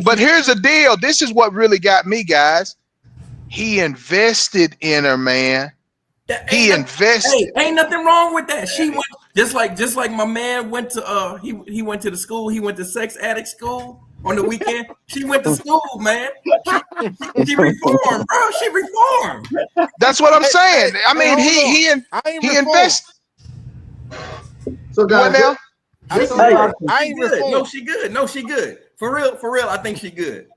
But here's the deal. This is what really got me, guys. He invested in her, man. He invested. Hey, ain't nothing wrong with that. She went just like my man went to he went to the school. He went to sex addict school on the weekend. She went to school, man. She reformed, bro. She reformed. That's what I'm saying. I mean, he invested. So guys, what now? I ain't good. No, she good. For real. I think she good.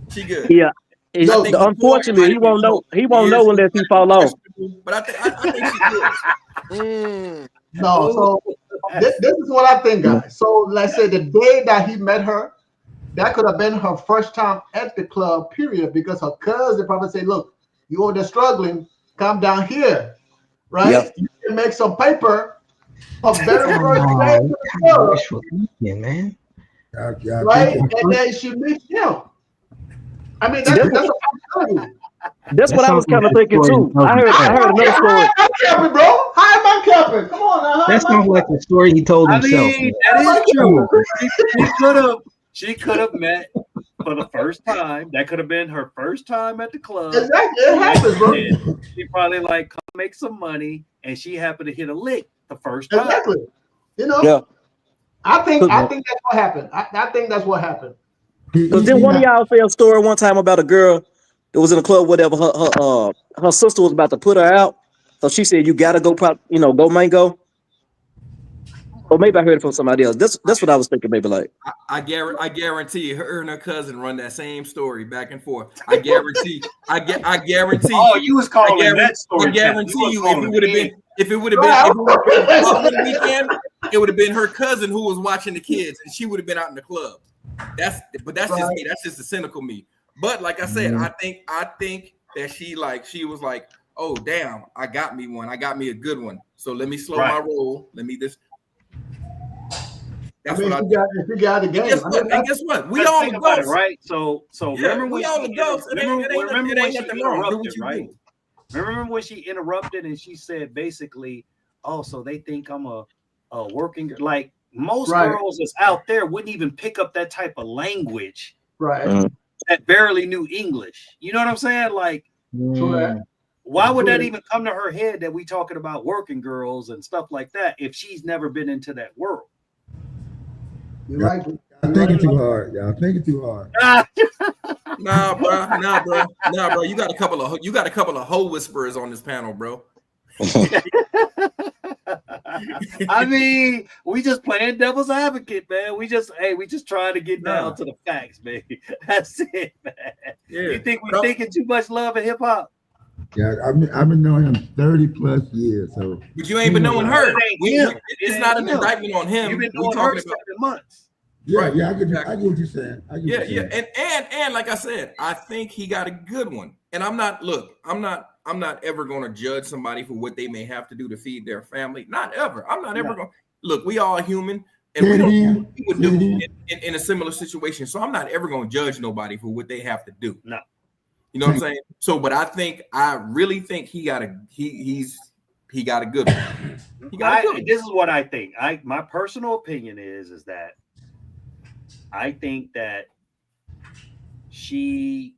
She good. Yeah. Unfortunately, he won't know. He won't know unless he fall off. But I think she good. No, so this is what I think, guys. So let's say the day that he met her, that could have been her first time at the club, period, because her cousin probably say, look, you over there struggling, come down here, right? Yep. You can make some paper. A better first day to the club, man. Right? And then she meets him. I mean, that's what I'm telling you. That's what I was kind of thinking too. I heard another story. I'm capping, bro. How am I capping? Come on now. That sounds like the story he told himself. I mean, that is true. She could have met for the first time. That could have been her first time at the club. Exactly. It happens, bro. She probably like come make some money, and she happened to hit a lick the first time. Exactly. You know. Yeah. I think that's what happened. I think that's what happened. Because then one of y'all say a story one time about a girl that was in a club, whatever. Her sister was about to put her out, so she said, "You gotta go, go mango." Or maybe I heard it from somebody else. That's what I was thinking. Maybe like I guarantee her and her cousin run that same story back and forth. I guarantee. I guarantee. Oh, you was calling that story. I guarantee you, if it would have been Halloween weekend, it would have been her cousin who was watching the kids, and she would have been out in the club. That's just me. That's just the cynical me. But like I said, I think that she was like, oh damn, I got me one. I got me a good one. So let me slow my roll. Let me just. That's what I got the game. And guess what? We all adults, right? So remember when we all adults. It ain't nothing wrong. Do what you do. Remember when she interrupted and she said basically, oh, so they think I'm a working, like most girls that's out there wouldn't even pick up that type of language, right? That barely knew English. You know what I'm saying? Like, why would that even come to her head that we talking about working girls and stuff like that if she's never been into that world? You're right. I'm thinking too hard. Y'all thinking too hard. Nah, bro. You got a couple of hoe whisperers on this panel, bro. I mean, we just playing devil's advocate, man. We just trying to get down to the facts, baby. That's it, man. Yeah. You think we thinking too much love and hip hop? Yeah, I've been knowing him 30 plus years. So, but you ain't been knowing her. It's not an indictment on him. You've been knowing her 7 months. Yeah, right. I get what you're saying. And like I said, I think he got a good one. And I'm not ever going to judge somebody for what they may have to do to feed their family. Not ever. I'm not ever going to look. We all human, and we don't know what we would do in a similar situation. So I'm not ever going to judge nobody for what they have to do. No. You know what I'm saying? So, but I really think he got a good one. This is what I think. My personal opinion is that I think that she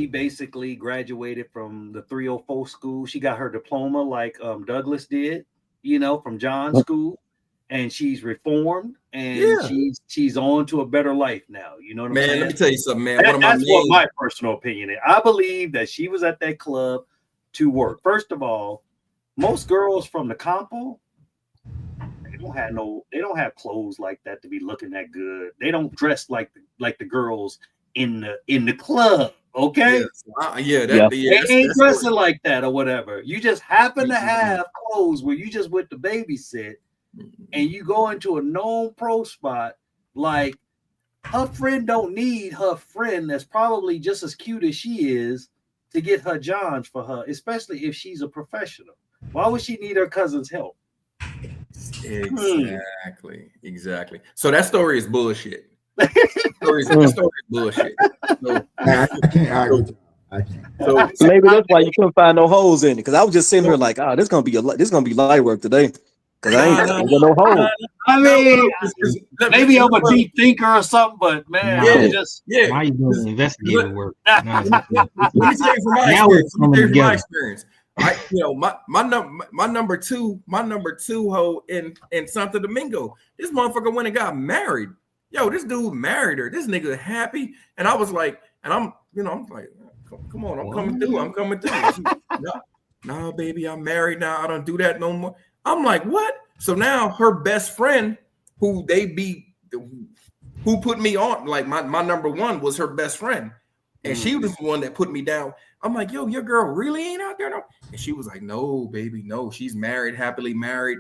basically graduated from the 304 school. She got her diploma like Douglas did, from John's school, and she's reformed and she's on to a better life now. You know what I'm saying? Let me tell you something, man. That's what my personal opinion is. I believe that she was at that club to work. First of all, most girls from the Campo, they don't have clothes like that to be looking that good. They don't dress like the girls in the club. Okay. They ain't dressing like that or whatever. You just happen to have clothes where you just went to babysit and you go into a known pro spot. Like, her friend don't need her friend that's probably just as cute as she is to get her Johns for her, especially if she's a professional. Why would she need her cousin's help? Exactly. So that story is bullshit. That story is bullshit. So, I can't argue. I can't. So maybe that's why you couldn't find no holes in it. Because I was just sitting here like, this gonna be light work today. Because I ain't got no holes. I mean, maybe I'm a deep thinker or something, but man, Why you doing investigative work? Let me tell you from my experience. My number two hoe in Santo Domingo. This motherfucker went and got married. Yo, this dude married her. This nigga happy, and I was like, I'm like, come on, I'm coming through. No, baby, I'm married now. I don't do that no more. I'm like, what? So now her best friend, who put me on, like my number one was her best friend, and she was the one that put me down. I'm like, yo, your girl really ain't out there, no? And she was like, no, baby, no, she's married, happily married.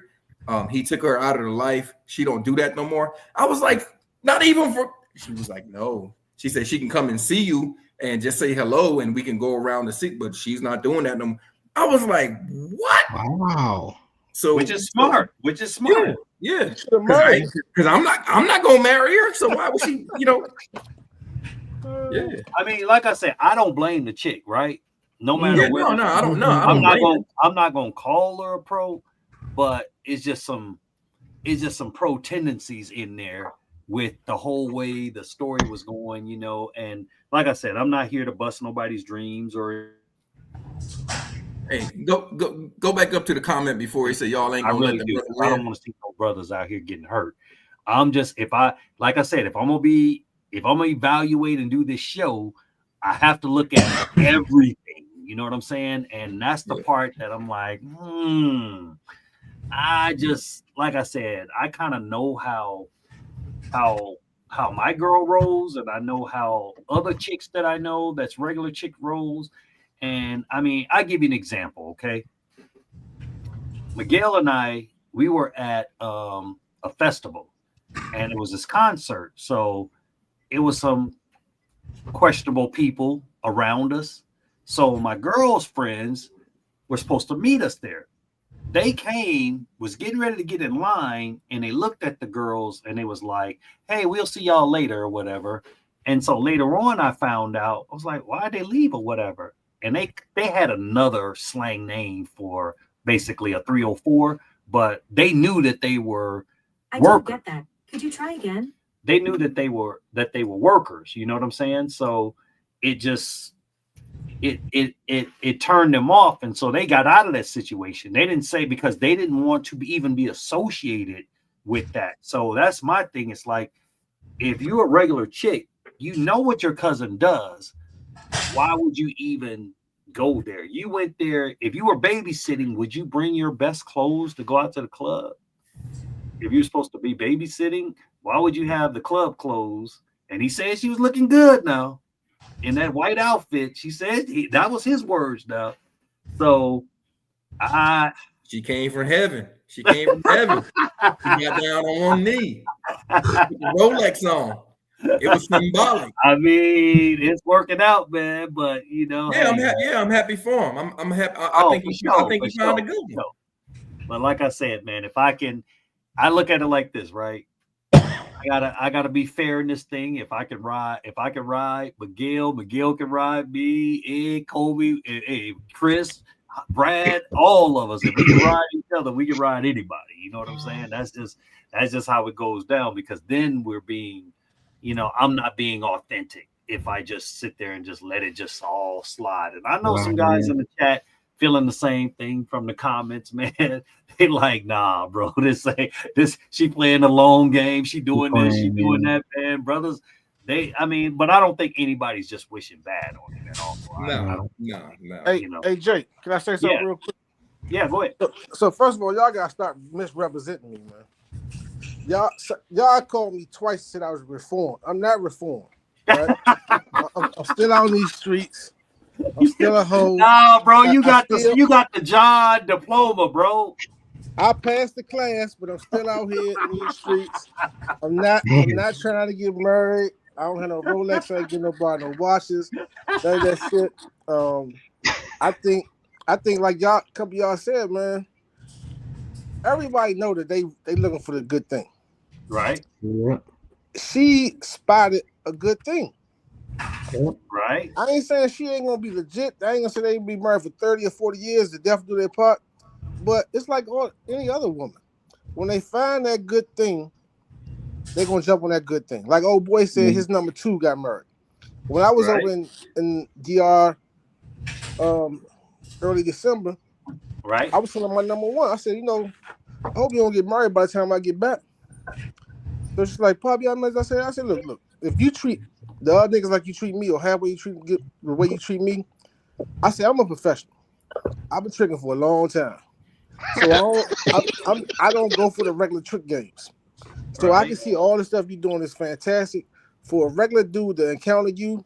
He took her out of her life. She don't do that no more. I was like, not even for. She was like, no. She said she can come and see you and just say hello, and we can go around the seat, but she's not doing that no more. I was like, what? Wow. So which is smart. Yeah. Because I'm not gonna marry her. So why would she? Yeah. I mean, like I said, I don't blame the chick, right? No matter what. No, I don't know. I'm not gonna call her a pro, but it's just some pro tendencies in there with the whole way the story was going, And like I said, I'm not here to bust nobody's dreams or. Hey, go back up to the comment before he said y'all ain't gonna let them. I don't want to see no brothers out here getting hurt. I'm just if I'm gonna evaluate and do this show, I have to look at everything. You know what I'm saying? And that's the part that I'm like, I just, like I said, I kind of know how my girl rolls, and I know how other chicks that I know that's regular chick rolls. And I mean, I give you an example, okay? Miguel and I, we were at a festival, and it was this concert. So it was some questionable people around us. So my girl's friends were supposed to meet us there. They came, was getting ready to get in line, and they looked at the girls and they was like, "Hey, we'll see y'all later," or whatever. And so later on, I found out, I was like, "Why'd they leave or whatever?" And they had another slang name for basically a 304, but they knew that they were I don't workers. get that. Could you try again? They knew that they were workers. You know what I'm saying? So it just it turned them off, and so they got out of that situation. They didn't say, because they didn't want to even be associated with that. So that's my thing. It's like, if you're a regular chick, you know what your cousin does. Why would you even go there? You went there. If you were babysitting, would you bring your best clothes to go out to the club? If you're supposed to be babysitting, why would you have the club clothes? And he said she was looking good now in that white outfit. She said that was his words now. So she came from heaven. She came from heaven. She got down on one knee. With the Rolex on. It was symbolic. I mean, it's working out, man. But you know, yeah, hey, I'm happy for him. I'm happy. I think he found a good one. But like I said, man, if I can, I look at it like this, right? I gotta be fair in this thing. If I can ride Miguel can ride me, Ed, Kobe, Chris, Brad, all of us. If we can ride each other, we can ride anybody. You know what I'm saying? That's just how it goes down, because then we're being, I'm not being authentic if I just sit there and just let it just all slide. And I know some guys in the chat feeling the same thing from the comments, man. They like, nah, bro, she playing a long game. She doing this, she doing that, man. Brothers, but I don't think anybody's just wishing bad on him at all. No. Hey, Jake, can I say something real quick? Yeah, go ahead. So first of all, y'all gotta stop misrepresenting me, man. Y'all called me twice, said I was reformed. I'm not reformed, right? I'm still out in these streets. I'm still a hoe. Nah, bro, you got the John diploma, bro. I passed the class, but I'm still out here in these streets. I'm not trying to get married. I don't have no Rolex. I ain't getting nobody no watches. None of that shit. I think like y'all, a couple of y'all said, man. Everybody know that they looking for the good thing, right? Yeah. She spotted a good thing. Right. I ain't saying she ain't gonna be legit. I ain't gonna say they be married for 30 or 40 years to death do their part. But it's like any other woman. When they find that good thing, they're gonna jump on that good thing. Like old boy said, his number 2 got married. When I was over in DR early December, right, I was telling my number 1. I said, I hope you don't get married by the time I get back. So she's like, Pop, I said, look, if you treat the other niggas like you treat me, or halfway the way you treat me, I said, I'm a professional. I've been tricking for a long time. So I don't go for the regular trick games. So I can see all the stuff you're doing is fantastic. For a regular dude to encounter you,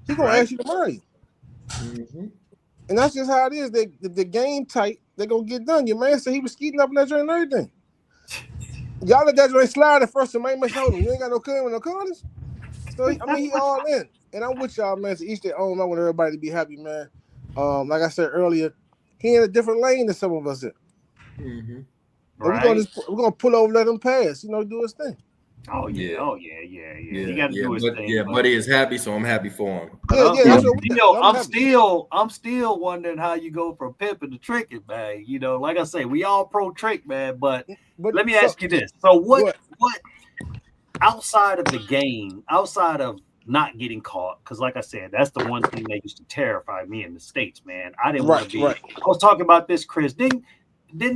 he's gonna ask you to marry you. Mm-hmm. And that's just how it is. The game tight, they're gonna get done. Your man said he was skeeting up in that joint and everything. Y'all let that joint slide at first, and man told him, you ain't got no corners. So he all in. And I'm with y'all, man. To each their own. I want everybody to be happy, man. Like I said earlier, he in a different lane than some of us in. Mm-hmm. Right. We're gonna pull over, let him pass. Do his thing. Oh yeah. He got to do his thing. Yeah, buddy is happy, so I'm happy for him. I'm still wondering how you go from pimping to tricking, man. Like I say, we all pro trick, man. But let me ask you this: so what outside of the game, outside of not getting caught, because like I said, that's the one thing that used to terrify me in the States, man. I didn't want to be. Right. I was talking about this, Chris. Didn't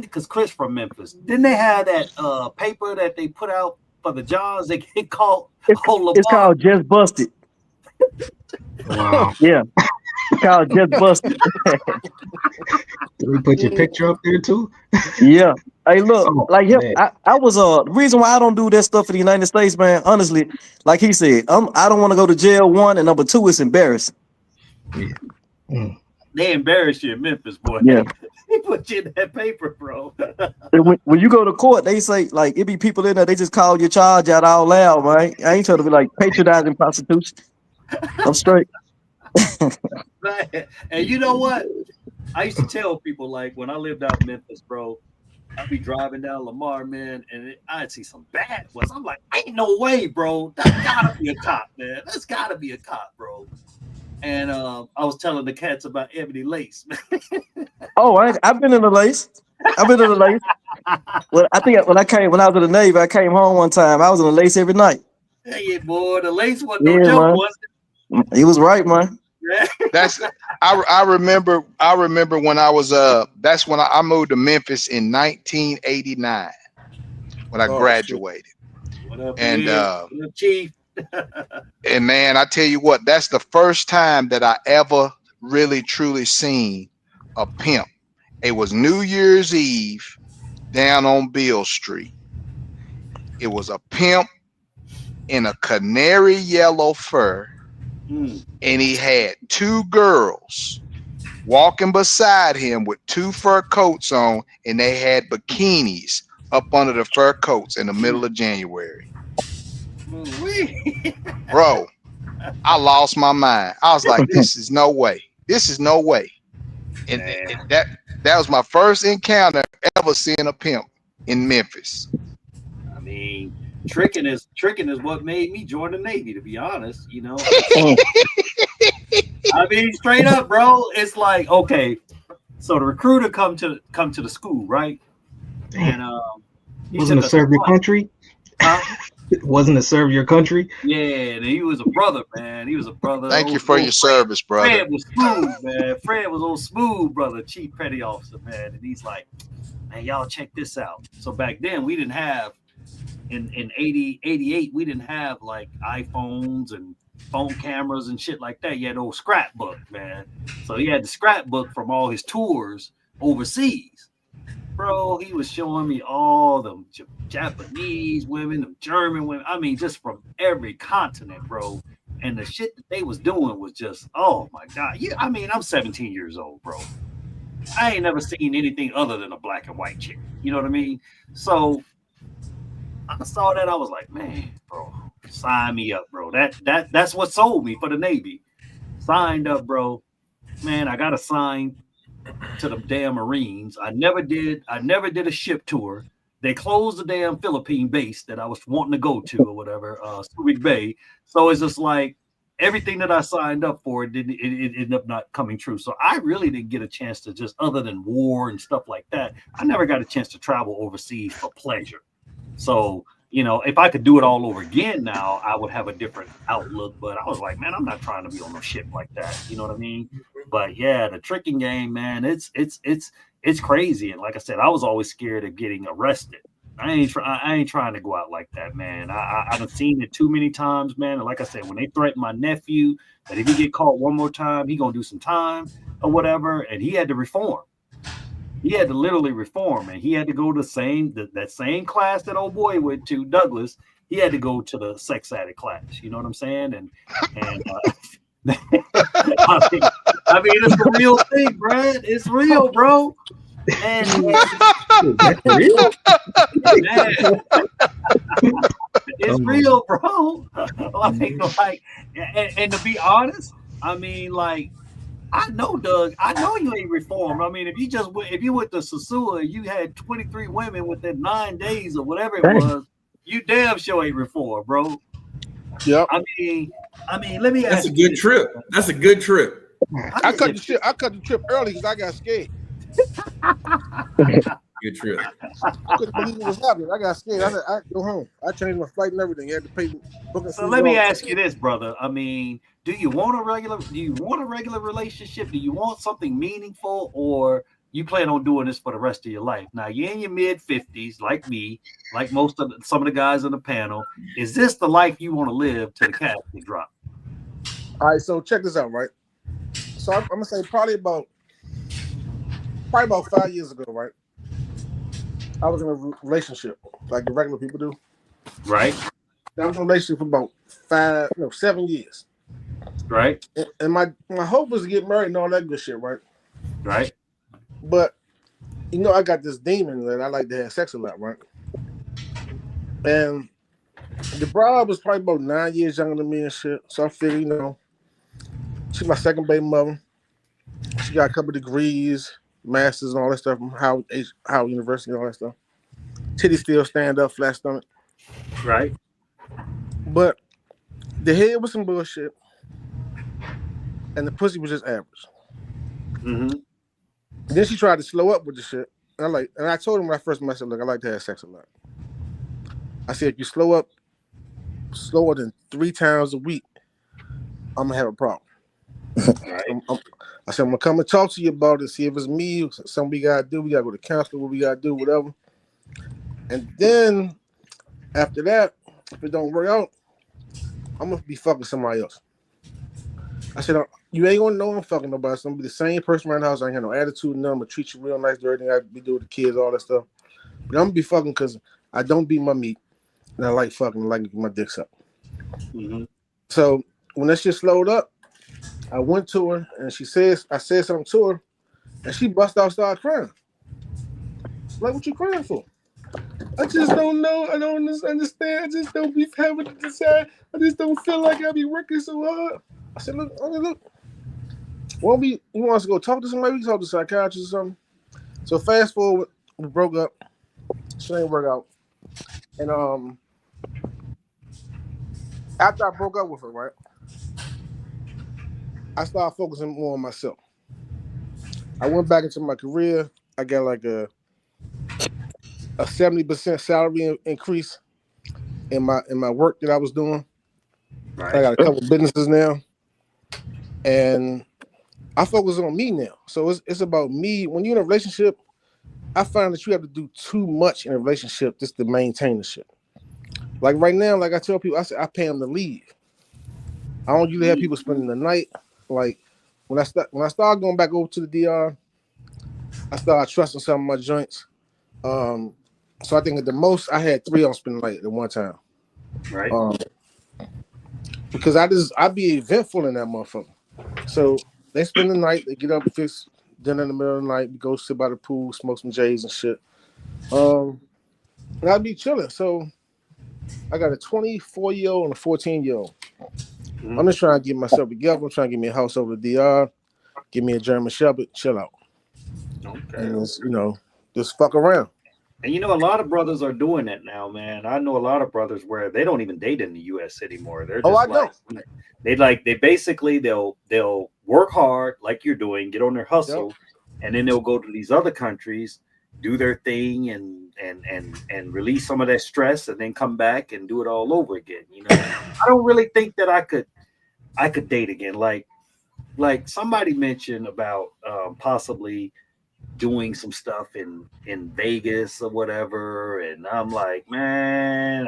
because Chris from Memphis, didn't they have that paper that they put out for the jobs? They get caught. It's called Just Busted. Wow. Yeah. Called Just Busted. Did we put your picture up there too? Yeah. Hey, look, Oh, like him, man. I was the reason why I don't do that stuff in the United States, man. Honestly, like he said, I don't want to go to jail. One, and number two, it's embarrassing. Yeah. Mm. They embarrass you in Memphis, boy. Yeah. They put you in that paper, bro. And when you go to court, they say like it be people in there. They just call your charge out all loud, man. I ain't trying to be like patronizing prostitution. I'm straight. And you know what? I used to tell people, like, when I lived out in Memphis, bro, I'd be driving down Lamar, man, and I'd see some bad ones. I'm like, ain't no way, bro. That's gotta be a cop, man. That's gotta be a cop, bro. And I was telling the cats about Ebony Lace. Oh, I've been in the lace. I've been in the lace. Well, I think when I was in the Navy, I came home one time. I was in the lace every night. Hey, boy, the lace wasn't Yeah, no joke, man. was it? He was right, man. That's I remember when I was that's when I moved to Memphis in 1989 when I graduated. What up, and what up, Chief? And man, I tell you what, that's the first time that I ever really truly seen a pimp. It was New Year's Eve down on Beale Street. It was a pimp in a canary yellow fur. And he had two girls walking beside him with two fur coats on, and they had bikinis up under the fur coats in the middle of January. Bro, I lost my mind. I was like, this is no way. This is no way. And that was my first encounter ever seeing a pimp in Memphis. I mean, tricking is what made me join the Navy, to be honest, you know. I mean, straight up, bro. It's like, okay, so the recruiter come to the school, right? And wasn't to serve your country? Wasn't to serve your country? Yeah, and he was a brother, man. He was a brother. Thank you for your service, brother. Fred was smooth, man. Fred was old smooth, brother, chief petty officer, man. And he's like, man, y'all check this out. So back then we didn't have in 88, we didn't have like iPhones and phone cameras and shit like that. You had old scrapbook, man. So he had the scrapbook from all his tours overseas. Bro, he was showing me all the Japanese women, the German women. I mean, just from every continent, bro. And the shit that they was doing was just, oh my God. Yeah, I mean, I'm 17 years old, bro. I ain't never seen anything other than a black and white chick. You know what I mean? So I saw that. I was like, man, bro, sign me up, bro. That's what sold me for the Navy. Signed up, bro. Man, I got a sign to the damn Marines. I never did a ship tour. They closed the damn Philippine base that I was wanting to go to or whatever, Subic Bay. So it's just like everything that I signed up for, it ended up not coming true. So I really didn't get a chance to, just other than war and stuff like that, I never got a chance to travel overseas for pleasure. So, you know, if I could do it all over again now, I would have a different outlook. But I was like, man, I'm not trying to be on no ship like that. You know what I mean? But yeah, the tricking game, man, it's crazy. And like I said, I was always scared of getting arrested. I ain't trying to go out like that, man. I've seen it too many times, man. And like I said, when they threatened my nephew that if he get caught one more time, he gonna do some time or whatever, and he had to reform. He had to literally reform, and he had to go to that same class that old boy went to, Douglas. He had to go to the sex addict class. You know what I'm saying? And I mean, it's a real thing, Brad. It's real, bro. And real? Man. It's real, bro. like, and to be honest, I mean, like, I know, Doug. I know you ain't reformed. I mean, if you went to Sasua and you had 23 women within 9 days or whatever it was, you damn sure ain't reformed, bro. Yep. I mean, let me ask you. That's a good trip. That's a good trip. I cut the trip early because I got scared. Good trip. I couldn't believe what was happening. I got scared. I said, I go home. I changed my flight and everything. You had to pay. So let me ask you this, brother. I mean, do you want a regular relationship? Do you want something meaningful, or you plan on doing this for the rest of your life? Now you're in your mid-50s, like me, like some of the guys on the panel. Is this the life you want to live till the casket drop? All right, so check this out, right? So I'm gonna say probably about 5 years ago, right? I was in a relationship, like the regular people do. Right. I was in a relationship for about 7 years. Right. And my hope was to get married and all that good shit, right? Right. But I got this demon that I like to have sex a lot, right? And the bride was probably about 9 years younger than me and shit. So I figured, she's my second baby mother. She got a couple of degrees, masters and all that stuff from Howard University and all that stuff. Titty still stand up, flat stomach. Right. But the head was some bullshit. And the pussy was just average. Mm-hmm. Then she tried to slow up with the shit. And I told him when I first met her, look, I like to have sex a lot. I said, if you slow up slower than 3 times a week, I'm gonna have a problem. Right. I said, I'm gonna come and talk to you about it, see if it's me, something we gotta do. We gotta go to counseling, what we gotta do, whatever. And then after that, if it don't work out, I'm gonna be fucking somebody else. I said, you ain't gonna know I'm fucking nobody. So I'm gonna be the same person around the house. I ain't have no attitude, none. I'm gonna treat you real nice, do everything I be doing with the kids, all that stuff. But I'm gonna be fucking because I don't beat my meat. And I like fucking, I like my dick sucked. Mm-hmm. So when that shit slowed up, I went to her and I said something to her, and she busted out, started crying. Like, what you crying for? I just don't know. I don't understand. I just don't be having to decide. I just don't feel like I be working so hard. I said, look. You want us to go talk to somebody? We can talk to a psychiatrist or something. So fast forward, we broke up. She ain't work out. And after I broke up with her, right, I started focusing more on myself. I went back into my career. I got like a 70% salary increase in my work that I was doing. Right. I got a couple businesses now, and I focus on me now. So it's about me. When you're in a relationship, I find that you have to do too much in a relationship just to maintain the shit. Like right now, like I tell people, I pay them to leave. I don't usually have people spending the night. Like when I start going back over to the DR, I started trusting some of my joints. So I think at the most I had 3 on spend the night at one time. Right. Because I be eventful in that motherfucker. So they spend the night, they get up, fix dinner in the middle of the night, we go sit by the pool, smoke some J's and shit. And I'd be chilling. So I got a 24-year-old and a 14-year-old. I'm just trying to get myself together. I'm trying to get me a house over the DR, get me a German Shepherd, chill out. Okay. And just fuck around. And a lot of brothers are doing that now, man. I know a lot of brothers where they don't even date in the US anymore. They're just they'll work hard like you're doing, get on their hustle, and then they'll go to these other countries, do their thing and release some of that stress and then come back and do it all over again. I don't really think that I could date again. Like somebody mentioned about possibly doing some stuff in Vegas or whatever, and I'm like, man,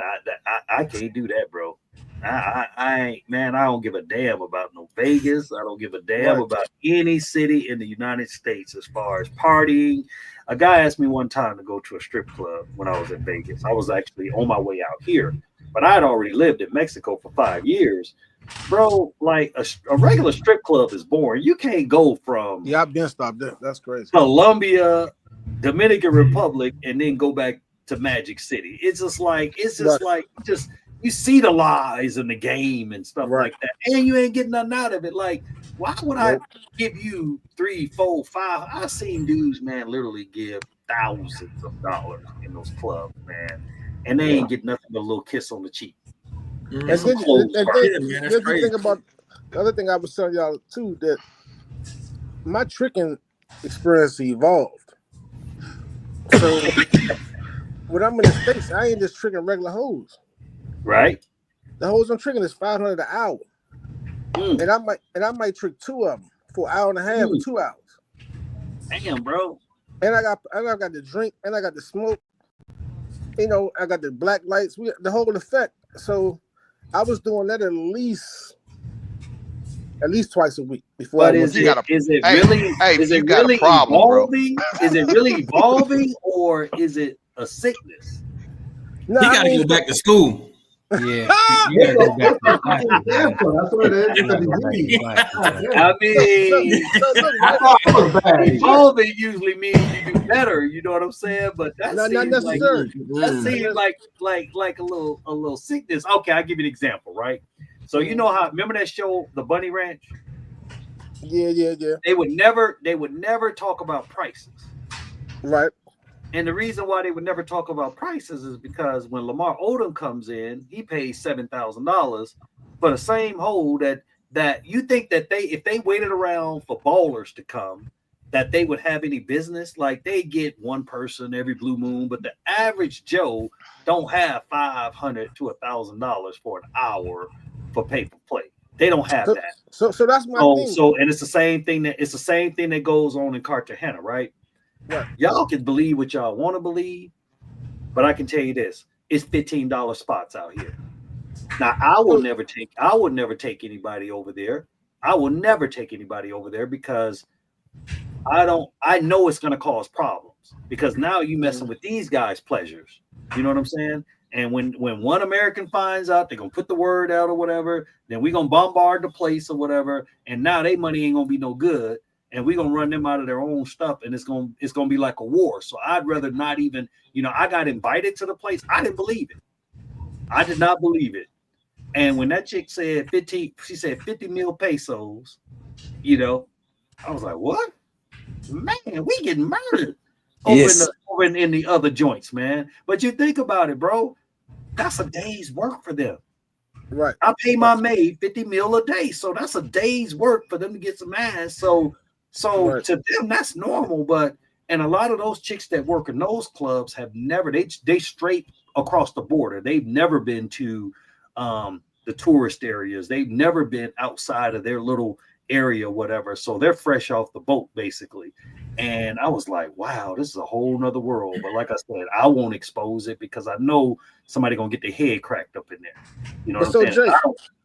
I can't do that, bro. I don't give a damn about no Vegas. I don't give a damn about any city in the United States as far as partying. A guy asked me one time to go to a strip club when I was in Vegas. I was actually on my way out here, but I had already lived in Mexico for 5 years. Bro, like a regular strip club is boring. You can't go from I've been stopped there. That's crazy. Colombia, Dominican Republic, and then go back to Magic City. It's just like you see the lies in the game and stuff like that, and you ain't getting nothing out of it. Like, why would I give you 3, 4, 5? I've seen dudes, man, literally give thousands of dollars in those clubs, man, and they ain't getting nothing but a little kiss on the cheek. And then the thing about the other thing I was telling y'all too, that my tricking experience evolved. So when I'm in the States, I ain't just tricking regular hoes. Right. The hoes I'm tricking is $500 an hour. And I might trick 2 of them for an hour and a half or 2 hours. Damn, bro. And I got the drink and I got the smoke. I got the black lights. The whole effect. So I was doing that at least at least twice a week before. But is it really evolving? Is it really evolving, or is it a sickness? No, he got to go back to school. Yeah, you gotta go back to classes, man. That's what it is. You gotta go back to classes, man. I mean, I thought it was bad. evolving usually means you do better. You know what I'm saying? But that not seems necessarily. like a little sickness. Okay, I'll give you an example, right? So you know how, remember that show, The Bunny Ranch? Yeah. They would never talk about prices. Right. And the reason why they would never talk about prices is because when Lamar Odom comes in, he pays $7,000 for the same hole that you think that if they waited around for ballers to come, that they would have any business. Like, they get one person every blue moon, but the average Joe don't have $500 to $1,000 for an hour for pay-per-play. They don't have that. So that's my thing. So and it's the same thing that goes on in Cartagena, right? Right. Y'all can believe what y'all want to believe, but I can tell you this: it's $15 spots out here. Now, I would never take anybody over there. I will never take anybody over there because I know it's going to cause problems, because now you messing with these guys' pleasures. You know what I'm saying? And when one American finds out, they're gonna put the word out or whatever, then we're gonna bombard the place or whatever, and now their money ain't gonna be no good, and we're gonna run them out of their own stuff, and it's gonna be like a war. So I'd rather not even, I got invited to the place. I didn't believe it. I did not believe it. And when that chick said 50 mil pesos, I was like, what? Man, we getting murdered over in the other joints, man. But you think about it, bro. That's a day's work for them. Right. I pay my maid 50 mil a day, so that's a day's work for them to get some ass. So Right. to them, that's normal. And a lot of those chicks that work in those clubs have never, they straight across the border. They've never been to the tourist areas. They've never been outside of their little area, whatever. So they're fresh off the boat, basically. And I was like, wow, this is a whole nother world. But like I said, I won't expose it because I know somebody gonna get their head cracked up in there. You know what I'm saying? Jay,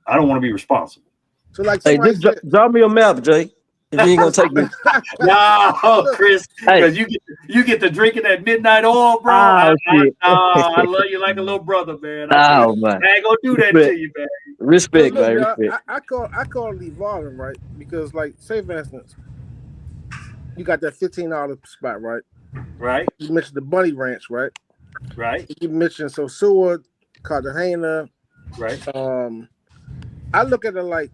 I don't want to be responsible. So like, hey, just drop me a map, Jay. If you ain't gonna take me. No, Chris, because you get to drinking at midnight oil, bro. I love you like a little brother, man. Man. I ain't gonna do that to you, man. Respect, look, man. y'all, Respect. I call it evolving, right? Because, like, say for instance, you got that $15 spot, right? Right. You mentioned the Bunny Ranch, right? Right. You mentioned Seward, Cartagena. Right. I look at it like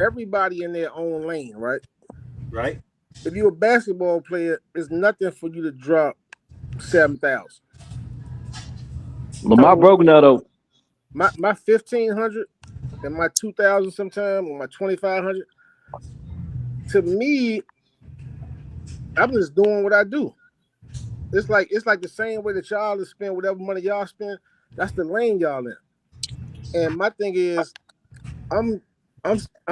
everybody in their own lane, right? Right. If you're a basketball player, it's nothing for you to drop 7,000. Lamar broke now though. My 1,500 and my 2,000 sometime, or my 2,500. To me, I'm just doing what I do. It's like the same way that y'all spend whatever money y'all spend. That's the lane y'all in. And my thing is, I'm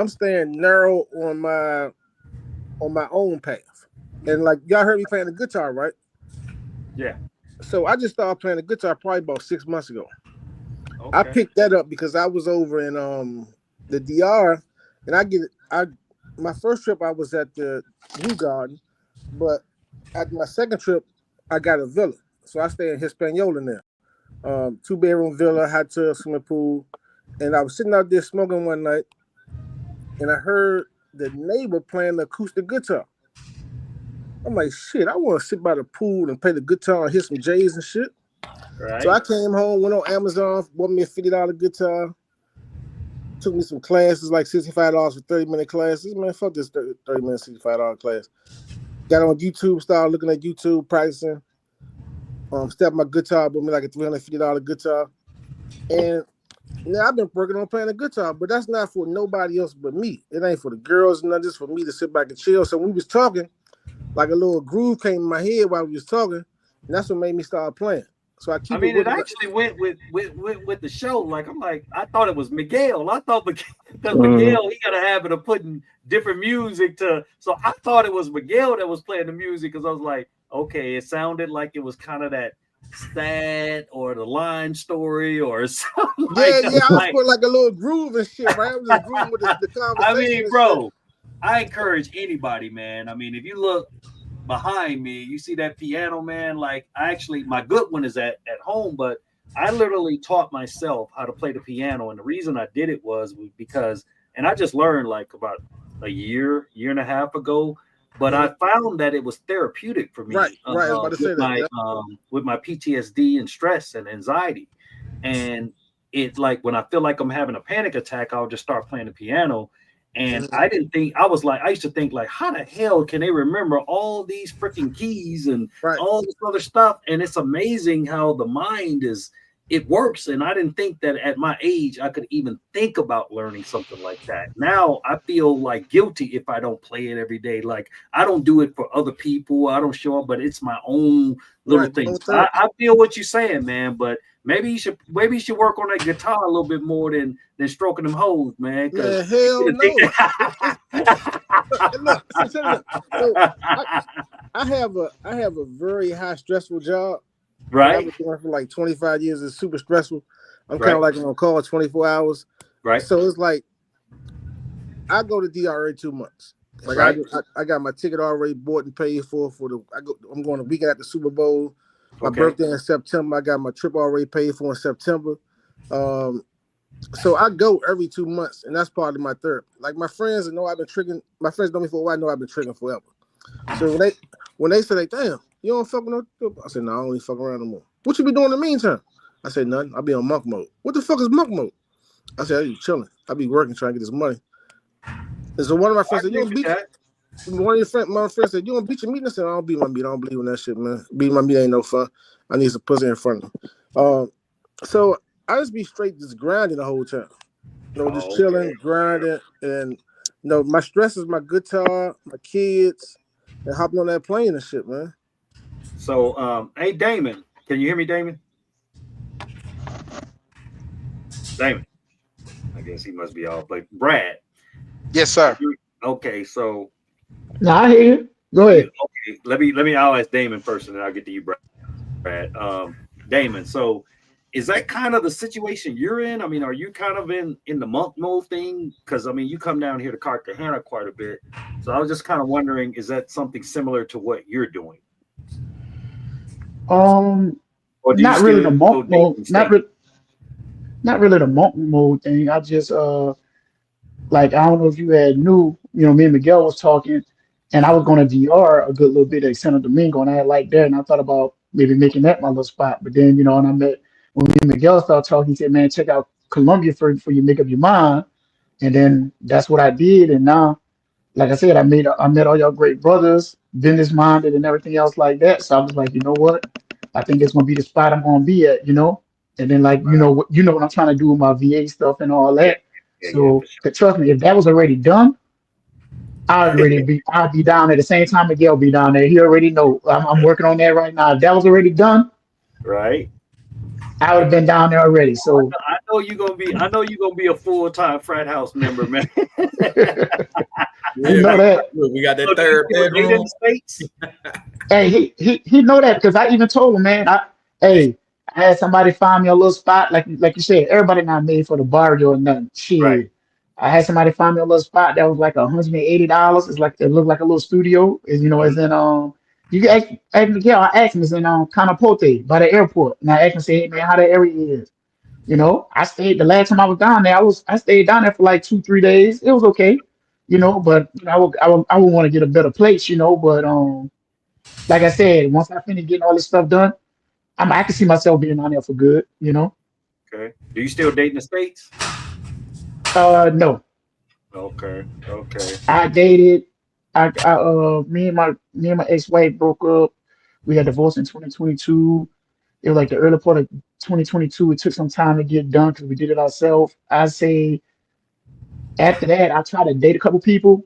staying narrow on my own path. And like y'all heard me playing the guitar, right? Yeah. So I just started playing the guitar probably about 6 months ago. Okay. I picked that up because I was over in the DR, and my first trip I was at the New Garden, but at my second trip I got a villa, so I stayed in Hispaniola in there, 2-bedroom villa, hot tub, swimming pool, and I was sitting out there smoking one night, and I heard the neighbor playing the acoustic guitar. I'm like, shit, I want to sit by the pool and play the guitar and hit some J's and shit. Right. So I came home, went on Amazon, bought me a $50 guitar, took me some classes, like $65 for 30-minute classes. Man, fuck this 30-minute, $65 class. Got on YouTube, started looking at YouTube, practicing. Stepped my guitar, bought me like a $350 guitar. And now I've been working on playing the guitar, but that's not for nobody else but me. It ain't for the girls, not just for me to sit back and chill. So when we was talking, like a little groove came in my head while we was talking, and that's what made me start playing. So it actually went with the show. Like, I thought it was Miguel. I thought because Miguel, he got a habit of putting different music so I thought it was Miguel that was playing the music, because I was like, okay, it sounded like it was kind of that stat or the line story or something. Yeah, like yeah. I was like, putting like a little groove and shit, right? I was just grooving with the conversation. I mean, and bro, shit. I encourage anybody, man. I mean, if you look behind me, you see that piano, man. Like, I actually, my good one is at home, but I literally taught myself how to play the piano. And the reason I did it was because, and I just learned like about a year and a half ago, but I found that it was therapeutic for me. Right. I was about to say that. With my PTSD and stress and anxiety. And it, like, when I feel like I'm having a panic attack, I'll just start playing the piano. And I didn't think, I used to think like, how the hell can they remember all these freaking keys and all this other stuff? And it's amazing how the mind it works. And I didn't think that at my age, I could even think about learning something like that. Now I feel like guilty if I don't play it every day. Like, I don't do it for other people. I don't show up, but it's my own little thing. I feel what you're saying, man, but maybe you should work on that guitar a little bit more than stroking them hoes, man. Man, hell no. Look, I have a very high stressful job. Right. I've been doing for like 25 years. It's super stressful. I'm kind of like on call 24 hours. Right. So it's like I go to DRA 2 months. Like I got my ticket already bought and paid for I'm going a weekend at the Super Bowl. My birthday in September. I got my trip already paid for in September. So I go every 2 months, and that's part of my therapy. Like, my friends know I've been tricking. My friends know me for a while. I know I've been tricking forever. So when they say, like, damn, you don't fuck with no, I said, no, I don't even fuck around no more. What you be doing in the meantime? I said, nothing. I be on monk mode. What the fuck is monk mode? I said, I be chilling. I be working, trying to get this money. And so one of my friends said, you don't beat my friend said, you don't beat your meat? I said, I don't beat my meat. I don't believe in that shit, man. Beating my meat ain't no fun. I need some pussy in front of me. So I just be straight just grinding the whole time. Just chilling, grinding, and my stress is my guitar, my kids, and hopping on that plane and shit, man. So, hey, Damon, can you hear me, Damon? Damon, I guess he must be off. But Brad, yes, sir. Okay, so I hear you. Go ahead. Okay, let me. I'll ask Damon first, and then I'll get to you, Brad. Damon, so is that kind of the situation you're in? I mean, are you kind of in the monk mode thing? Because I mean, you come down here to Cartagena quite a bit, so I was just kind of wondering, is that something similar to what you're doing? Not really the monk mode. Not really the monk mode thing. I just like, I don't know if you knew, me and Miguel was talking, and I was going to DR a good little bit at Santo Domingo, and I had like that, and I thought about maybe making that my little spot. But then, and I met, when me and Miguel started talking, he said, man, check out Colombia for you make up your mind. And then that's what I did. And now, like I said, I met all y'all great brothers, business minded and everything else like that. So I was like, you know what? I think it's gonna be the spot I'm gonna be at, And then, like, what I'm trying to do with my VA stuff and all that. So trust me, if that was already done, I'd be down there the same time Miguel be down there. He already know I'm working on that right now. If that was already done, right, I would have been down there already. So I know you're gonna be a full-time frat house member, man. You know that. We got that third bedroom. Hey, he know that, because I even told him, man. I had somebody find me a little spot, like you said. Everybody not made for the barrio or nothing. Shit. Right. I had somebody find me a little spot that was like $180. It's like, it looked like a little studio. It's in you can ask Miguel. I asked him, it's in Canapote by the airport, and I asked him, say, hey man, how that area is. I stayed the last time I was down there. I stayed down there for like 2-3 days. It was okay, but I would want to get a better place, but like I said, once I finish getting all this stuff done, I can see myself being on there for good, Okay. Do you still date in the States? No. Okay. I dated. Me and my ex-wife broke up. We got divorced in 2022. It was like the early part of 2022. It took some time to get done because we did it ourselves. I say after that, I tried to date a couple people,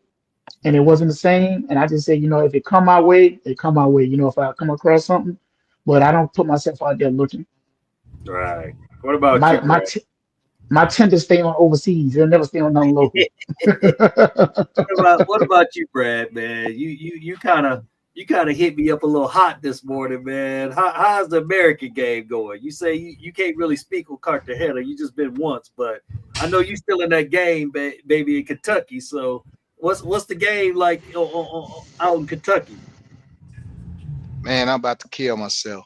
and it wasn't the same. And I just say, if it come my way, it come my way. If I come across something, but I don't put myself out there looking. Right. What about you? My tenders stay on overseas. They'll never stay on nothing local. What about you, Brad? Man, you kind of you kind of hit me up a little hot this morning, man. How's the American game going? You say you can't really speak on Cartagena. You just been once, but I know you still in that game, baby, in Kentucky. So what's the game like out in Kentucky? Man, I'm about to kill myself.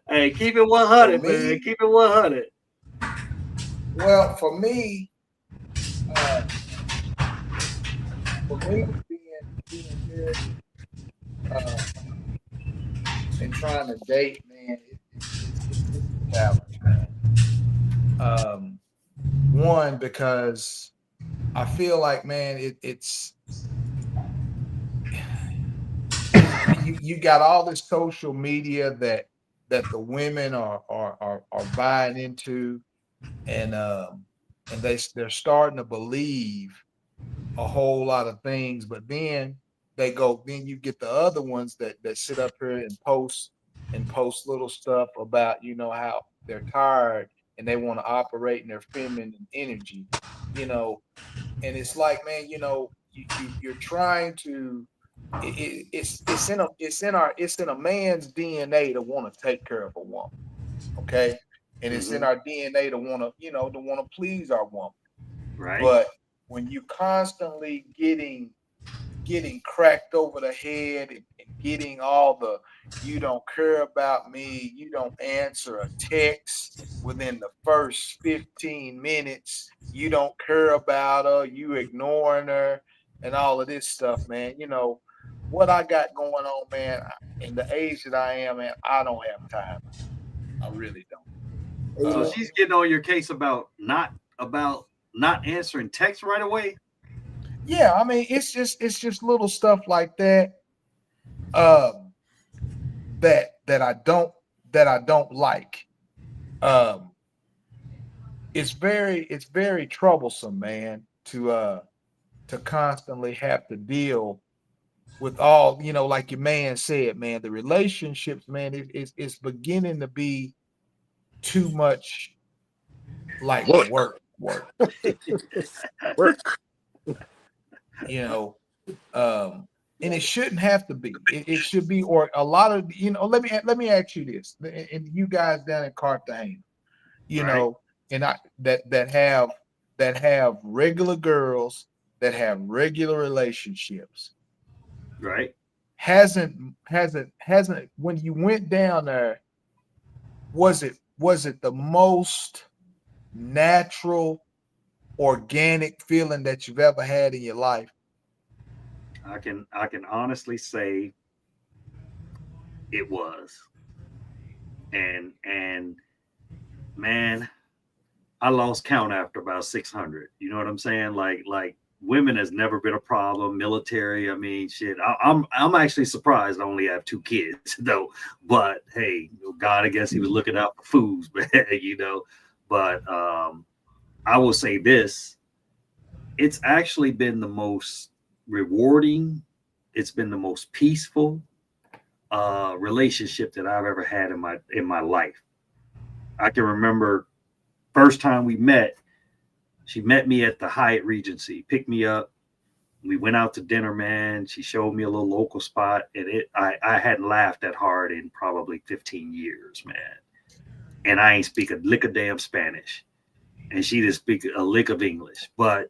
Hey, keep it 100, man. Keep it 100. Well, for me being here and trying to date, man, it's a challenge, man. One, because I feel like, man, it's you got all this social media that the women are buying into, and they're starting to believe a whole lot of things, but then then you get the other ones that sit up here and post little stuff about, how they're tired and they want to operate in their feminine energy, and it's like, man, you're trying to, it's in a man's DNA to want to take care of a woman, okay, and it's in our DNA to want to please our woman, right? But when you constantly getting cracked over the head and getting all the, you don't care about me, you don't answer a text within the first 15 minutes, you don't care about her, you ignoring her, and all of this stuff, man. What I got going on, man, in the age that I am, man, I don't have time. I really don't. So she's getting on your case about not answering text right away. Yeah, I mean, it's just little stuff like that, that I don't like. It's very troublesome, man, to constantly have to deal with all, like your man said, man, the relationships, man, it's beginning to be too much like work. And it shouldn't have to be. It should be, or a lot of, let me ask you this, and you guys down in Cartagena, and that have regular girls that have regular relationships. Right. Hasn't when you went down there, was it the most natural, organic feeling that you've ever had in your life? I can honestly say it was. And man, I lost count after about 600. You know what I'm saying? Like women has never been a problem. Military, I mean, shit. I'm actually surprised I only have 2 kids though. But hey, God, I guess he was looking out for foods, man. But I will say this: it's actually been the most rewarding. It's been the most peaceful relationship that I've ever had in my life. I can remember first time we met. She met me at the Hyatt Regency, picked me up. We went out to dinner, man. She showed me a little local spot, and I hadn't laughed that hard in probably 15 years, man. And I ain't speak a lick of damn Spanish, and she didn't speak a lick of English. But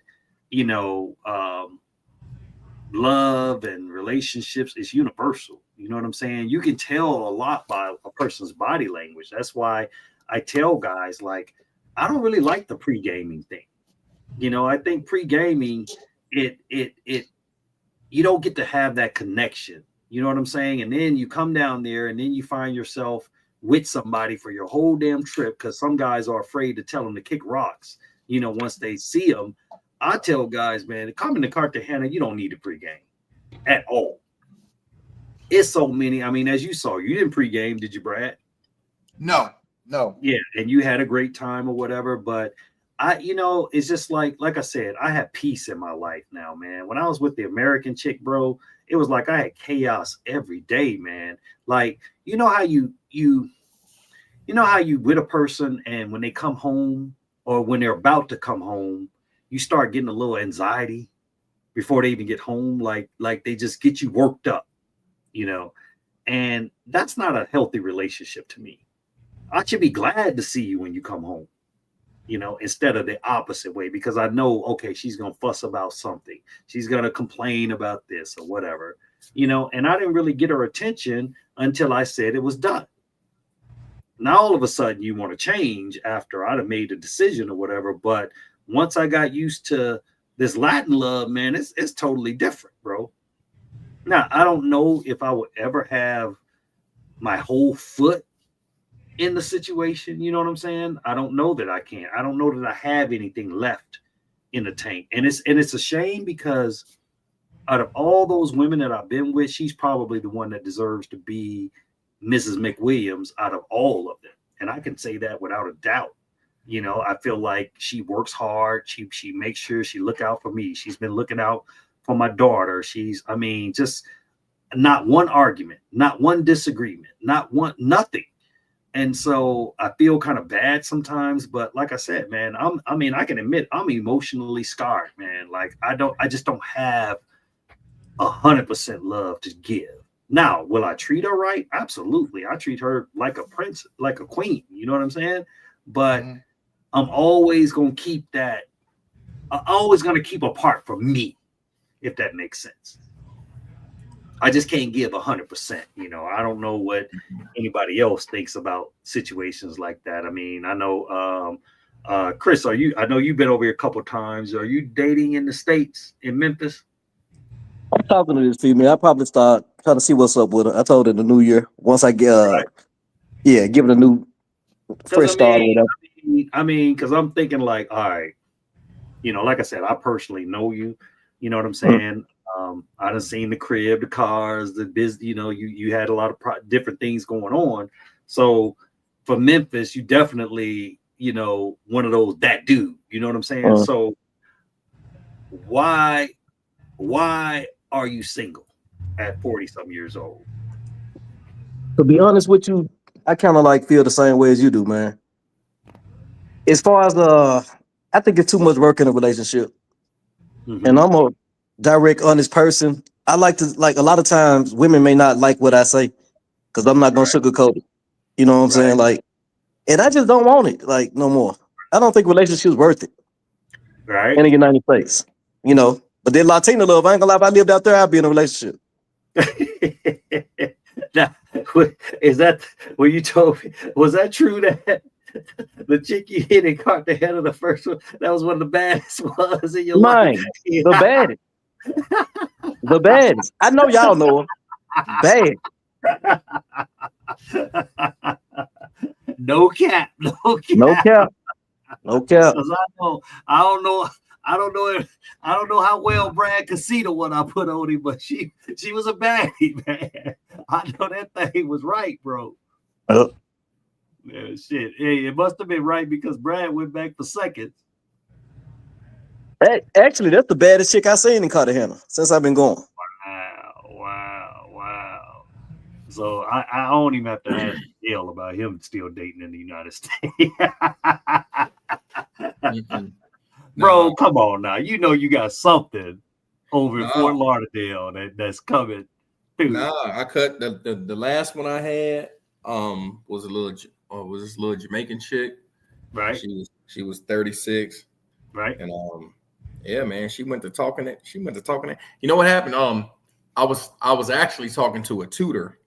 love and relationships is universal. You know what I'm saying? You can tell a lot by a person's body language. That's why I tell guys, like, I don't really like the pre-gaming thing. I think pre-gaming, it you don't get to have that connection. You know what I'm saying? And then you come down there and then you find yourself with somebody for your whole damn trip, because some guys are afraid to tell them to kick rocks, once they see them. I tell guys, man, coming to Cartagena, you don't need to pregame at all. It's so many. I mean, as you saw, you didn't pregame, did you, Brad? No. Yeah, and you had a great time or whatever, but it's just like I said, I have peace in my life now, man. When I was with the American chick, bro, it was like I had chaos every day, man. Like, how you with a person, and when they come home or when they're about to come home, you start getting a little anxiety before they even get home. Like they just get you worked up, you know, and that's not a healthy relationship to me. I should be glad to see you when you come home, you know, instead of the opposite way, because I know, okay, she's going to fuss about something. She's going to complain about this or whatever, you know, and I didn't really get her attention until I said it was done. Now, all of a sudden you want to change after I'd have made a decision or whatever. But once I got used to this Latin love, man, it's totally different, bro. Now, I don't know if I would ever have my whole foot in the situation. You know what I'm saying? I don't know that I can. I don't know that I have anything left in the tank. And it's a shame, because out of all those women that I've been with, she's probably the one that deserves to be Mrs. McWilliams out of all of them. And I can say that without a doubt. You know, I feel like she works hard. She makes sure she look out for me. She's been looking out for my daughter. I mean, just not one argument, not one disagreement, nothing. And so I feel kind of bad sometimes, but like I said, man, I can admit I'm emotionally scarred, man. Like I just don't have 100% love to give. Now, will I treat her right? Absolutely. I treat her like a prince, like a queen. You know what I'm saying? But I'm always going to keep that. I'm always going to keep a part for me, if that makes sense. I just can't give 100%. You know, I don't know what anybody else thinks about situations like that. I mean, I know, Chris, I know you've been over here a couple of times. Are you dating in the States, in Memphis? I'm talking to this female. I probably start trying to see what's up with her. I told her the new year, once I get, give it a new fresh start or whatever. I mean, because I'm thinking like, all right, you know, like I said, I personally know you. You know what I'm saying? I done seen the crib, the cars, the business. You know, you had a lot of different things going on. So for Memphis, you definitely, you know, one of those, that dude. You know what I'm saying? So why are you single at 40-something years old? To be honest with you, I kind of like feel the same way as you do, man. As far as I think it's too much work in a relationship, and I'm a direct, honest person. I like to, like, a lot of times women may not like what I say because I'm not gonna sugarcoat it. You know what I'm saying? Like, and I just don't want it like no more. I don't think relationships worth it. Right. In the United States, you know. But then Latina love, I ain't gonna lie, if I lived out there, I'd be in a relationship. Now, is that what you told me? Was that true that the chick you hit and caught the head of the first one, that was one of the baddest ones in your life? The baddest. The baddest. I know y'all know her. Bad. No cap. No cap. No cap. No cap. I don't know how well Brad could see the one I put on him, but she was a baddie, man. I know that thing was right, bro. Yeah, shit. Hey, it must have been right because Brad went back for seconds. Actually, that's the baddest chick I've seen in Cartagena since I've been going. Wow. So I don't even have to ask Dale about him still dating in the United States. Bro, come on now. You know you got something over in Fort Lauderdale that's coming through. I cut the last one I had was this little Jamaican chick. Right. She was 36. Right. And yeah, man, she went to talking it. You know what happened? I was actually talking to a tutor.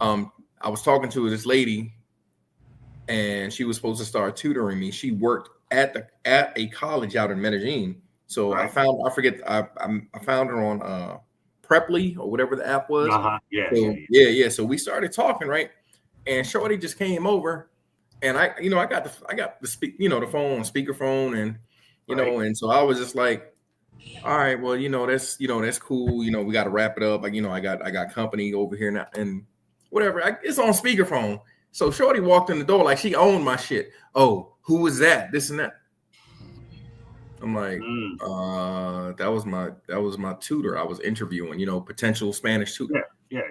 I was talking to this lady, and she was supposed to start tutoring me. She worked at a college out in Medellin. So I found her on Preply or whatever the app was. Yeah. So we started talking, right? And Shorty just came over, and I got the phone on speakerphone, and and so I was just like, all right, well, that's cool. We got to wrap it up. Like, I got company over here now, and whatever. It's on speakerphone. So Shorty walked in the door like she owned my shit. Oh, who was that? This and that. I'm like, that was my tutor. I was interviewing, potential Spanish tutor. Yeah.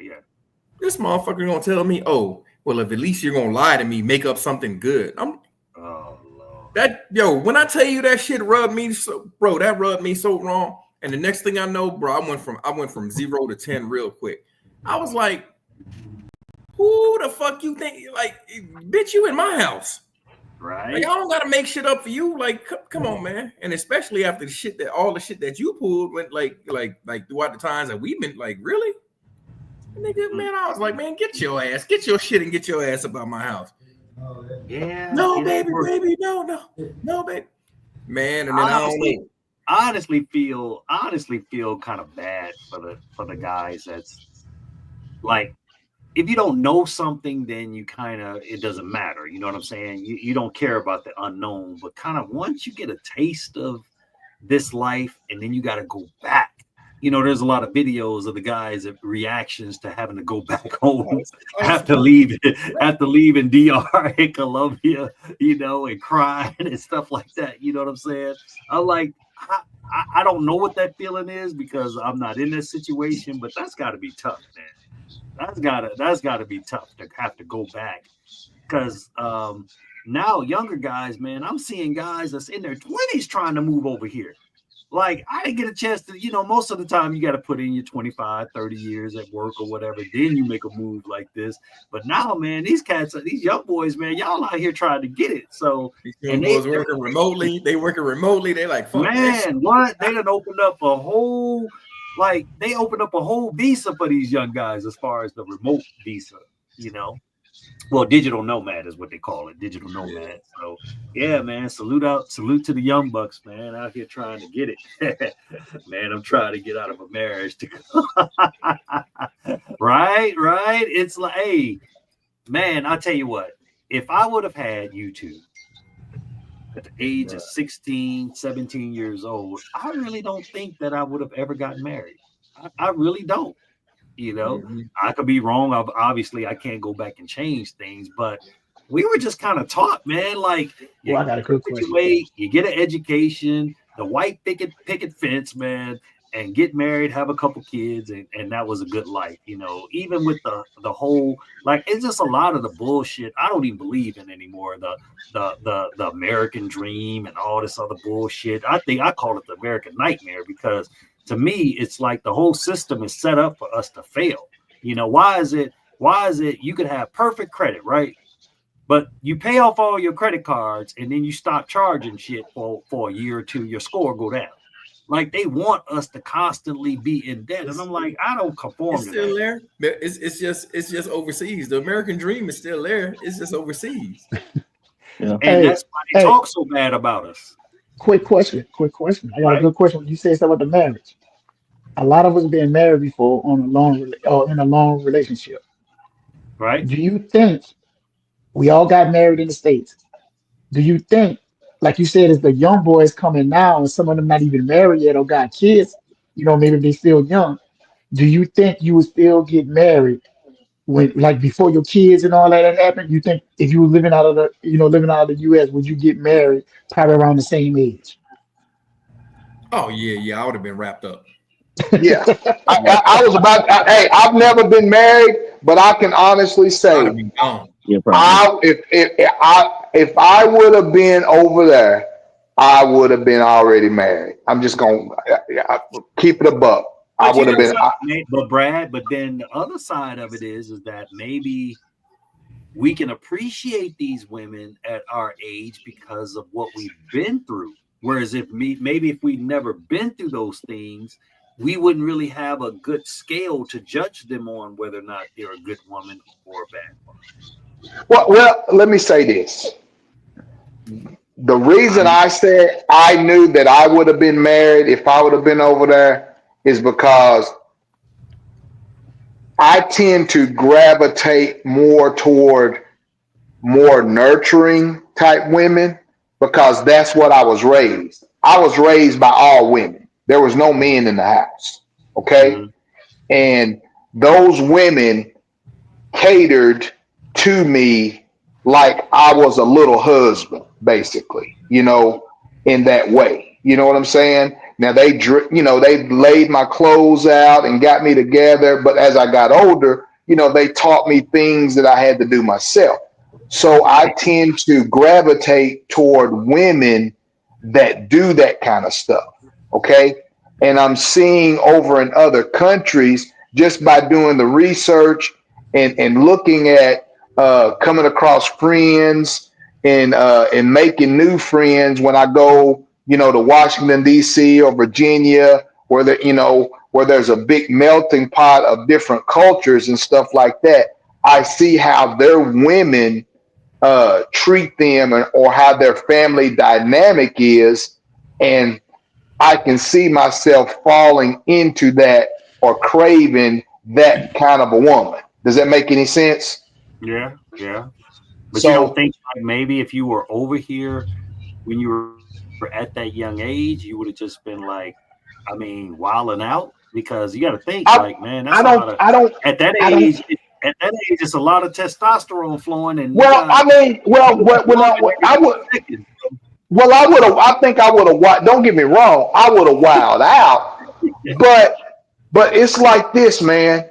This motherfucker gonna tell me, oh, well, if at least you're gonna lie to me, make up something good. Oh Lord. When I tell you that shit rubbed me so, bro, that rubbed me so wrong. And the next thing I know, bro, I went from 0 to 10 real quick. I was like, who the fuck you think? Like, bitch, you in my house. Right. Like, I don't gotta make shit up for you. Like, come on, man. And especially after all the shit that you pulled went like throughout the times that we've been like, really? Nigga, man, I was like, man, get your shit and get your ass about my house. Yeah. No, baby, no, baby. Man, and then I honestly feel kind of bad for the guys that's like, if you don't know something, then you kind of, it doesn't matter. You know what I'm saying? You don't care about the unknown, but kind of once you get a taste of this life and then you got to go back. You know, there's a lot of videos of the guys' reactions to having to go back home, have to leave in DR in Colombia, you know, and crying and stuff like that. You know what I'm saying? I'm like, I don't know what that feeling is because I'm not in this situation, but that's got to be tough, man. That's gotta be tough to have to go back because now younger guys, man, I'm seeing guys that's in their 20s trying to move over here. Like, I didn't get a chance to, you know, most of the time you got to put in your 25, 30 years at work or whatever. Then you make a move like this. But now, man, these young boys, man, y'all out here trying to get it. So, these young boys working remotely. They working remotely. They like, fuck man, what? They done opened up a whole, visa for these young guys as far as the remote visa, you know. Well, digital nomad is what they call it, digital nomad. So, yeah, man, salute to the young bucks, man, out here trying to get it. Man, I'm trying to get out of a marriage. Right? It's like, hey, man, I'll tell you what. If I would have had YouTube at the age of 16, 17 years old, I really don't think that I would have ever gotten married. I really don't. You know, I could be wrong. Obviously, I can't go back and change things, but we were just kind of taught, man. Like, I got a good question. You get an education, the white picket fence, man, and get married, have a couple kids, and that was a good life. You know, even with the whole, like, it's just a lot of the bullshit I don't even believe in anymore. The American dream and all this other bullshit. I think I call it the American nightmare because, to me, it's like the whole system is set up for us to fail. You know, why is it you could have perfect credit, right? But you pay off all your credit cards and then you stop charging shit for a year or two, your score go down. Like, they want us to constantly be in debt. And I'm like, I don't conform to that. It's still there. It's just overseas. The American dream is still there. It's just overseas. Yeah. And that's why they talk so bad about us. Quick question. I got a good question. You said something about the marriage. A lot of us been married before in a long relationship. Right. Do you think we all got married in the States? Do you think, like you said, as the young boys coming now, and some of them not even married yet or got kids, you know, maybe they still young. Do you think you would still get married when, like, before your kids and all that happened? You think if you were living out of the US, would you get married probably around the same age? Oh yeah, I would have been wrapped up. Yeah, I was about. Hey, I've never been married, but I can honestly say, if I would have been over there, I would have been already married. I'm just gonna keep it a buck. I would have been. But Brad, but then the other side of it is that maybe we can appreciate these women at our age because of what we've been through. Whereas if we'd never been through those things, we wouldn't really have a good scale to judge them on whether or not they're a good woman or a bad woman. Well, let me say this. The reason I said I knew that I would have been married if I would have been over there is because I tend to gravitate more toward more nurturing type women because that's what I was raised. I was raised by all women. There was no men in the house. Okay. Mm-hmm. And those women catered to me like I was a little husband, basically, you know, in that way. You know what I'm saying? Now they laid my clothes out and got me together. But as I got older, you know, they taught me things that I had to do myself. So I tend to gravitate toward women that do that kind of stuff. Okay. And I'm seeing over in other countries just by doing the research and looking at coming across friends and making new friends when I go, to Washington, D.C. or Virginia, where where there's a big melting pot of different cultures and stuff like that. I see how their women treat them or how their family dynamic is. And I can see myself falling into that or craving that kind of a woman. Does that make any sense? Yeah, yeah. But So, you don't think like maybe if you were over here when you were at that young age, you would have just been like, I mean, wilding out? Because you got to think, like, man, that's a lot of at that age. At that age, it's a lot of testosterone flowing, and I think I would have. Don't get me wrong, I would have wilded out, but it's like this, man.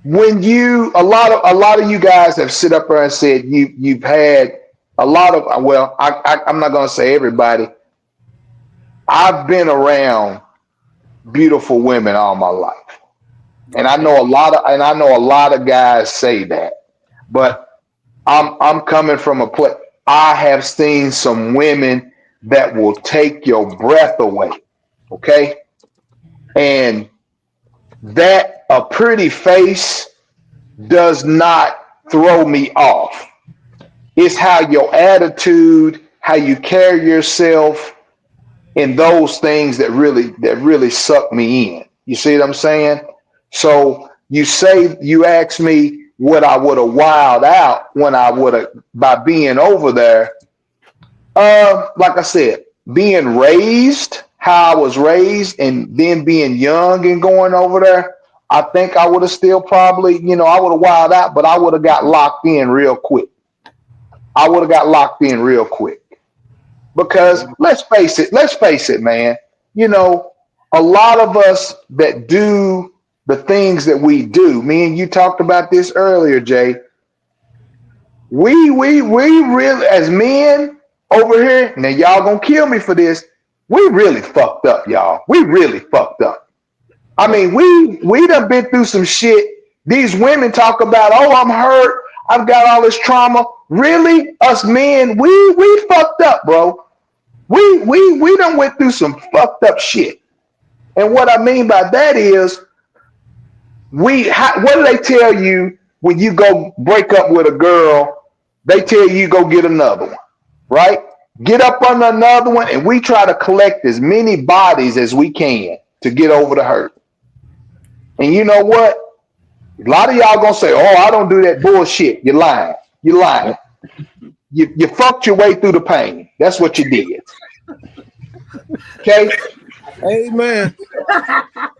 When a lot of you guys have sit up there and said you've had a lot of. Well, I'm not going to say everybody. I've been around beautiful women all my life, and I know a lot of guys say that, but I'm coming from a place. I have seen some women that will take your breath away. Okay. And that a pretty face does not throw me off. It's how your attitude, how you carry yourself, and those things that really suck me in. You see what I'm saying? So you asked me what I would have wilded out when I would have by being over there. Like I said, being raised how I was raised and then being young and going over there, I think I would have still probably, I would have wilded out, but I would have got locked in real quick. Because let's face it, man. A lot of us that do the things that we do, me and you talked about this earlier, Jay. We really, as men over here, now y'all gonna kill me for this. We really fucked up, y'all. We really fucked up. I mean, we done been through some shit. These women talk about, oh, I'm hurt. I've got all this trauma. Really, us men, we fucked up, bro. We done went through some fucked up shit. And what I mean by that is, what do they tell you when you go break up with a girl? They tell you go get another one, right? Get up on another one, and we try to collect as many bodies as we can to get over the hurt. And you know what? A lot of y'all gonna say, "Oh, I don't do that bullshit." You're lying. You're lying. You fucked your way through the pain. That's what you did. Okay. Amen.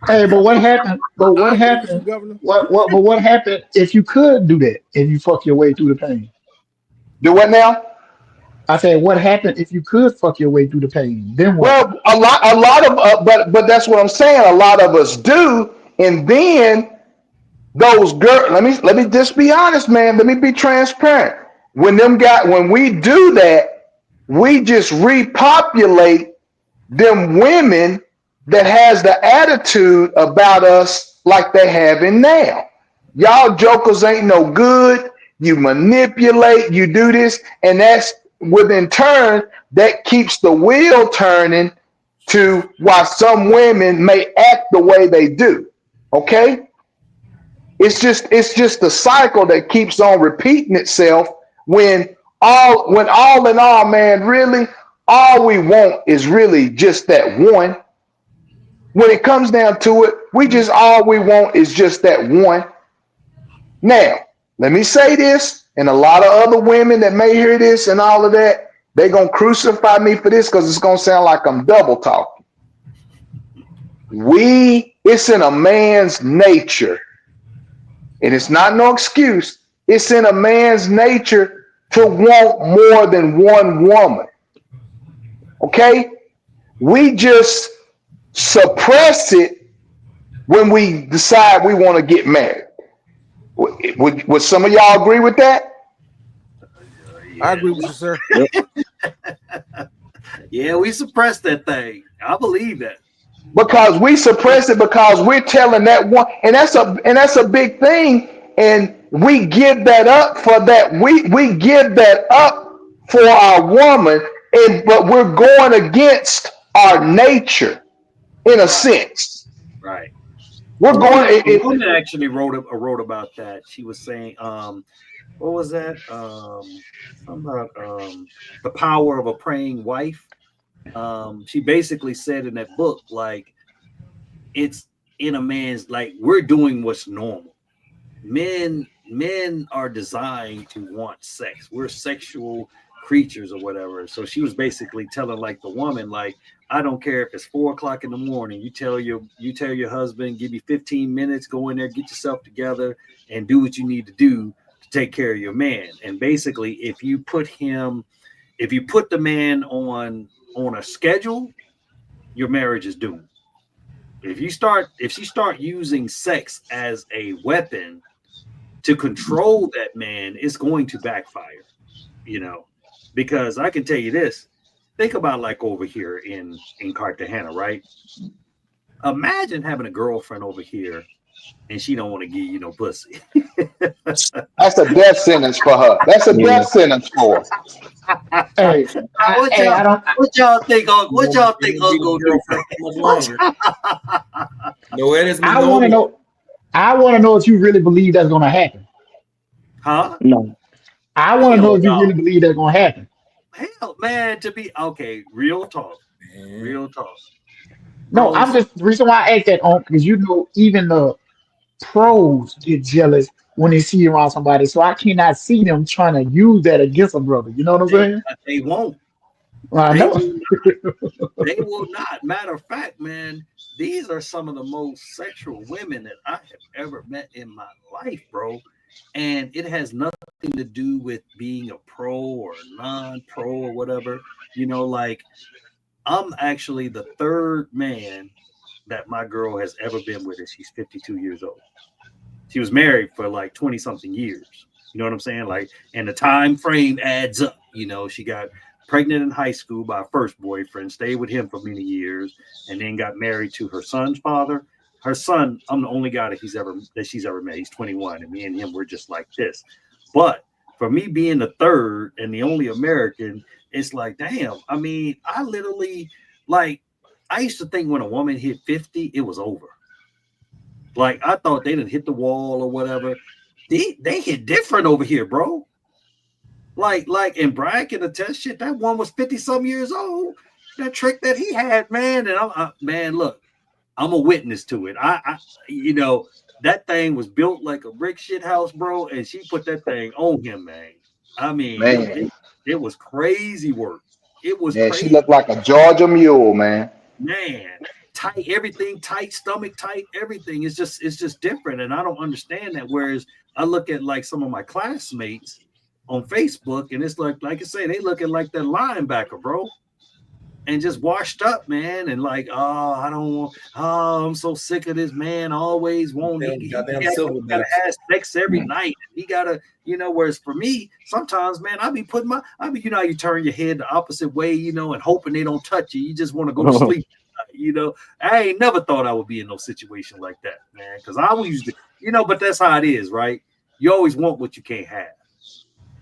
Hey, but what happened? But what happened? Governor? What happened if you could do that? If you fuck your way through the pain? Do what now? I said, what happened if you could fuck your way through the pain? Then what? Well, a lot of, but that's what I'm saying. A lot of us do, and then those girls. Let me just be honest, man. Let me be transparent. When we do that, we just repopulate them women that has the attitude about us like they having now. Y'all jokers ain't no good. You manipulate, you do this, and that's within turn that keeps the wheel turning to why some women may act the way they do. Okay? It's just a cycle that keeps on repeating itself when all in all, man, really all we want is really just that one. When it comes down to it, all we want is just that one. Now, let me say this, and a lot of other women that may hear this and all of that, they're going to crucify me for this because it's going to sound like I'm double talking. It's in a man's nature, and it's not no excuse. It's in a man's nature to want more than one woman. Okay? We just suppress it when we decide we want to get married. Would some of y'all agree with that? I agree with you, sir. Yeah, we suppressed that thing. I believe that. Because we suppress it because we're telling that one, and that's a big thing, and we give that up for that. We give that up for our woman, but we're going against our nature in a sense. Right. We're A going. woman actually wrote about that. She was saying, what was that? Something about the power of a praying wife. She basically said in that book, like, it's in a man's, like, we're doing what's normal. Men are designed to want sex. We're sexual creatures or whatever. So she was basically telling, like, the woman, like, I don't care if it's 4 o'clock in the morning. You tell your husband, give me 15 minutes, go in there, get yourself together, and do what you need to do to take care of your man. And basically, if you put the man on a schedule, your marriage is doomed. If she start using sex as a weapon to control that man, it's going to backfire, because I can tell you this. Think about, like, over here in Cartagena, right? Imagine having a girlfriend over here and she don't want to give you no pussy. That's a death sentence for her. That's a death sentence for her. Hey, what y'all think? What y'all think Uncle do? No, it is. I want to know. I want to know if you really believe that's going to happen. Huh? No. I want to know if you really believe that's going to happen. Hell, man, real talk. Real talk. No, I'm just, the reason why I asked that on, because even the pros get jealous when they see you around somebody. So I cannot see them trying to use that against a brother. You know what I'm saying? They won't. Well, I know. They will not. Matter of fact, man, these are some of the most sexual women that I have ever met in my life, bro. And it has nothing to do with being a pro or non-pro or whatever. Like, I'm actually the third man that my girl has ever been with, and she's 52 years old. She was married for like 20 something years. You know what I'm saying? Like, and the time frame adds up. She got pregnant in high school by her first boyfriend, stayed with him for many years, and then got married to her son's father. Her son, I'm the only guy that she's ever met. He's 21, and me and him were just like this. But for me being the third and the only American, it's like, damn. I mean, I literally, like, I used to think when a woman hit 50, it was over. Like, I thought they didn't hit the wall or whatever. They hit different over here, bro. Like, and Brian can attest, shit, that one was 50-some years old. That trick that he had, man. And man, look, I'm a witness to it. I that thing was built like a brick shit house, bro. And she put that thing on him, man. I mean, it was crazy work. It was crazy. She looked like a Georgia mule, man. Man, tight, everything tight, stomach tight, everything. It's just different. And I don't understand that. Whereas I look at, like, some of my classmates on Facebook, and it's like I say, they looking like that linebacker, bro. And just washed up, man. And like, I'm so sick of this man. Always wanting, he gotta have sex every night. He gotta, whereas for me, sometimes, man, how you turn your head the opposite way, and hoping they don't touch you. You just want to go to sleep. I ain't never thought I would be in no situation like that, man. Because I always used to, but that's how it is, right? You always want what you can't have.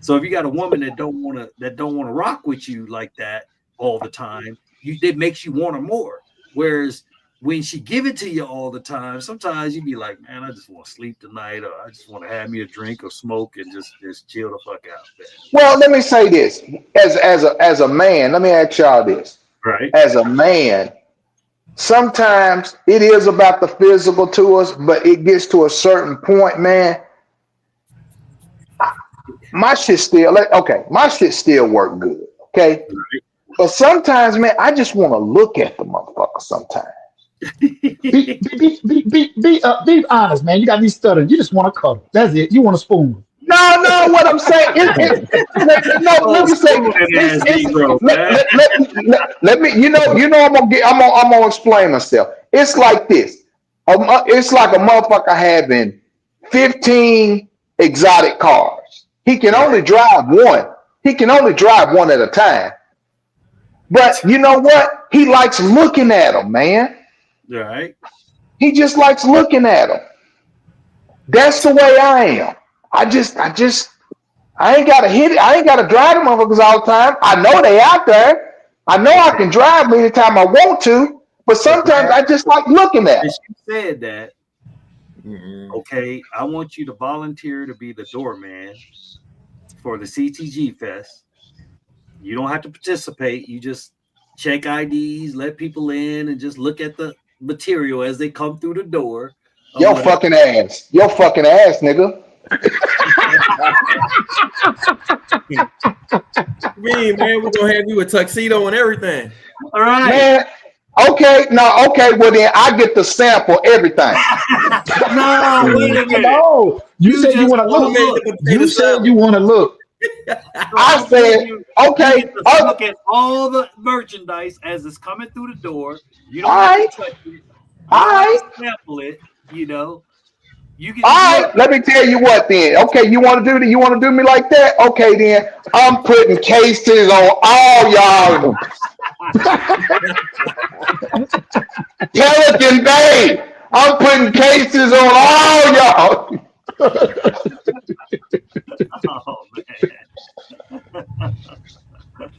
So if you got a woman that don't want to rock with you like that all the time, it makes you want her more. Whereas when she give it to you all the time, sometimes you be like, man, I just want to sleep tonight, or I just want to have me a drink or smoke and just chill the fuck out, man. Well, let me say this. As a man, let me ask y'all this. Right. As a man, sometimes it is about the physical to us, but it gets to a certain point, man. My shit still work good, okay? Right. But sometimes, man, I just want to look at the motherfucker sometimes. Be honest, man. You got me stuttering. You just want to cuddle. That's it. You want to spoon. No, what I'm saying let me say let me I'm gonna explain myself. It's like this. It's like a motherfucker having 15 exotic cars. He can only drive one. He can only drive one at a time. But you know what? He likes looking at them, man. Right. He just likes looking at them. That's the way I am. I ain't gotta hit it. I ain't gotta drive them motherfuckers all the time. I know they out there. I know I can drive them anytime I want to, but sometimes I just like looking at them. You said that. Okay, I want you to volunteer to be the doorman for the CTG Fest. You don't have to participate. You just check IDs, let people in, and just look at the material as they come through the door. Your fucking ass. Your fucking ass, nigga. Man, we're gonna have you a tuxedo and everything. All right. Man, okay, well then I get to sample everything. No, wait a minute. No, you said you want to look. You said you want to look. I said, okay. You get to look at all the merchandise as it's coming through the door. You don't have to touch it. All right. Sample it, you know. You can. All right, let me tell you what then. Okay, you want to do me like that? Okay, then I'm putting cases on all y'all. Pelican Bay. I'm putting cases on all y'all. Oh man.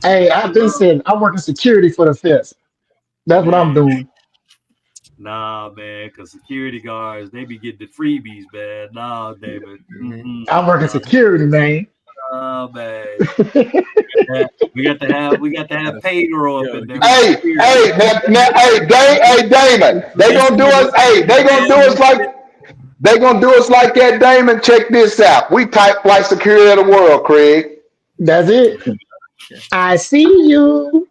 Hey, I've been saying I'm working security for the fest. That's what I'm doing. Nah, man, because security guards, they be getting the freebies, man. Nah, David. I'm working security, man. Oh man. we got to have Pedro up in there. Hey, Damon. They gonna do us. Hey, they gonna do us like that, Damon. Check this out. We type like security of the world, Craig. That's it. I see you.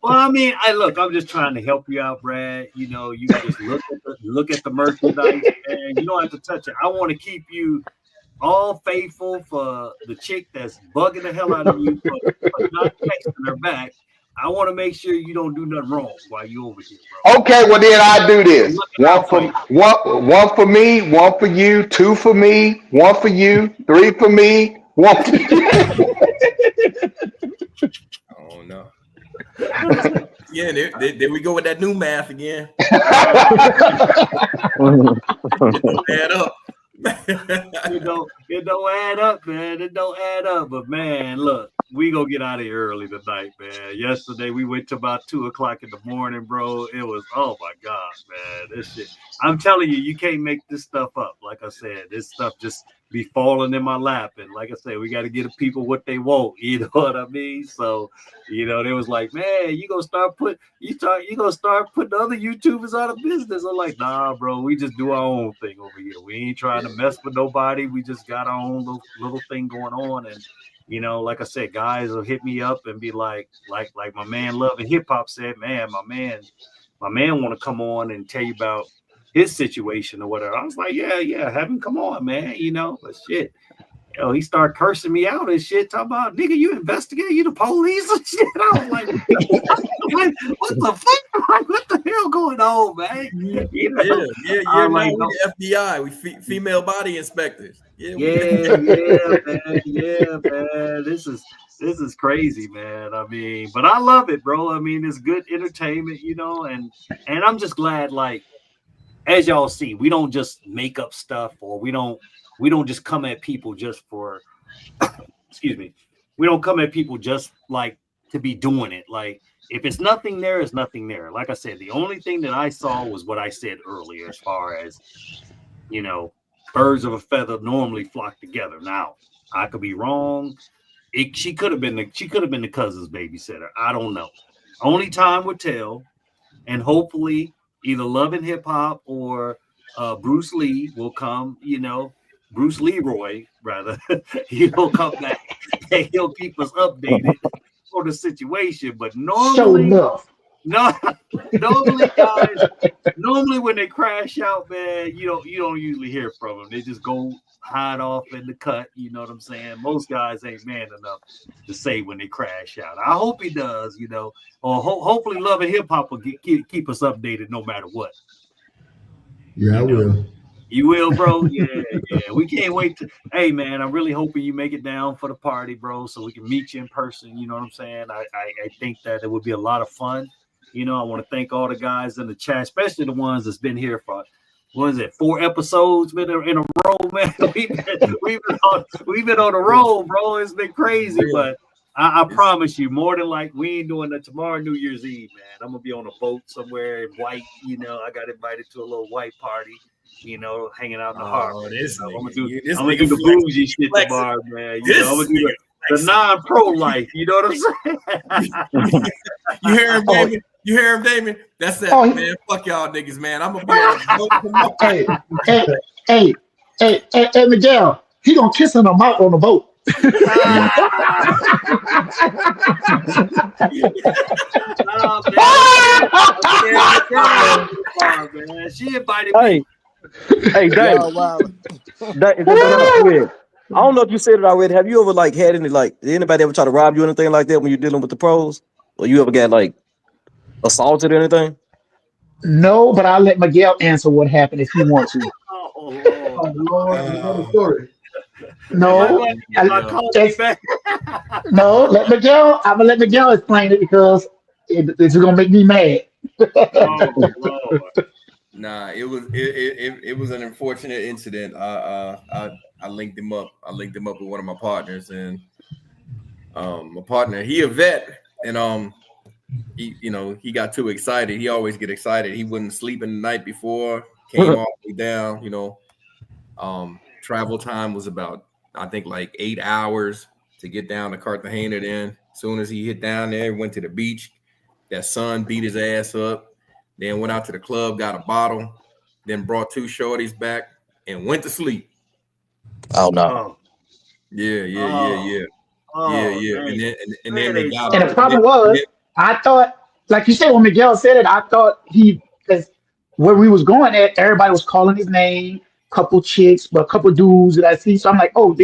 Well, I mean, I'm just trying to help you out, Brad. You know, you can just look at the merchandise, and you don't have to touch it. I want to keep you all faithful for the chick that's bugging the hell out of you for not texting her back. I want to make sure you don't do nothing wrong while you over here, bro. Okay, well then I do this. One for me, one for you, two for me, one for you, three for me, one for you. Oh no. Yeah, there we go with that new math again. It don't add up. It don't add up, man. It don't add up. But man, look, we gonna get out of here early tonight, man. Yesterday we went to about 2:00 in the morning, bro. It was, oh my God, man. This shit. I'm telling you, you can't make this stuff up. Like I said, this stuff just be falling in my lap. And like I said, we got to give the people what they want. You know what I mean? So, you know, they was like, man, you gonna start putting other YouTubers out of business. I'm like, nah, bro, we just do our own thing over here. We ain't trying to mess with nobody. We just got our own little thing going on. And you know, like I said, guys will hit me up and be like my man Love and Hip Hop said, man, my man want to come on and tell you about his situation or whatever. I was like, yeah, have him come on, man. You know, but shit. You know, he started cursing me out and shit, talking about, nigga, you investigate, you the police and shit. I was like, what the fuck? What the hell going on, man? You know? Yeah. Like, we the FBI, we female body inspectors. Yeah, man. This is crazy, man. I mean, but I love it, bro. I mean, it's good entertainment, you know, and I'm just glad, like, as y'all see, we don't just make up stuff, or we don't just come at people just for excuse me. We don't come at people just like to be doing it. Like, if it's nothing there, it's nothing there. Like I said, the only thing that I saw was what I said earlier, as far as, you know, birds of a feather normally flock together. Now, I could be wrong. She could have been the cousin's babysitter. I don't know. Only time would tell. And hopefully either Love and Hip Hop or Bruce Lee will come, you know, Bruce Leroy, rather. He'll come back and he'll keep us updated for the situation. But normally, normally, guys, normally when they crash out, man, you don't usually hear from them. They just go hide off in the cut. You know what I'm saying? Most guys ain't man enough to say when they crash out. I hope he does, you know, or hopefully Love and Hip Hop will keep us updated no matter what. Yeah, I will. You will, bro. Yeah. We can't wait to. Hey, man, I'm really hoping you make it down for the party, bro, so we can meet you in person. You know what I'm saying? I think that it would be a lot of fun. I want to thank all the guys in the chat, especially the ones that's been here for. What is it? 4 episodes in a row, man. We've been on the road, bro. It's been crazy, but I promise you, more than like we ain't doing that tomorrow, New Year's Eve, man. I'm gonna be on a boat somewhere in white. I got invited to a little white party. Hanging out in the harbor. I'm gonna do the bougie shit tomorrow, man. I'm gonna do the non-pro life. You know what I'm saying? You hear him, Damon? You hear him, Damon? That's that, man. Fuck y'all niggas, man. I'm gonna be on the boat. Hey, Miguel, he gonna kiss him out on the boat. Man. She invited me. Hey, Dave. I don't know if you said it already. Have you ever had any did anybody ever try to rob you or anything like that when you're dealing with the pros? Or you ever got assaulted or anything? No, but I'll let Miguel answer what happened if he wants to. Oh Lord, you know the story. No, I'm gonna let Miguel explain it because it's gonna make me mad. Nah, it was an unfortunate incident. I linked him up. I linked him up with one of my partners, and my partner, he a vet, and he got too excited. He always get excited. He wouldn't sleep in the night before. Came all the way down. Travel time was about, I think, 8 hours to get down to Cartagena. Then, as soon as he hit down there, went to the beach. That sun beat his ass up. Then went out to the club, got a bottle, then brought 2 shorties back and went to sleep. Oh no! Yeah. And then they got. And the problem was, I thought, like you said, when Miguel said it, I thought because where we was going at, everybody was calling his name, couple chicks, but a couple dudes that I see. So I'm like, oh,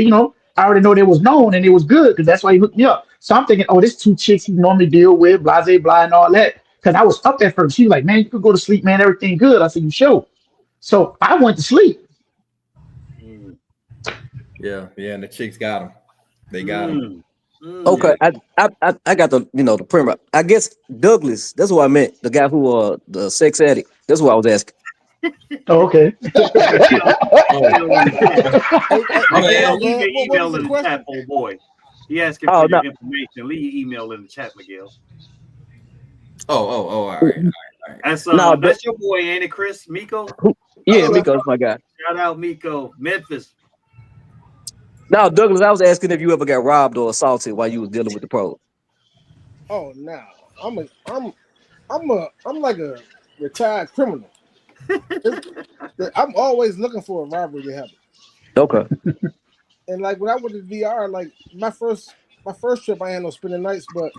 I already know they was known and it was good because that's why he hooked me up. So I'm thinking, oh, this 2 chicks he normally deal with, blase, blah, and all that. Because I was up at first. She was like, man, you could go to sleep, man. Everything good. I said, you sure? So I went to sleep. Yeah, and the chicks got him. They got him. Okay, I got the primer. I guess Douglas. That's what I meant. The guy who the sex addict. That's what I was asking. Oh, okay. Leave your email in the chat, old boy. He asking for your information. Leave your email in the chat, Miguel. All right. That's your boy, ain't it, Chris? Miko? Yeah, Miko's my guy. Shout out Miko, Memphis. Now, Douglas, I was asking if you ever got robbed or assaulted while you was dealing with the pros. Oh no, I'm like a retired criminal. I'm always looking for a robbery to happen. Okay. And when I went to VR, my first trip, I had no spending nights, but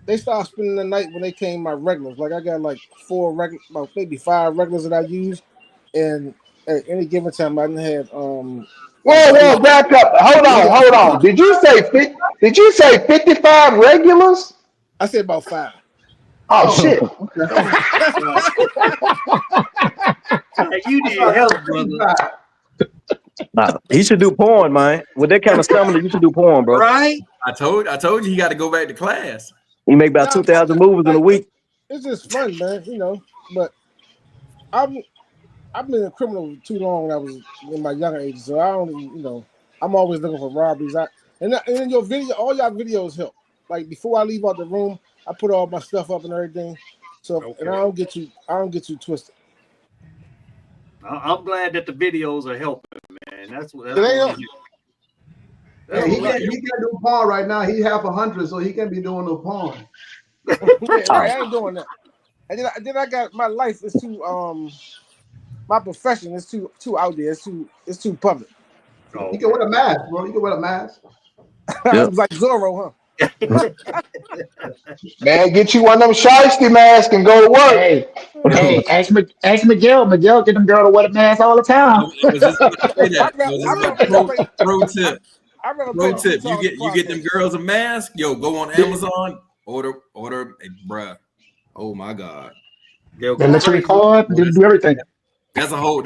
they started spending the night when they came my regulars. I got 4 regulars, about maybe 5 regulars that I use, and at any given time I didn't have Whoa, back up. Hold on. Did you say 55 regulars? I said about 5. Oh shit. You need help, brother. Nah, he should do porn, man. With that kind of stamina, you should do porn, bro. Right? I told you he got to go back to class. He make about 2,000 movies in a week. It's just fun, man. But I've been a criminal too long when I was in my younger age, so I don't, I'm always looking for robberies. And your video, all y'all videos help. Before I leave out the room, I put all my stuff up and everything. So and I don't get you twisted. I'm glad that the videos are helping, man. That's what. He can't do porn right now. He half 100, so he can't be doing no porn. I ain't doing that. And then I got my life is too my profession is too out there. It's too public. Oh. You can wear a mask, bro. You can wear a mask. Yep. Like Zorro, huh? Man, get you one of them shiesty masks and go to work. Hey, ask Miguel. Miguel get them girl to wear the mask all the time. Pro tip. You get them girls a mask. Yo, go on Amazon. Order, bruh. Oh my God. They let you record. They do everything. That's a whole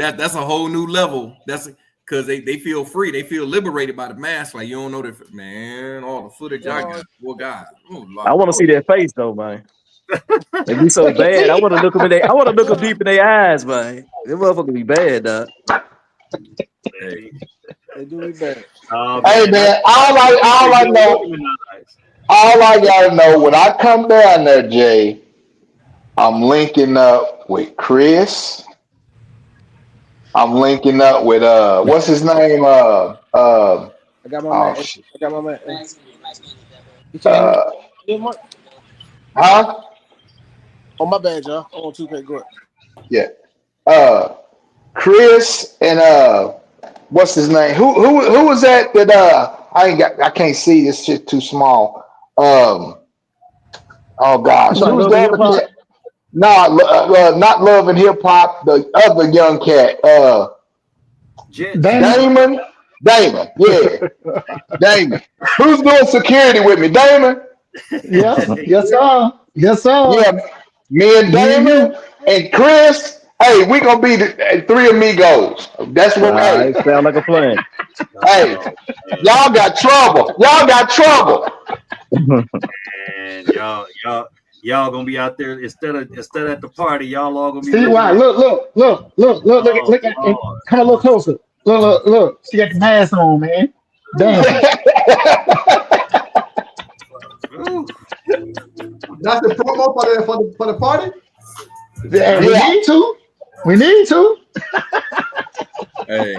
new level. That's because they feel free, they feel liberated by the mask. Like you don't know that, man. All the footage I got, poor God. I want to see their face though, man. They be so bad. I want to look them deep in their eyes, man. Them motherfuckers be bad, dog. Hey. They do be bad. Hey man, all I gotta know when I come down there, Jay, I'm linking up with Chris. I'm linking up with what's his name? I got my man. I got my man. You can't hear me? Huh? Oh my bad, y'all. I'm on 2K. Go ahead. Yeah. Chris and what's his name? Who was that I can't see, this shit too small. Oh gosh. Who's the other cat? No, not Love and Hip Hop, the other young cat. Damon, yeah. Damon. Who's doing security with me? Damon? Yes, sir. Yeah, me and Damon and Chris. Hey, we gonna be the three amigos. That's what. It sound like a plan. Hey, y'all got trouble. And y'all gonna be out there instead at the party. Y'all all gonna be. See why? Look at come a little closer. Look. She got the mask on, man. Damn. That's the promo for the party. Yeah, we need to. Hey,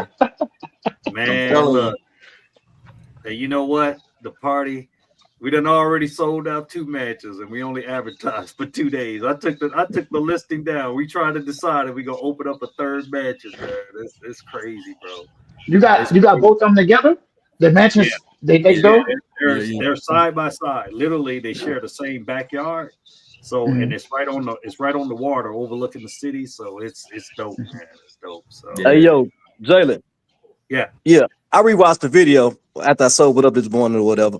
man, look. Hey, you know what? The party. We done already sold out 2 matches, and we only advertised for 2 days. I took the listing down. We tried to decide if we gonna open up a 3rd match. It's crazy, bro. You got both of them together. The matches they next door. They're side by side. Literally, they share the same backyard. So and it's right on the water, overlooking the city. So it's dope, man. It's dope. So hey yo, Jalen. Yeah. I rewatched the video after I sobered up this morning or whatever.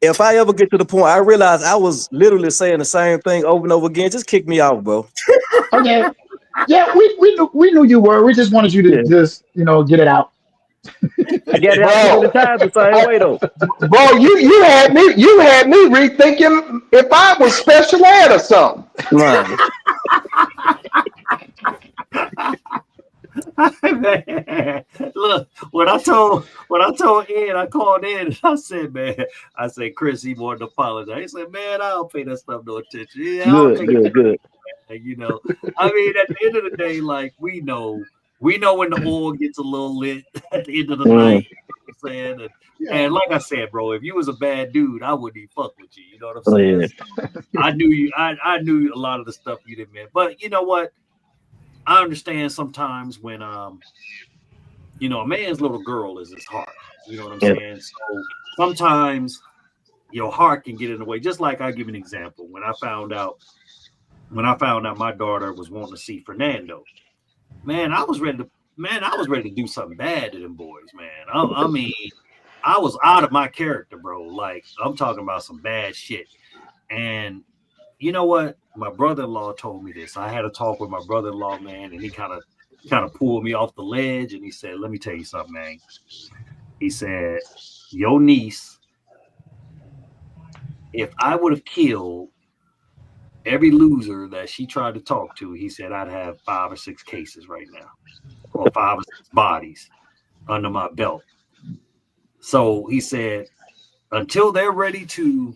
If I ever get to the point I realize I was literally saying the same thing over and over again, just kick me out, bro. Okay. Yeah, we knew you were. We just wanted you to just get it out. I get it out the time the same way though. Bro, you had me rethinking if I was special ed or something. Man. Man, look, when I told Ed, I called in and I said, Chris, he wanted to apologize. He said, man, I don't pay that stuff no attention. Yeah, good. And, I mean, at the end of the day, like we know when the oil gets a little lit at the end of the night. You know what I'm saying? And like I said, bro, if you was a bad dude, I wouldn't even fuck with you. You know what I'm saying? Yeah. I knew you. I knew a lot of the stuff you didn't mean. But you know what? I understand sometimes when a man's little girl is his heart. You know what I'm saying? So sometimes your heart can get in the way. Just like I'll give you an example. When I found out my daughter was wanting to see Fernando, man, I was ready to do something bad to them boys, man. I mean, I was out of my character, bro. Like I'm talking about some bad shit. And you know what? My brother-in-law told me this. I had a talk with my brother-in-law, man, and he kind of pulled me off the ledge, and he said, "Let me tell you something, man." He said, "Your niece, if I would have killed every loser that she tried to talk to," he said, "I'd have 5 or 6 cases right now, or 5 or 6 bodies under my belt." So he said, until they're ready to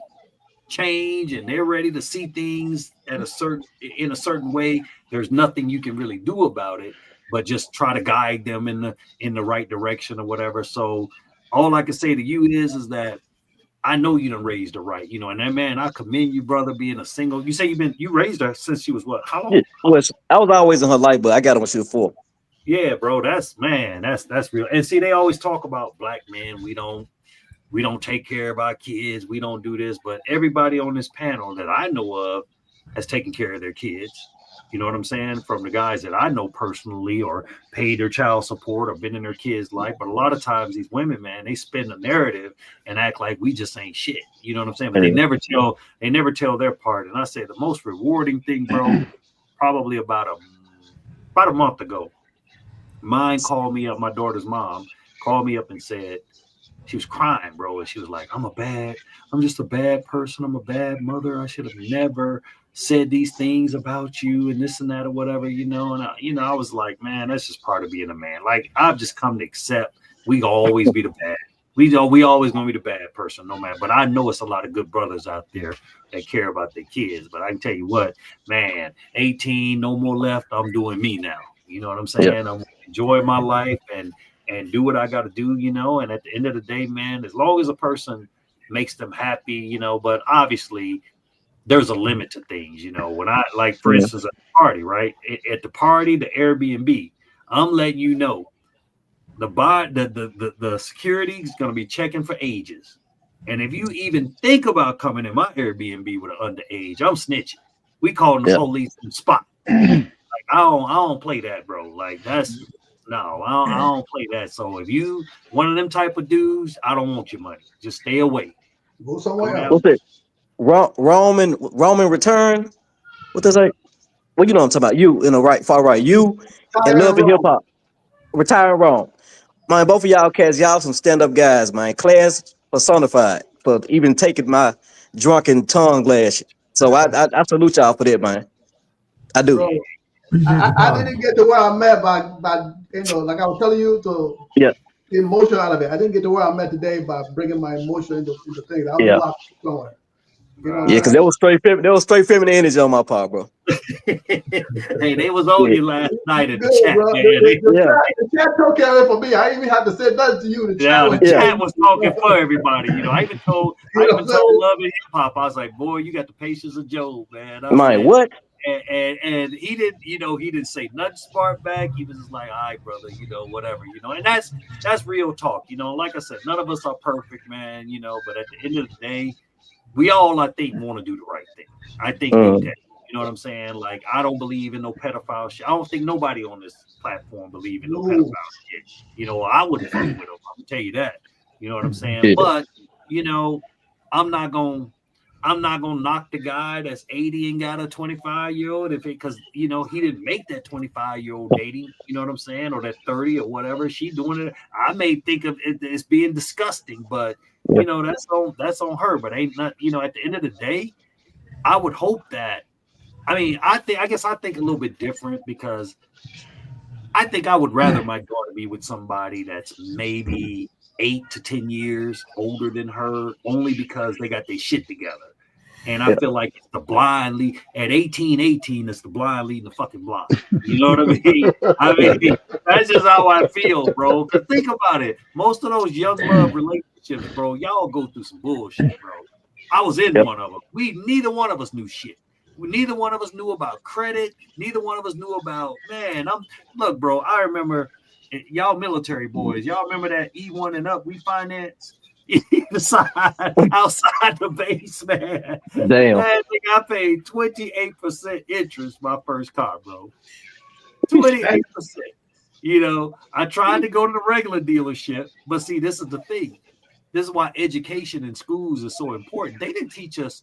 change and they're ready to see things in a certain way, there's nothing you can really do about it but just try to guide them in the right direction or whatever. So all I can say to you is that I know you done raised her right, and that, man, I commend you, brother, being a single. You say you raised her since she was what? How long? Yeah, I was always in her life, but I got her when she was 4. Yeah, bro, that's real. And see, they always talk about black men. We don't take care of our kids. We don't do this. But everybody on this panel that I know of has taken care of their kids. You know what I'm saying? From the guys that I know personally or paid their child support or been in their kids' life. But a lot of times these women, man, they spin the narrative and act like we just ain't shit. You know what I'm saying? But they never tell their part. And I say the most rewarding thing, bro, probably about a month ago, Mine called me up. My daughter's mom called me up and said she was crying, bro, and she was like, I'm just a bad person. I'm a bad mother. I should have never said these things about you and this and that or whatever, you know. And I was like, man, that's just part of being a man. Like, I've just come to accept we always be the bad. We always gonna be the bad person, no matter. But I know it's a lot of good brothers out there that care about their kids. But I can tell you what, man, 18, no more left. I'm doing me now. You know what I'm saying? Yeah. I'm enjoying my life and do what I got to do, you know. And at the end of the day, man, as long as a person makes them happy, you know. But obviously, there's a limit to things, you know. When I, like, for instance, at the party, right? At the party, the Airbnb, I'm letting you know the security is going to be checking for ages. And if you even think about coming in my Airbnb with an underage, I'm snitching. We calling the police on the spot. Like, I don't play that, bro. Like, that's no, I don't play that. So if you one of them type of dudes, I don't want your money. Just stay away. Go somewhere else. What's it? Roman return. What does that? Well, you know what I'm talking about. You in the right, far right. You and love and hip hop. Retiring wrong. Man, both of y'all cats, y'all some stand-up guys, man. Class personified for even taking my drunken tongue last year. So I salute y'all for that, man. I do. Bro, I didn't get to where I'm at by like I was telling you, to Yeah. the emotion out of it. I didn't get to where I'm at today by bringing my emotion into things. I don't Yeah. know how it's going. You know, Yeah, because there was straight feminine energy on my part, bro. Hey, they was on you last night at the good, chat, bro. man. The chat took care of it for me. I didn't even have to say nothing to you. The chat was talking for everybody. You know, I even told Love and Hip Hop, I was like, boy, you got the patience of Job, man. I Man, said, what? And he didn't say nothing smart back. He was just like, all right, brother, you know, whatever, you know. And that's real talk, you know. Like I said, none of us are perfect, man, you know, but at the end of the day, we all, I think, want to do the right thing. I think deep down, you know what I'm saying? Like, I don't believe in no pedophile shit. I don't think nobody on this platform believe in no pedophile shit. You know, I wouldn't fuck with them. I'm gonna tell you that. You know what I'm saying? Yeah. But, you know, I'm not gonna knock the guy that's 80 and got a 25-year-old because you know he didn't make that 25-year-old dating. You know what I'm saying? Or that 30 or whatever she doing it. I may think of it as being disgusting, but you know that's on her. But ain't not, you know, at the end of the day, I would hope that. I mean, I guess I think a little bit different because I think I would rather my daughter be with somebody that's maybe 8 to 10 years older than her, only because they got their shit together. And I feel like it's the blind lead at 18, it's the blind leading the fucking blind. You know what I mean? I mean, that's just how I feel, bro. Because think about it. Most of those young love relationships, bro, y'all go through some bullshit, bro. I was in one of them. Neither one of us knew shit. Neither one of us knew about credit. Neither one of us knew about, look, bro, I remember y'all military boys. Y'all remember that E1 and up we financed? outside the base, man. Damn. Man, I paid 28% interest my first car, bro. 28%. You know, I tried to go to the regular dealership, but see, this is the thing. This is why education in schools is so important. They didn't teach us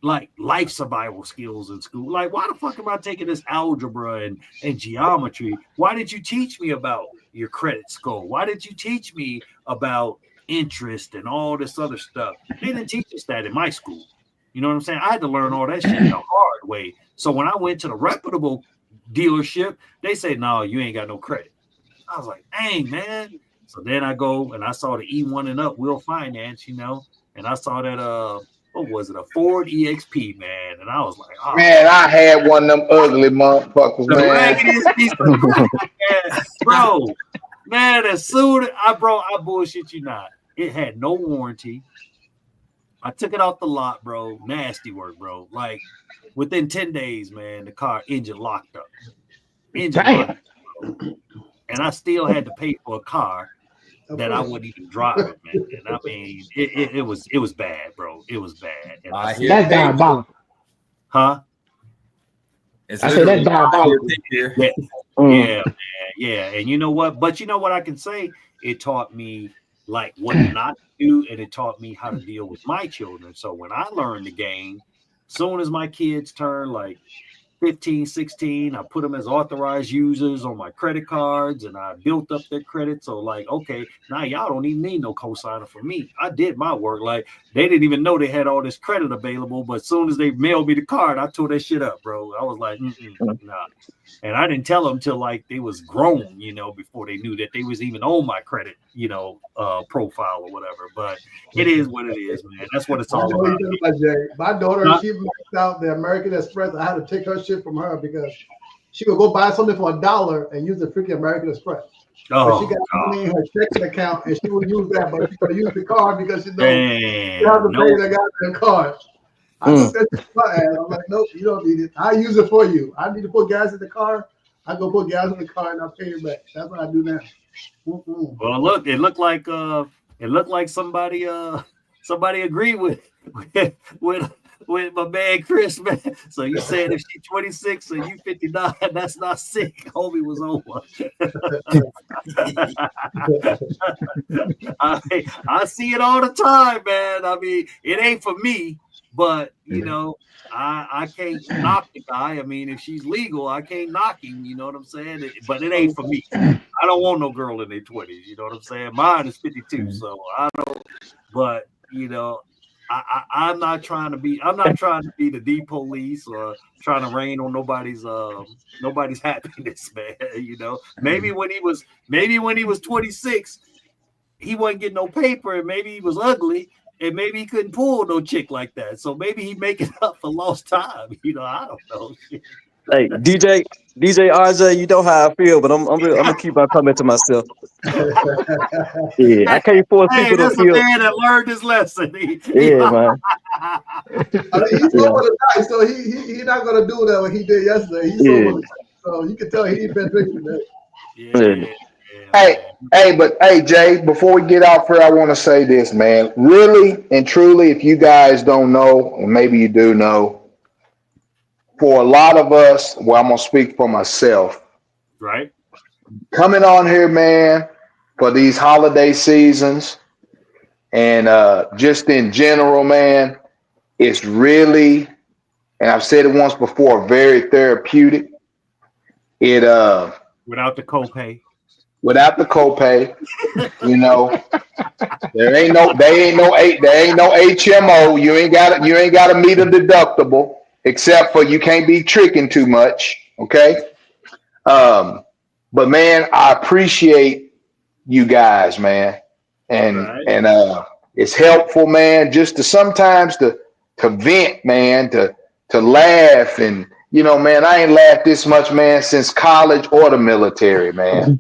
like life survival skills in school. Like, why the fuck am I taking this algebra and geometry? Why did you teach me about your credit score? Why did you teach me about interest and all this other stuff? They didn't teach us that in my school. You know what I'm saying? I had to learn all that shit the hard way. So when I went to the reputable dealership, they said, no, you ain't got no credit. I was like, dang, man. So then I go and I saw the E1 and up will finance, you know, and I saw that what was it, a Ford EXP, man? And I was like, oh, man, I had one of them ugly motherfuckers, man. Raggediest piece of crap, man. Bro, man, as soon as I bullshit you not, it had no warranty. I took it off the lot, bro. Nasty work, bro. Like within 10 days, man, the car engine locked up. Locked up, and I still had to pay for a car that I wouldn't even drive it, man. And I mean, it was bad, bro. It was bad. And I hear that's diabolical. Huh? I said that's diabolical. Yeah, man. Yeah. And you know what? But you know what I can say? It taught me like what not to do, and it taught me how to deal with my children. So when I learned the game, soon as my kids turn like 15, 16. I put them as authorized users on my credit cards, and I built up their credit. So like, okay, now y'all don't even need no cosigner from me. I did my work. Like they didn't even know they had all this credit available, but as soon as they mailed me the card, I tore that shit up, bro. I was like, nah. And I didn't tell them till like they was grown, before they knew that they was even on my credit, profile or whatever. But it is what it is, man. That's what it's all about. My daughter, she maxed out the American Express. I had to take her shit from her because she would go buy something for $1 and use the freaking American Express. But she got money in her checking account and she would use that, but she could use the card because she knows she has to pay the goddamn card. I looked at my ass. I'm like, nope, you don't need it. I use it for you. I need to put gas in the car. I go put gas in the car and I'll pay it back. That's what I do now. Well, look, it looked like somebody agreed with my man Chris, man. So you said if she's 26 and you 59, that's not sick. Homie was over. I see it all the time, man. I mean, it ain't for me, but I can't knock the guy. I mean, if she's legal, I can't knock him. You know what I'm saying? But it ain't for me. I don't want no girl in their 20s. You know what I'm saying? Mine is 52, so I don't. But I'm not trying to be the D police or trying to rain on nobody's happiness, man. Maybe when he was 26, he wasn't getting no paper, and maybe he was ugly, and maybe he couldn't pull no chick like that. So maybe he making up for lost time. I don't know. Hey, DJ RJ, you know how I feel, but I'm gonna keep my comment to myself. Yeah, I can't force people to feel. Hey, man that learned his lesson. Yeah, man. I mean, he's over the night, so he's not gonna do that what he did yesterday. He's over the night, so you can tell he ain't been drinking today. Hey, Jay, before we get off here, I want to say this, man. Really and truly, if you guys don't know, or maybe you do know, for a lot of us, well, I'm going to speak for myself. Right. Coming on here, man, for these holiday seasons and just in general, man, it's really, and I've said it once before, very therapeutic. Without the copay. Without the copay, there ain't no HMO. You ain't got to meet a deductible, except for you can't be tricking too much. Okay. But man, I appreciate you guys, man. And it's helpful, man, just to sometimes to vent, man, to laugh. And man, I ain't laughed this much, man, since college or the military, man.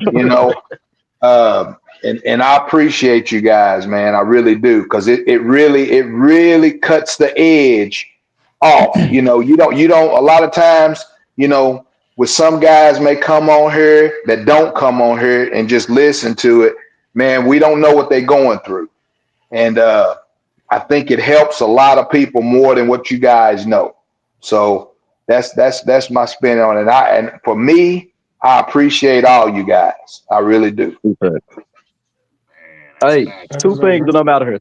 And I appreciate you guys, man. I really do, because it really cuts the edge off. You don't a lot of times, with some guys may come on here that don't come on here and just listen to it. Man, we don't know what they're going through. And I think it helps a lot of people more than what you guys know. So that's my spin on it. And for me, I appreciate all you guys. I really do. Hey, two things that I'm out of here.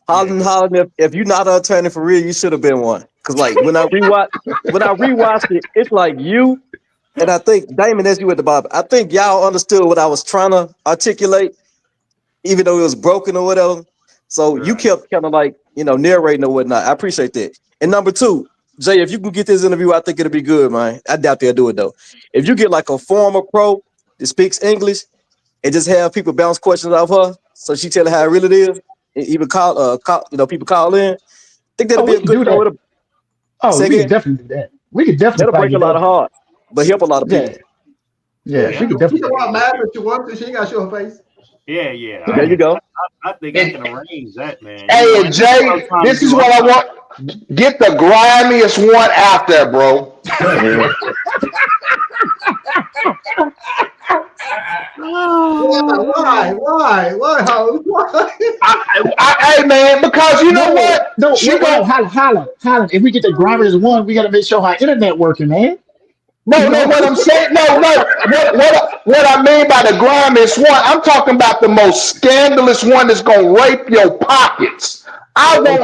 Hollin, if you're not an attorney for real, you should have been one. Cause like when I rewatched it, it's like you, and I think Damon, that's you at the bottom. I think y'all understood what I was trying to articulate, even though it was broken or whatever. So you kept kind of like, narrating or whatnot. I appreciate that. And number two, Jay, if you can get this interview, I think it'll be good, man. I doubt they'll do it though. If you get like a former pro that speaks English and just have people bounce questions off her, so she tell her how it really is, and even people call in, I think that'll be a good show. We could definitely do that. We could definitely that'll break a lot of hearts, but help a lot of people. Yeah, she could definitely. Mad if she wants to. She ain't got to show her face. Yeah. There you go. I think I can arrange that, man. Hey, Jay, this is what I want. Get the grimiest one out there, bro. Why? Hey, man, because you know what? No, holla. If we get the grimiest one, we got to make sure our internet working, man. No, what I'm saying, what I mean by the grimiest one, I'm talking about the most scandalous one that's gonna rape your pockets. I want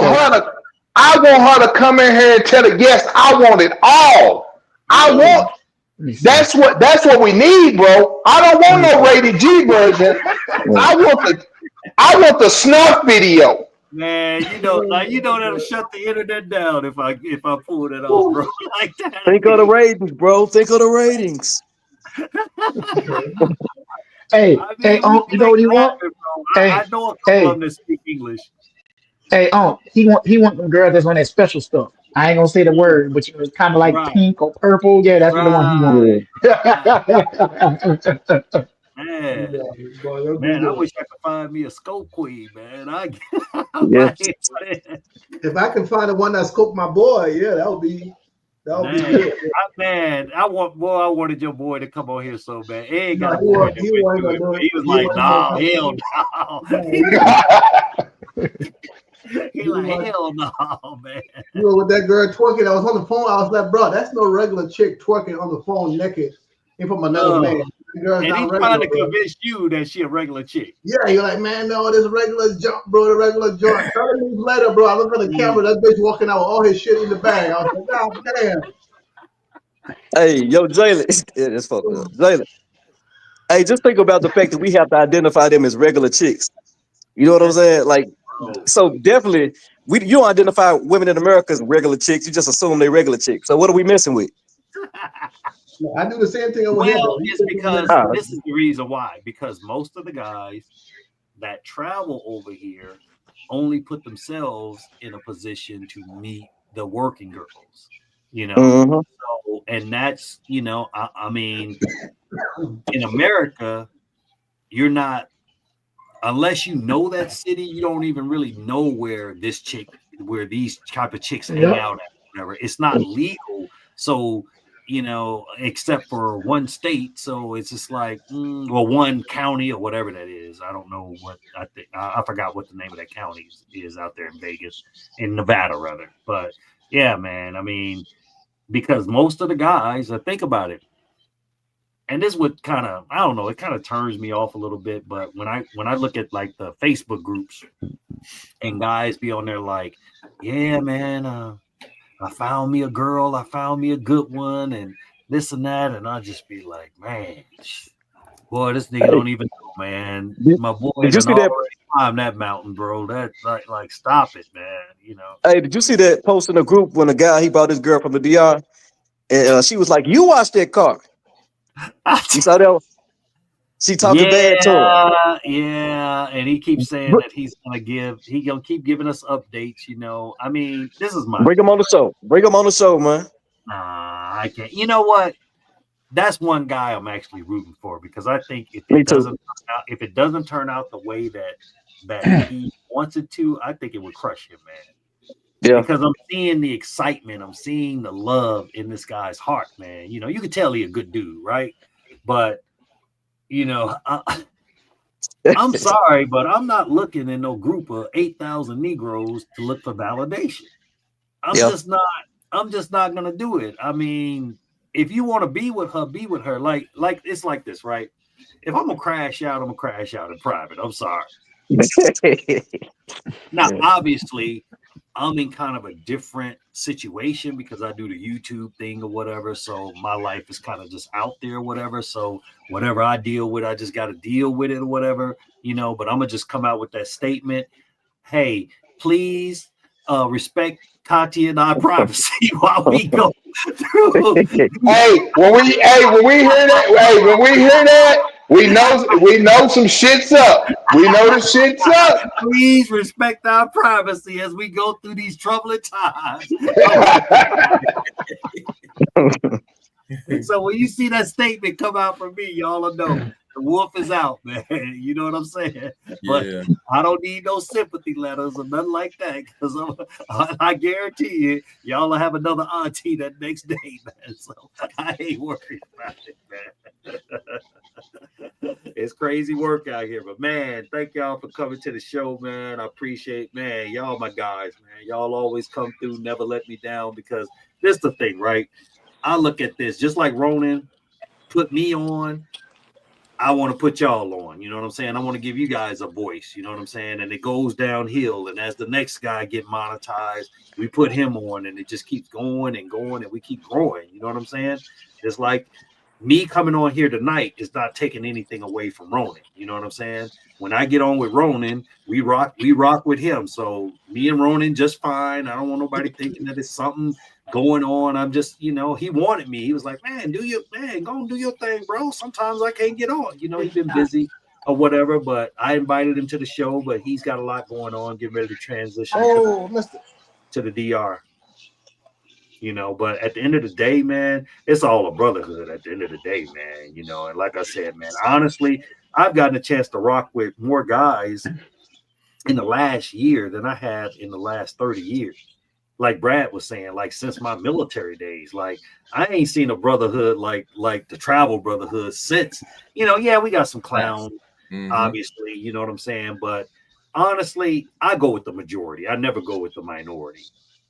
her to come in here and tell the guests I want it all. I want. That's what we need, bro. I don't want no rated G version. I want the snuff video. Man, that'll shut the internet down if I pull it off, bro. Like that. Think of the ratings, bro. Think of the ratings. Hey, you know what he want? I know a couple of them that speak English. Hey, he want them girls that's on that special stuff. I ain't gonna say the word, but it's kind of like pink or purple. Yeah, that's the one he wants. Man, I wish I could find me a scope queen, man. If I can find the one that scoped my boy, yeah, that would be good. I wanted your boy to come on here so bad. He ain't got He was like, nah, hell no. He like, hell no, man. You know, with that girl twerking, I was on the phone. I was like, bro, that's no regular chick twerking on the phone naked in front of another man. And he's trying to convince you that she a regular chick. Yeah, you're like, man, no, this regular jump, bro, the regular joint. 30 minutes later, bro, I look on the camera, that bitch walking out with all his shit in the bag. I was like, God damn. Hey, yo, Jalen, yeah, that's fucked up. Jalen, hey, just think about the fact that we have to identify them as regular chicks. You know what I'm saying? Like, so definitely, you don't identify women in America as regular chicks. You just assume they're regular chicks. So what are we messing with? I do the same thing over here. Well, it's because this is the reason why. Because most of the guys that travel over here only put themselves in a position to meet the working girls. You know, so, and that's, you know, I mean, in America, you're not, unless you know that city, you don't even really know where these type of chicks hang out at, whatever. It's not legal. So, you know, except for one state. So it's just like, one county or whatever that is. I don't know what I forgot what the name of that county is out there in Vegas, in Nevada, rather. But yeah, man, I mean, because most of the guys, think about it. And this would kind of, I don't know, it kind of turns me off a little bit. But when I look at like the Facebook groups and guys be on there like, yeah, man, I found me a girl, I found me a good one, and this and that, and I just be like, man, boy, this nigga don't even know, man. My boy did you see that? Climb that mountain, bro. That like stop it, man. You know. Hey, did you see that post in the group when a guy he bought his girl from the DR, and she was like, "You watch that car." You saw that? She talking bad to him. Yeah, and he keeps saying that he's gonna keep giving us updates. You know, I mean, this is my bring him on the show. Bring him on the show, man. I can't. You know what? That's one guy I'm actually rooting for, because I think if it doesn't turn out the way that he wants it to, I think it would crush him, man. Yeah. Because I'm seeing the excitement, I'm seeing the love in this guy's heart, man. You know, you can tell he's a good dude, right? But you know, I'm sorry, but I'm not looking in no group of 8,000 Negroes to look for validation. I'm just not gonna do it. I mean, if you want to be with her. Like it's like this, right? If I'm gonna crash out, I'm gonna crash out in private. I'm sorry. Now, obviously, I'm in kind of a different situation because I do the YouTube thing or whatever. So my life is kind of just out there or whatever. So whatever I deal with, I just got to deal with it or whatever, you know, but I'm going to just come out with that statement. Hey, please respect Tati and our privacy while we go through. when we hear that, we know some shit's up. We know the shit's up. Please respect our privacy as we go through these troubling times. So when you see that statement come out from me, y'all will know the wolf is out, man. You know what I'm saying? But I don't need no sympathy letters or nothing like that, because I guarantee you, y'all will have another auntie that next day, man. So I ain't worried about it, man. It's crazy work out here, but man, thank y'all for coming to the show, man. I appreciate, man, y'all my guys, man. Y'all always come through, never let me down, because this is the thing, right? I look at this just like Ronan put me on. I want to put y'all on, you know what I'm saying? I want to give you guys a voice, you know what I'm saying? And it goes downhill. And as the next guy get monetized, we put him on, and it just keeps going and going, and we keep growing. You know what I'm saying? It's like me coming on here tonight is not taking anything away from Ronan. You know what I'm saying? When I get on with Ronan, we rock with him. So me and Ronan just fine. I don't want nobody thinking that it's something going on. I'm just, he wanted me. He was like, man, go and do your thing, bro. Sometimes I can't get on. He's been busy or whatever, but I invited him to the show, but he's got a lot going on, getting ready to transition to the DR. But at the end of the day, man, it's all a brotherhood at the end of the day, man. And like I said, man, honestly, I've gotten a chance to rock with more guys in the last year than I have in the last 30 years. Like Brad was saying, like since my military days, like I ain't seen a brotherhood like the travel brotherhood since, yeah, we got some clowns, obviously, you know what I'm saying? But honestly, I go with the majority. I never go with the minority.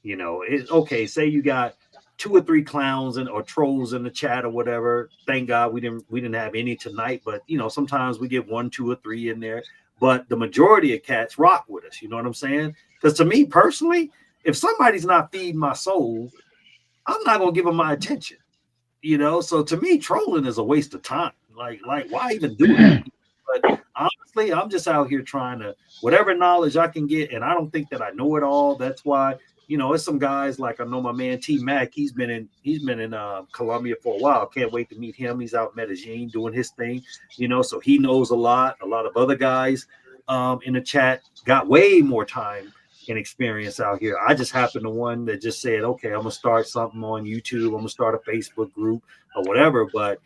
It's okay. Say you got 2 or 3 clowns or trolls in the chat or whatever. Thank God we didn't have any tonight, but sometimes we get 1, 2, or 3 in there. But the majority of cats rock with us. You know what I'm saying? Because to me personally, if somebody's not feeding my soul, I'm not gonna give them my attention. So to me, trolling is a waste of time. Like why even do it? But honestly, I'm just out here trying to whatever knowledge I can get, and I don't think that I know it all. That's why it's some guys like I know my man T Mac. He's been in Colombia for a while. Can't wait to meet him. He's out in Medellin doing his thing. So he knows a lot. A lot of other guys in the chat got way more time and experience out here. I just happened to one that just said, okay, I'm gonna start something on YouTube. I'm gonna start a Facebook group or whatever. But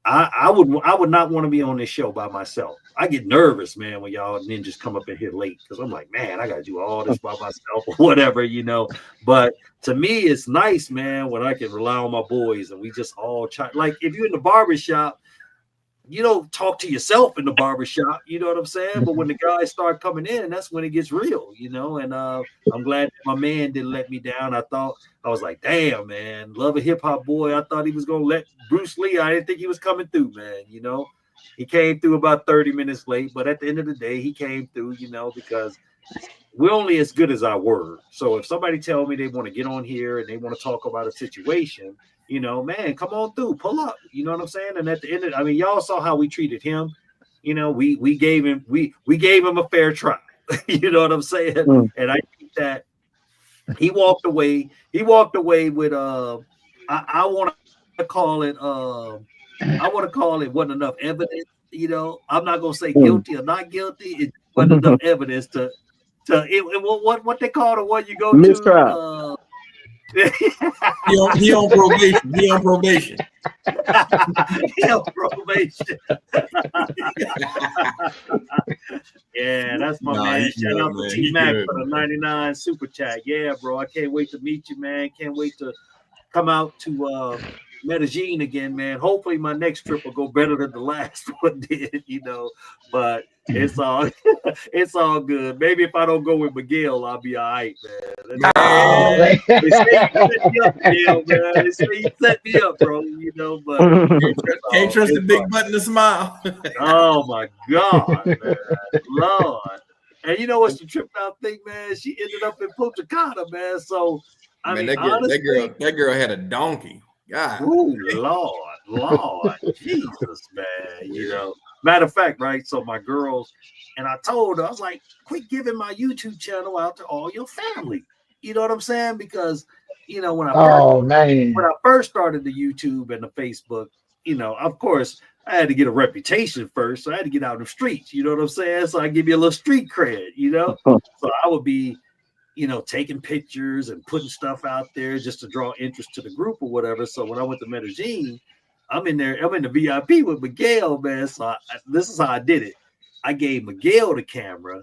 I would not want to be on this show by myself. I get nervous, man, when y'all ninjas come up in here late because I'm like, man, I gotta do all this by myself or whatever, But to me, it's nice, man, when I can rely on my boys and we just all try. Like if you're in the barbershop, you don't talk to yourself in the barbershop, you know what I'm saying? But when the guys start coming in, that's when it gets real, And I'm glad that my man didn't let me down. I was like, damn, man, love a hip hop boy. I thought he was gonna let Bruce Lee. I didn't think he was coming through, man. He came through about 30 minutes late, but at the end of the day, he came through, because we're only as good as our word. So if somebody tell me they want to get on here and they want to talk about a situation, man, come on through, pull up. You know what I'm saying? And at the end of y'all saw how we treated him. We gave him a fair try. You know what I'm saying? And I think that he walked away with I want to call it wasn't enough evidence. I'm not gonna say guilty or not guilty. It wasn't enough evidence to what they call the one you go to. He on probation. He on probation. He on probation. Yeah, that's my man. Shout out to T Mac for the 99 super chat. Yeah, bro. I can't wait to meet you, man. Can't wait to come out to Medellin again, man. Hopefully my next trip will go better than the last one did, But it's all good. Maybe if I don't go with Miguel, I'll be all right, man. They say you set me up, bro, but can't trust the big button to smile. Oh my God, man. Lord. And you know what's the tripped out thing, man? She ended up in Punta Cana, man. So that girl had a donkey. God. Ooh, Lord, Jesus, man. Matter of fact, right? So my girls, and I told her, I was like, quit giving my YouTube channel out to all your family. You know what I'm saying? Because, when I first started the YouTube and the Facebook, of course, I had to get a reputation first. So I had to get out in the streets. You know what I'm saying? So I give you a little street cred, So I would be, taking pictures and putting stuff out there just to draw interest to the group or whatever. So when I went to Medellin, I'm in the VIP with Miguel, man. So this is how I did it. I gave Miguel the camera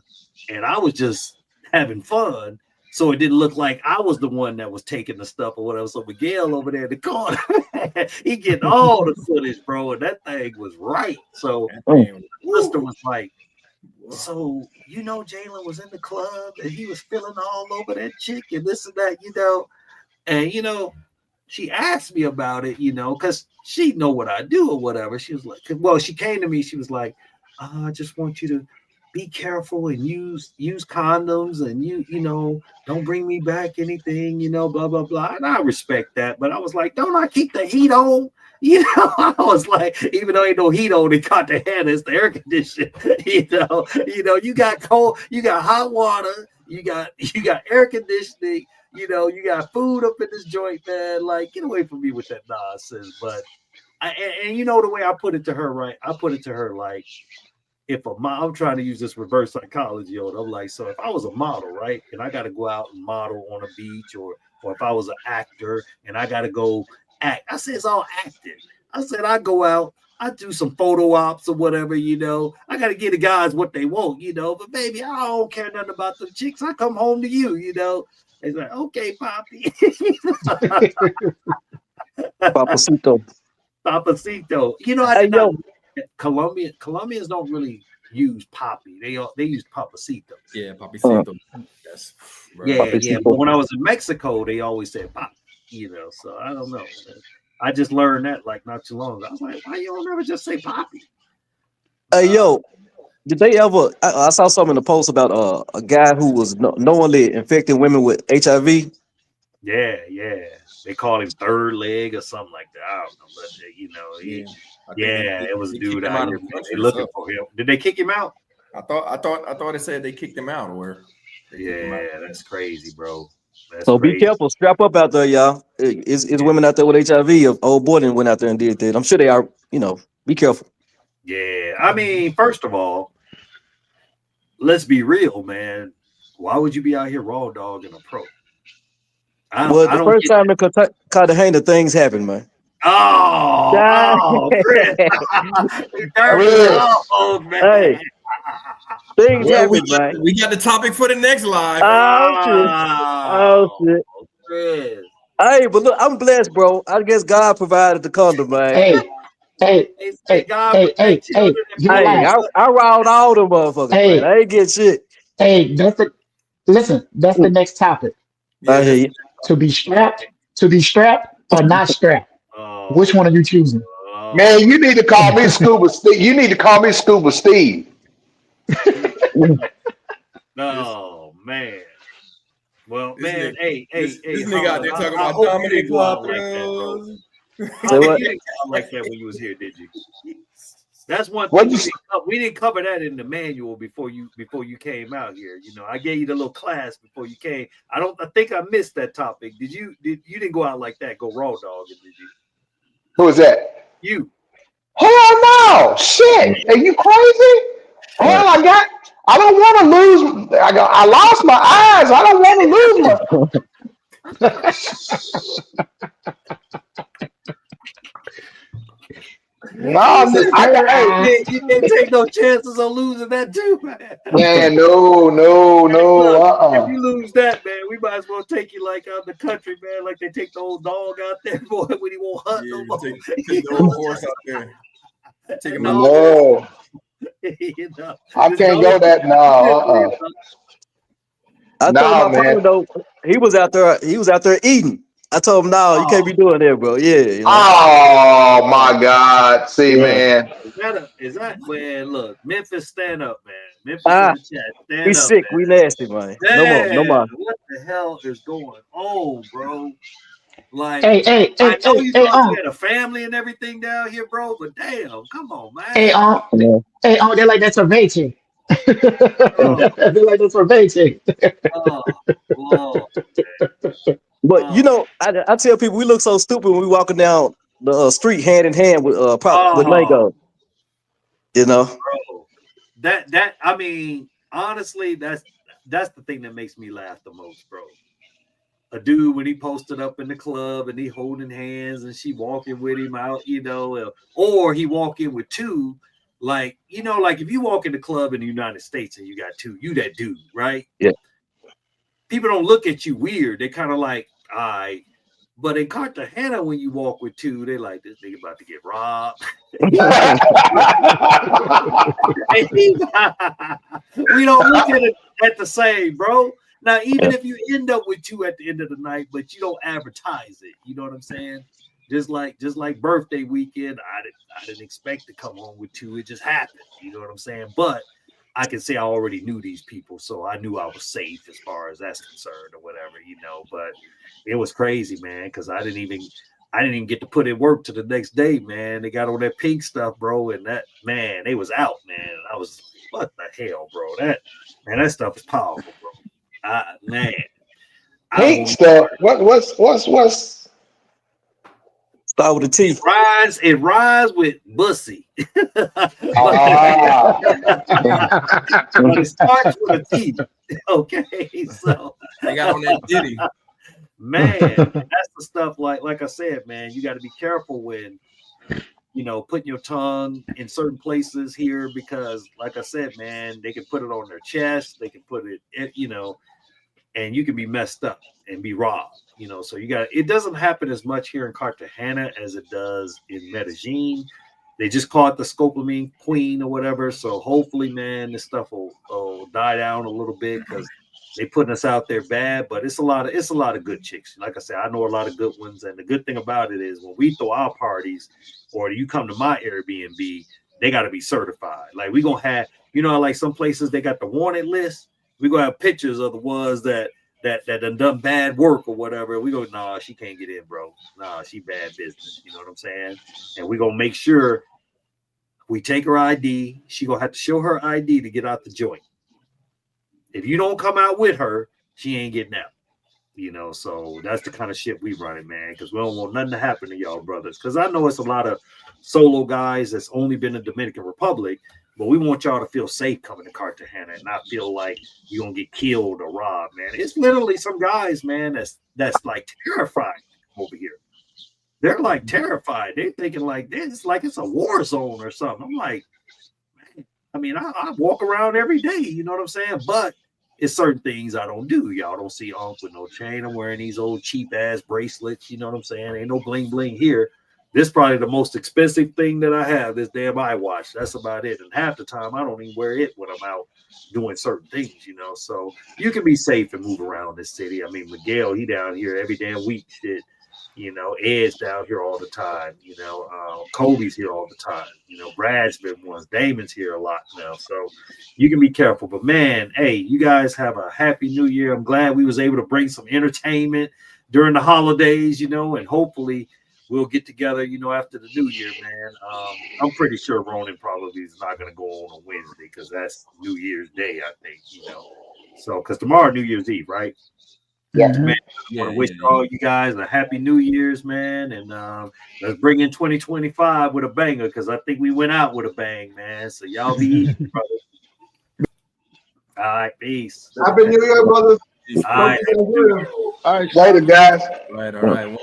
and I was just having fun. So it didn't look like I was the one that was taking the stuff or whatever. So Miguel over there in the corner, he getting all the footage, bro. And that thing was right. So sister was like, so, Jalen was in the club and he was feeling all over that chick and this and that, And, she asked me about it, because she know what I do or whatever. She was like, well, she came to me. She was like, I just want you to be careful and use condoms, and you know, don't bring me back anything, you know, blah blah blah. And I respect that, but I was like, don't I keep the heat on? You know, I was like, even though ain't no heat on, it caught the hand, it's the air conditioner. You know, you got cold, you got hot water, you got air conditioning. You know, you got food up in this joint, man. Like, get away from me with that nonsense. But and you know the way I put it to her, right? I put it to her like, if a model, I'm trying to use this reverse psychology on. I'm like, so if I was a model, right, and I got to go out and model on a beach, or if I was an actor and I got to go act, I said it's all acting. I said I go out, I do some photo ops or whatever, you know. I got to give the guys what they want, you know. But baby, I don't care nothing about the chicks. I come home to you, you know. It's like, okay, Poppy. Papacito. Papacito. You know, hey, yo. Colombians don't really use Poppy. They use Papacito. Yeah, Papacito. Yes. Yeah. But when I was in Mexico, they always said Pop. You know, so I don't know. I just learned that like not too long ago. I was like, why you don't ever just say Poppy? Hey, yo. Did they ever? I saw something in the post about a guy who was knowingly infecting women with HIV. Yeah. They called him third leg or something like that. I don't know, but you know, it was a dude out here. They looking for him. Did they kick him out? I thought it said they kicked him out, or that's crazy, bro. So be careful. Strap up out there, y'all. It's women out there with HIV. Old boy didn't went out there and did that. I'm sure they are. You know, be careful. Yeah, I mean, first of all, let's be real, man. Why would you be out here raw dogging a pro? The first time in Cartagena, things happen, man. Oh, Chris. Man. Hey, things happen, man. We got the topic for the next live. Oh, shit. Chris. Hey, but look, I'm blessed, bro. I guess God provided the condom, man. Hey, I riled all them motherfuckers, man. I ain't get shit. Hey, that's the next topic. I hear you. To be strapped or not strapped. Which one are you choosing? Man, you need to call me Scuba Steve. You need to call me Scuba Steve. Oh man. Well, man, this nigga out there talking about Dominic Quattro. You didn't go like that when you was here, did you? That's one thing we didn't cover that in the manual before you came out here. You know, I gave you the little class before you came. I think I missed that topic. You didn't go out like that, go raw dog, did you? Who is that? You. Hell no! Shit! Are you crazy? Hell, I don't want to lose. I lost my eyes. I don't want to lose my. No, you didn't take no chances on losing that too, man. Man, no. If you lose that, man, we might as well take you like out the country, man, like they take the old dog out there, boy, when he won't hunt no more. Take the old horse out there. Take him out. No. You know, I can't go that no. I told my partner though, he was out there eating. I told him, no, you can't be doing that, bro. Yeah. You know? Oh my God. See, man. Is that man? Look, Memphis, stand up, man. Memphis in the chat. Stand we up, sick, man. we nasty, man. No more. What the hell is going on, bro? Like, hey, I know you had a family and everything down here, bro, but damn, come on, man. They're like that's a vacay. They're like that's a vacay. But you know, I tell people we look so stupid when we walking down the street hand in hand with Mango. You know, bro, that I mean, honestly, that's the thing that makes me laugh the most, bro. A dude when he posted up in the club and he holding hands and she walking with him out, you know, or he walk in with two, like, you know, like if you walk in the club in the United States and you got two, you that dude, right? Yeah. People don't look at you weird. They kind of like, all right. But in Cartagena, when you walk with two, they like, this nigga about to get robbed. We don't look at it at the same, bro. Now, even if you end up with two at the end of the night, but you don't advertise it, you know what I'm saying? just like birthday weekend, I didn't expect to come home with 2. It just happened. You know what I'm saying? But I can say I already knew these people, so I knew I was safe as far as that's concerned or whatever, you know. But it was crazy, man, because I didn't even get to put in work to the next day, man. They got on that pink stuff, bro, and that, man, they was out, man. I was, what the hell, bro? That stuff is powerful, bro. Man. Pink stuff. What's Start with a T. It rhymes with bussy. But it starts with a T. Okay, so they got on that Diddy. Man, that's the stuff. Like I said, man, you got to be careful when, you know, putting your tongue in certain places here, because, like I said, man, they can put it on their chest, they can put it, you know, and you can be messed up and be robbed, you know. So it doesn't happen as much here in Cartagena as it does in Medellin. They just call it the scopolamine queen or whatever. So hopefully, man, this stuff will die down a little bit, because they putting us out there bad. But it's a lot of good chicks. Like I said, I know a lot of good ones. And the good thing about it is when we throw our parties, or you come to my Airbnb, they got to be certified. Like we gonna have, you know, like some places they got the wanted list. We gonna have pictures of the ones that done bad work or whatever. We go, nah, she can't get in, bro. Nah, she bad business. You know what I'm saying? And we gonna make sure we take her ID. She gonna have to show her ID to get out the joint. If you don't come out with her, she ain't getting out. You know, so that's the kind of shit we running, man, because we don't want nothing to happen to y'all brothers. Because I know it's a lot of solo guys that's only been in Dominican Republic, but we want y'all to feel safe coming to Cartagena and not feel like you're gonna get killed or robbed, man. It's literally some guys, man, that's like terrified over here. They're like terrified. They're thinking like this, like it's a war zone or something. I'm like, man, I mean, I walk around every day, you know what I'm saying? But it's certain things I don't do. Y'all don't see Unc with no chain. I'm wearing these old cheap ass bracelets. You know what I'm saying? Ain't no bling bling here. This is probably the most expensive thing that I have, this damn iWatch. That's about it. And half the time I don't even wear it when I'm out doing certain things, you know. So you can be safe and move around this city. I mean, Miguel, he down here every damn week. Shit. You know, Ed's down here all the time. You know, Kobe's here all the time. You know, Brad's been once. Damon's here a lot now. So you can be careful. But, man, hey, you guys have a happy new year. I'm glad we was able to bring some entertainment during the holidays, you know, and hopefully we'll get together, you know, after the new year, man. I'm pretty sure Ronan probably is not going to go on Wednesday because that's New Year's Day, I think, you know. So, because tomorrow, New Year's Eve, right? Yeah, man. I want to wish all you guys a happy New Year's, man, and let's bring in 2025 with a banger, because I think we went out with a bang, man. So y'all be easy, brother. All right, peace. Happy New Year, brothers. All right. All right, later, guys. All right.